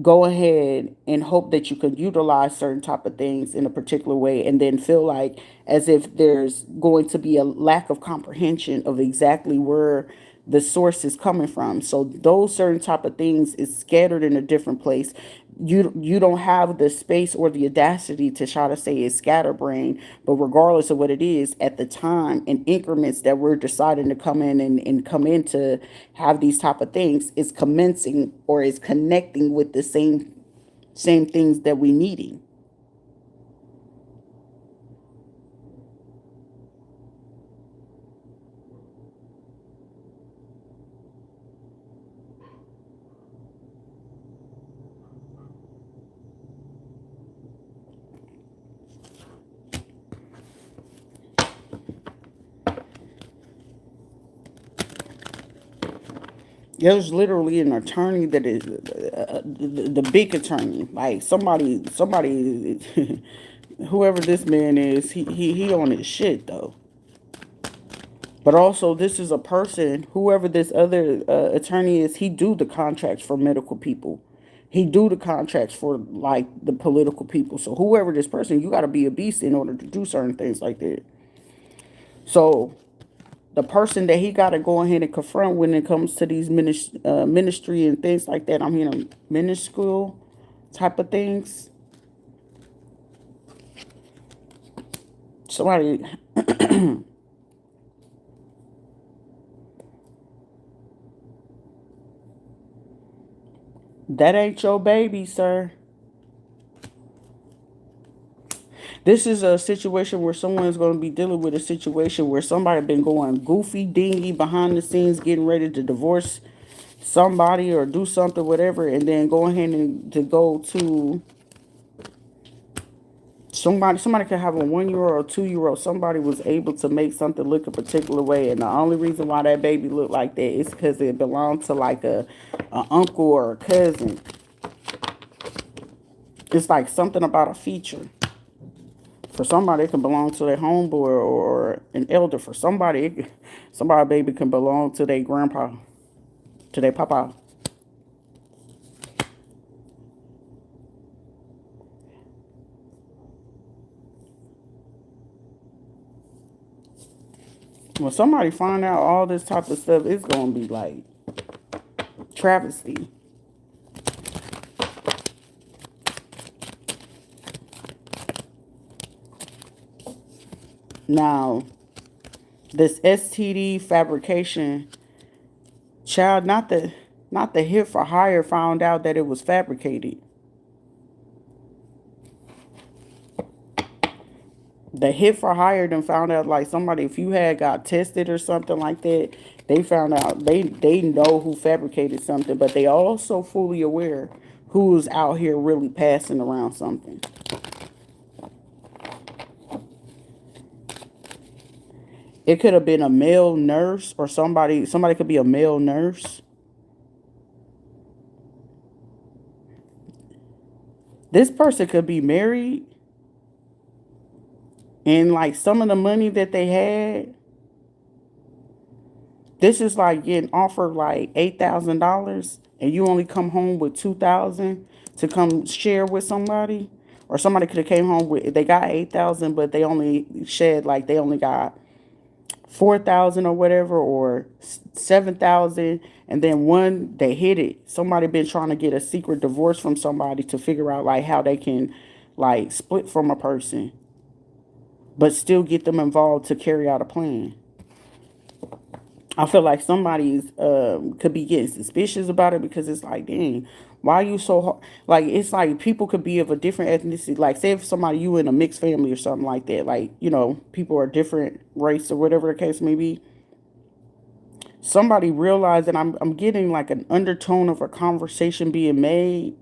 go ahead and hope that you could utilize certain type of things in a particular way, and then feel like as if there's going to be a lack of comprehension of exactly where the source is coming from. So those certain type of things is scattered in a different place. You don't have the space or the audacity to try to say it's scatterbrain, but regardless of what it is at the time, in increments that we're deciding to come in and come in to have these type of things, is commencing or is connecting with the same things that we needing. There's literally an attorney that is the big attorney, like somebody, whoever this man is, he on his shit though. But also, this is a person, whoever this other attorney is, he do the contracts for medical people. He do the contracts for like the political people. So whoever this person, you got to be a beast in order to do certain things like that. So the person that he got to go ahead and confront when it comes to these ministry and things like that, I'm hearing minuscule type of things. Somebody, that ain't your baby, sir. This is a situation where someone's going to be dealing with a situation where somebody been going goofy dingy behind the scenes, getting ready to divorce somebody or do something, whatever, and then go ahead and to go to somebody could have a 1 year old or 2 year old. Somebody was able to make something look a particular way, and the only reason why that baby looked like that is because it belonged to like a uncle or a cousin. It's like something about a feature. For somebody, it can belong to their homeboy or an elder. For somebody, somebody baby can belong to their grandpa, to their papa. When somebody find out all this type of stuff, it's gonna be like travesty. Now, this STD fabrication, child, not the hit for hire found out that it was fabricated. The hit for hire then found out, like, somebody, if you had got tested or something like that, they found out they know who fabricated something, but they also fully aware who's out here really passing around something. It could have been a male nurse or somebody could be a male nurse. This person could be married, and like some of the money that they had, this is like getting offered like $8,000, and you only come home with 2,000 to come share with somebody, or somebody could have came home with, they got 8,000, but they only shared, like they only got 4,000 or whatever, or 7,000, and then one they hit it. Somebody been trying to get a secret divorce from somebody to figure out like how they can like split from a person. but still get them involved to carry out a plan. I feel like somebody's could be getting suspicious about it because it's like, dang, why are you so hard? Like it's like people could be of a different ethnicity. Like say if somebody you in a mixed family or something like that, like people are different race or whatever the case may be. Somebody realized that I'm getting like an undertone of a conversation being made.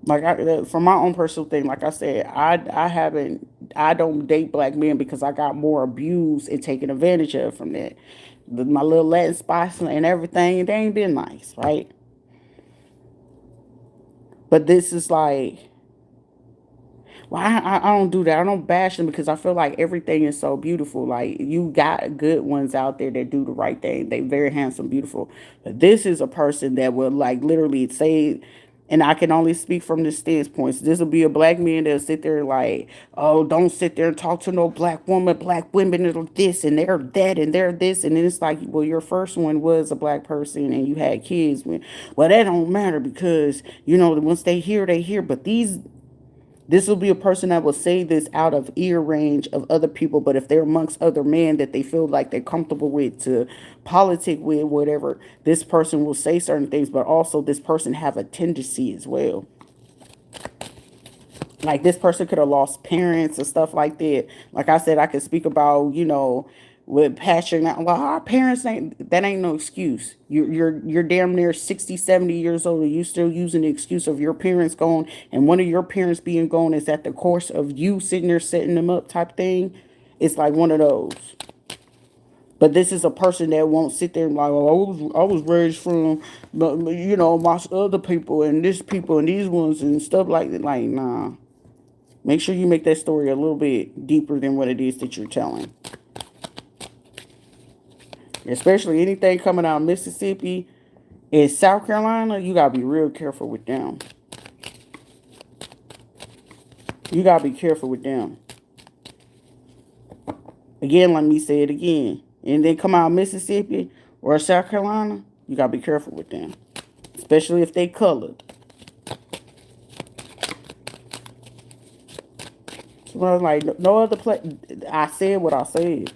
Like from my own personal thing, like I said, I don't date black men because I got more abused and taken advantage of from that. My little Latin spots and everything, they ain't been nice, right? But this is like, well, I don't do that. I don't bash them because I feel like everything is so beautiful. Like you got good ones out there that do the right thing. They very handsome, beautiful. But this is a person that will like literally say, and I can only speak from this standpoint. So this will be a black man that'll sit there like, oh, don't sit there and talk to no black woman. Black women are this and they're that and they're this. And then it's like, well, your first one was a black person and you had kids. Well, that don't matter because, once they hear, they hear. But this will be a person that will say this out of ear range of other people, but if they're amongst other men that they feel like they're comfortable with to politic with, whatever, this person will say certain things, but also this person have a tendency as well. Like this person could have lost parents and stuff like that. Like I said, I could speak about, with passion. Well, our parents ain't no excuse. You're damn near 60, 70 years old and you still using the excuse of your parents gone and one of your parents being gone is at the course of you sitting there setting them up type thing. It's like one of those. But this is a person that won't sit there and like, well, I was raised from, my other people and this people and these ones and stuff like that. Like, nah. Make sure you make that story a little bit deeper than what it is that you're telling. Especially anything coming out of Mississippi and South Carolina, you gotta be real careful with them. You gotta be careful with them. Again, let me say it again. And then come out of Mississippi or South Carolina, you gotta be careful with them. Especially if they colored. So I was like, no other place. I said what I said.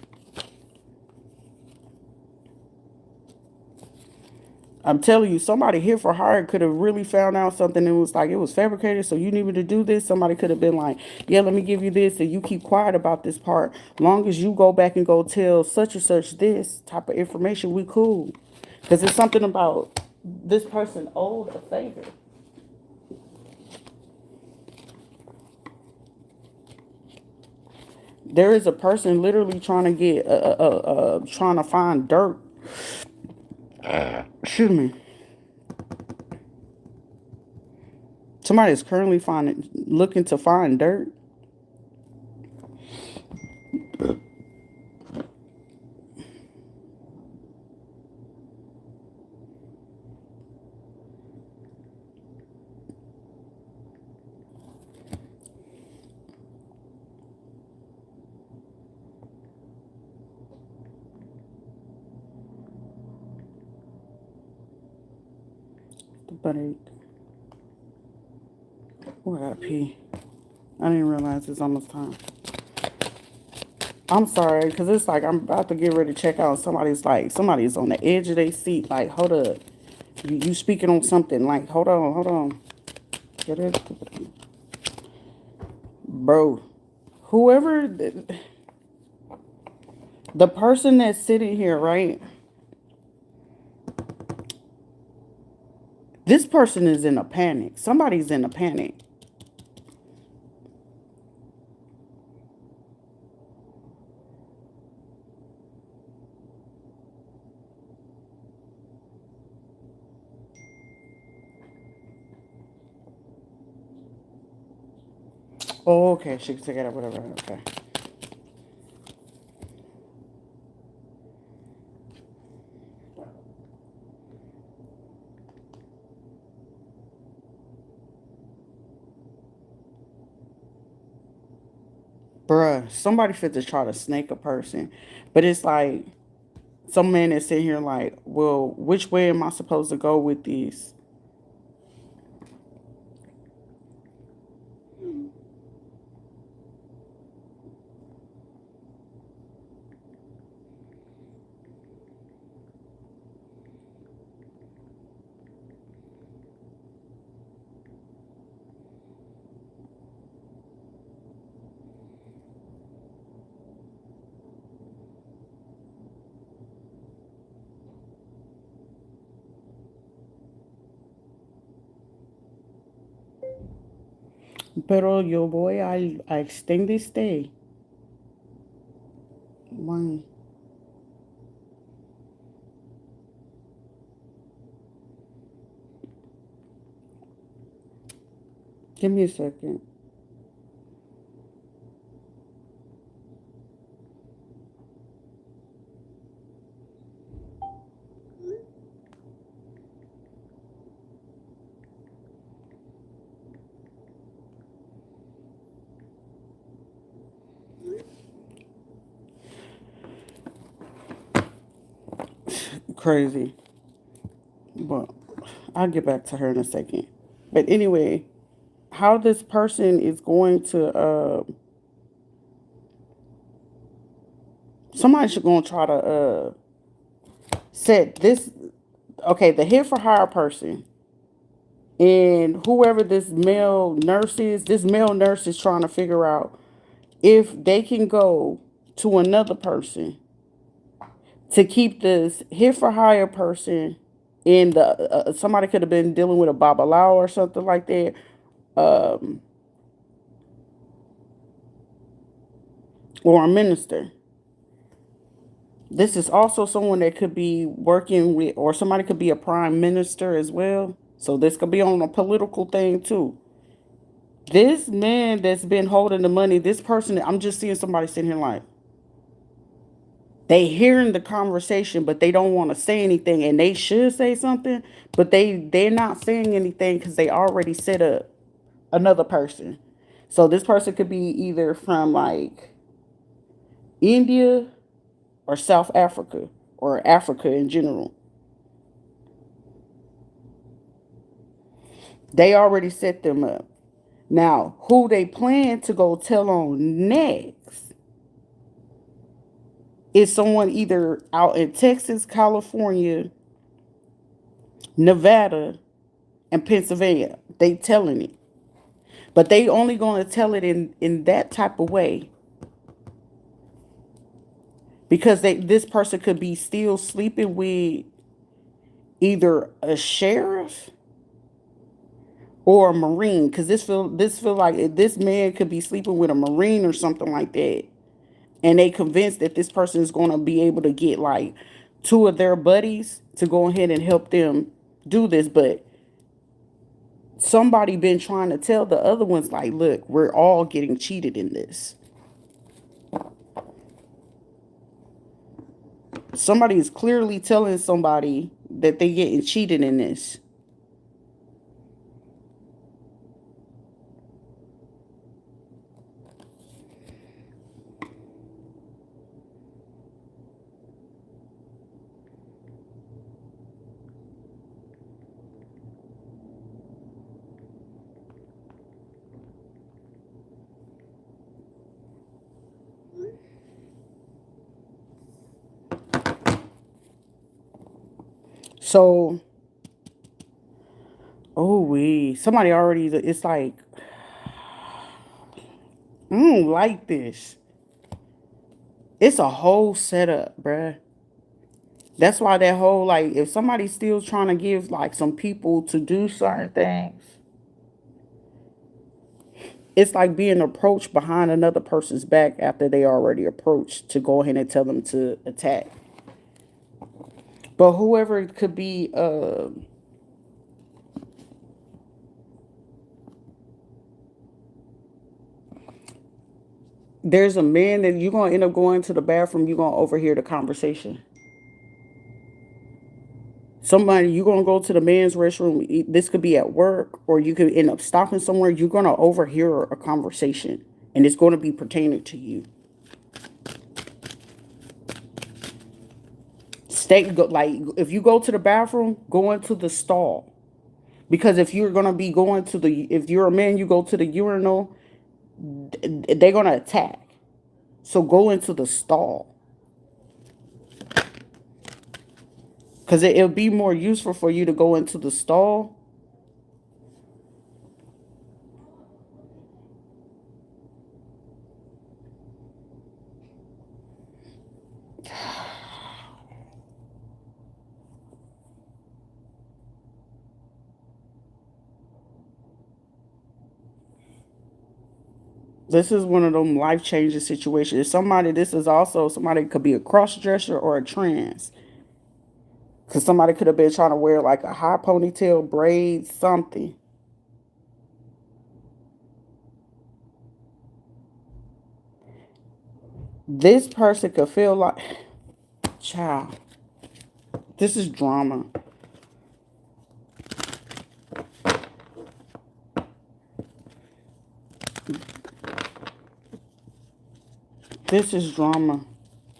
I'm telling you, somebody here for hire could have really found out something and was like, it was fabricated, so you need me to do this. Somebody could have been like, yeah, let me give you this, and you keep quiet about this part. Long as you go back and go tell such and such this type of information, we cool. Because it's something about this person owed a favor. There is a person literally trying to get, trying to find dirt. Excuse me. Somebody is currently looking to find dirt. But oh, I gotta pee. I didn't realize it's almost time. I'm sorry, because it's like I'm about to get ready to check out. Somebody's on the edge of their seat. Like, hold up. You speaking on something. Like, hold on. Get it? Bro, whoever, the person that's sitting here, right? This person is in a panic. Somebody's in a panic. Oh, okay. She can take it out, whatever. Okay. Bruh, somebody fit to try to snake a person. But it's like, some man that's sitting here like, well, which way am I supposed to go with this? Pero yo voy a extend this stay. Why? Give me a second. Crazy. But I'll get back to her in a second. But anyway, how this person is going to somebody's going to try to set this, okay, the hit for hire person and whoever this male nurse is trying to figure out if they can go to another person to keep this hit for hire person in the somebody could have been dealing with a babalao or something like that, um, or a minister. This is also someone that could be working with, or somebody could be a prime minister as well. So this could be on a political thing too. This man that's been holding the money, this person, I'm just seeing somebody sitting here like, they hearing the conversation, but they don't want to say anything, and they should say something, but they're not saying anything because they already set up another person. So this person could be either from like India or South Africa or Africa in general. They already set them up. Now, who they plan to go tell on next is someone either out in Texas, California, Nevada, and Pennsylvania. They telling it. But they only going to tell it in that type of way because this person could be still sleeping with either a sheriff or a marine, because this feel like this man could be sleeping with a marine or something like that, and they convinced that this person is going to be able to get like two of their buddies to go ahead and help them do this. But somebody been trying to tell the other ones like, look, we're all getting cheated in this. Somebody is clearly telling somebody that they getting cheated in this. So, somebody already, it's like, I don't like this. It's a whole setup, bruh. That's why that whole, like, if somebody's still trying to give, like, some people to do certain things, it's like being approached behind another person's back after they already approached to go ahead and tell them to attack. But whoever it could be, there's a man that you're going to end up going to the bathroom, you're going to overhear the conversation. Somebody, you're going to go to the man's restroom. This could be at work, or you could end up stopping somewhere. You're going to overhear a conversation, and it's going to be pertaining to you. Like, if you go to the bathroom, go into the stall. Because if you're going to be going to if you're a man, you go to the urinal, they're going to attack. So go into the stall. Because it'll be more useful for you to go into the stall. This is one of them life changing situations. Somebody, this is also somebody could be a cross dresser or a trans. Because somebody could have been trying to wear like a high ponytail, braids, something. This person could feel like, child, this is drama. This is drama.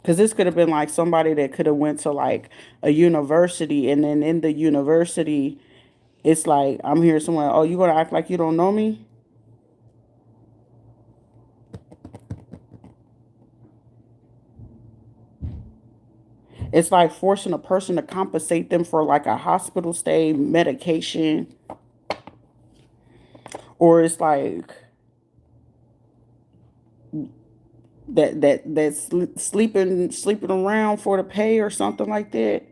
Because this could have been like somebody that could have went to like a university, and then in the university, it's like, I'm here somewhere. Oh, you gonna act like you don't know me? It's like forcing a person to compensate them for like a hospital stay, medication, or it's like that's sleeping around for the pay or something like that.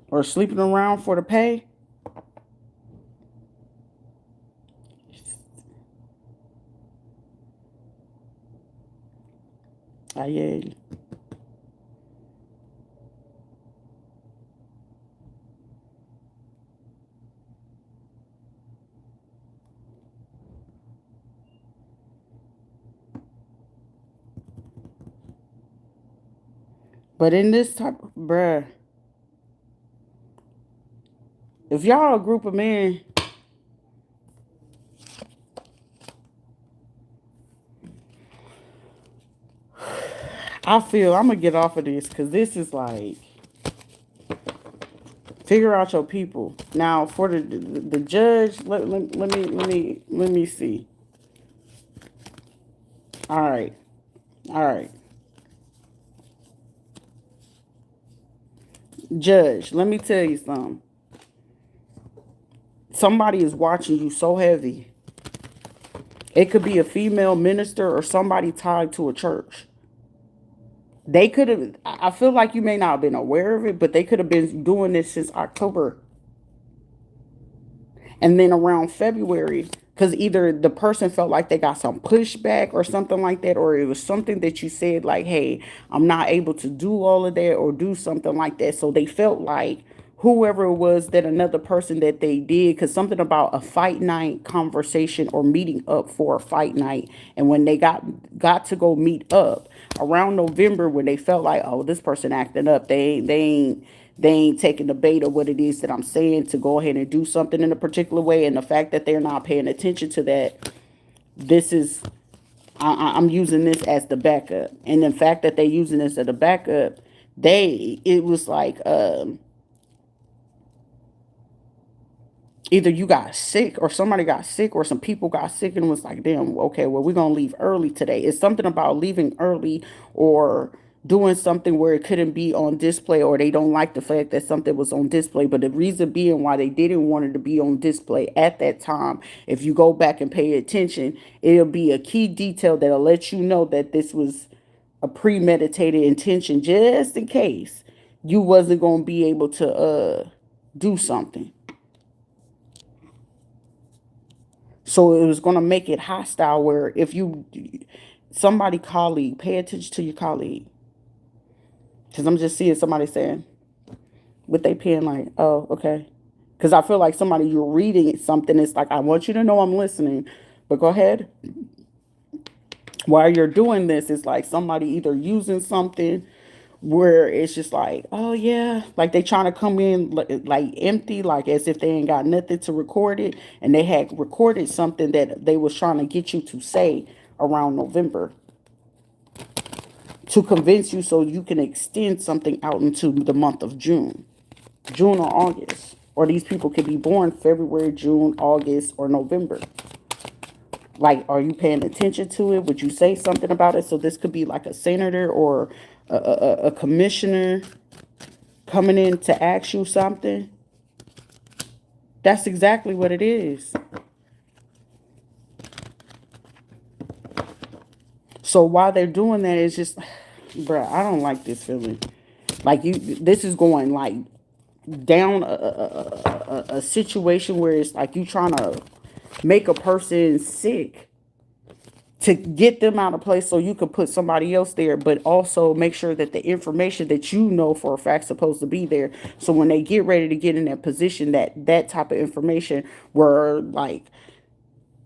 Or sleeping around for the pay. Yeah. But in this type, bruh, if y'all a group of men, I feel I'm gonna get off of this because this is like, figure out your people. Now for the judge, let me see. All right, all right, judge. Let me tell you something. Somebody is watching you so heavy. It could be a female minister or somebody tied to a church. They could have, I feel like you may not have been aware of it, but they could have been doing this since October. And then around February, because either the person felt like they got some pushback or something like that, or it was something that you said like, hey, I'm not able to do all of that or do something like that. So they felt like whoever it was that another person that they did, because something about a fight night conversation or meeting up for a fight night. And when they got to go meet up around November, when they felt like, oh, this person acting up, they ain't taking the bait of what it is that I'm saying to go ahead and do something in a particular way. And the fact that they're not paying attention to that, this is, I'm using this as the backup. And the fact that they're using this as a backup, it was like, either you got sick or somebody got sick or some people got sick and was like, damn, okay, well, we're going to leave early today. It's something about leaving early or doing something where it couldn't be on display, or they don't like the fact that something was on display. But the reason being why they didn't want it to be on display at that time, if you go back and pay attention, it'll be a key detail that'll let you know that this was a premeditated intention, just in case you wasn't going to be able to do something. So it was going to make it hostile where if somebody colleague, pay attention to your colleague. Because I'm just seeing somebody saying, with they pen like, oh, okay. Because I feel like somebody, you're reading something, it's like, I want you to know I'm listening, but go ahead. While you're doing this, it's like somebody either using something where it's just like, oh yeah, like they trying to come in like empty, like as if they ain't got nothing to record it, and they had recorded something that they was trying to get you to say around November to convince you so you can extend something out into the month of June or August. Or these people could be born February, June, August, or November. Like, are you paying attention to it? Would you say something about it? So this could be like a senator or a commissioner coming in to ask you something. That's exactly what it is. So while they're doing that, it's just, bruh, I don't like this feeling. Like this is going like down a situation where it's like you trying to make a person sick to get them out of place so you could put somebody else there, but also make sure that the information that you know for a fact supposed to be there. So when they get ready to get in that position, that type of information where like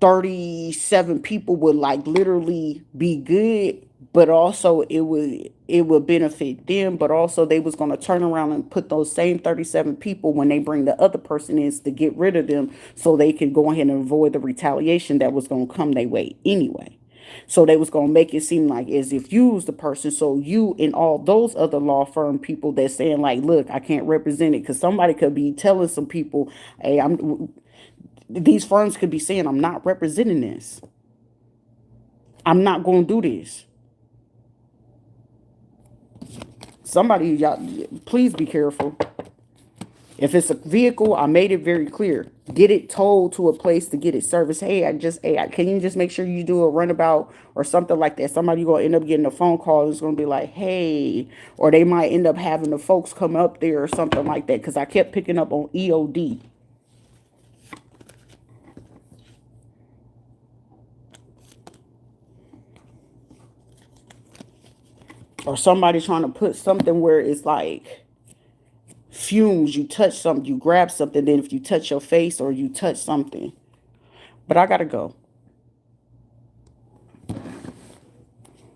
37 people would like literally be good, but also it would benefit them, but also they was going to turn around and put those same 37 people when they bring the other person in to get rid of them so they could go ahead and avoid the retaliation that was going to come their way anyway. So they was going to make it seem like as if you was the person. So you and all those other law firm people that saying like, look, I can't represent it, because somebody could be telling some people, hey, these firms could be saying, I'm not representing this. I'm not going to do this. Somebody, y'all, please be careful. If it's a vehicle, I made it very clear. Get it towed to a place to get it serviced. Hey, can you just make sure you do a runabout or something like that? Somebody gonna end up getting a phone call that's gonna be like, hey, or they might end up having the folks come up there or something like that. Because I kept picking up on EOD. Or somebody trying to put something where it's like fumes, you touch something, you grab something, then if you touch your face or you touch something. But I gotta go.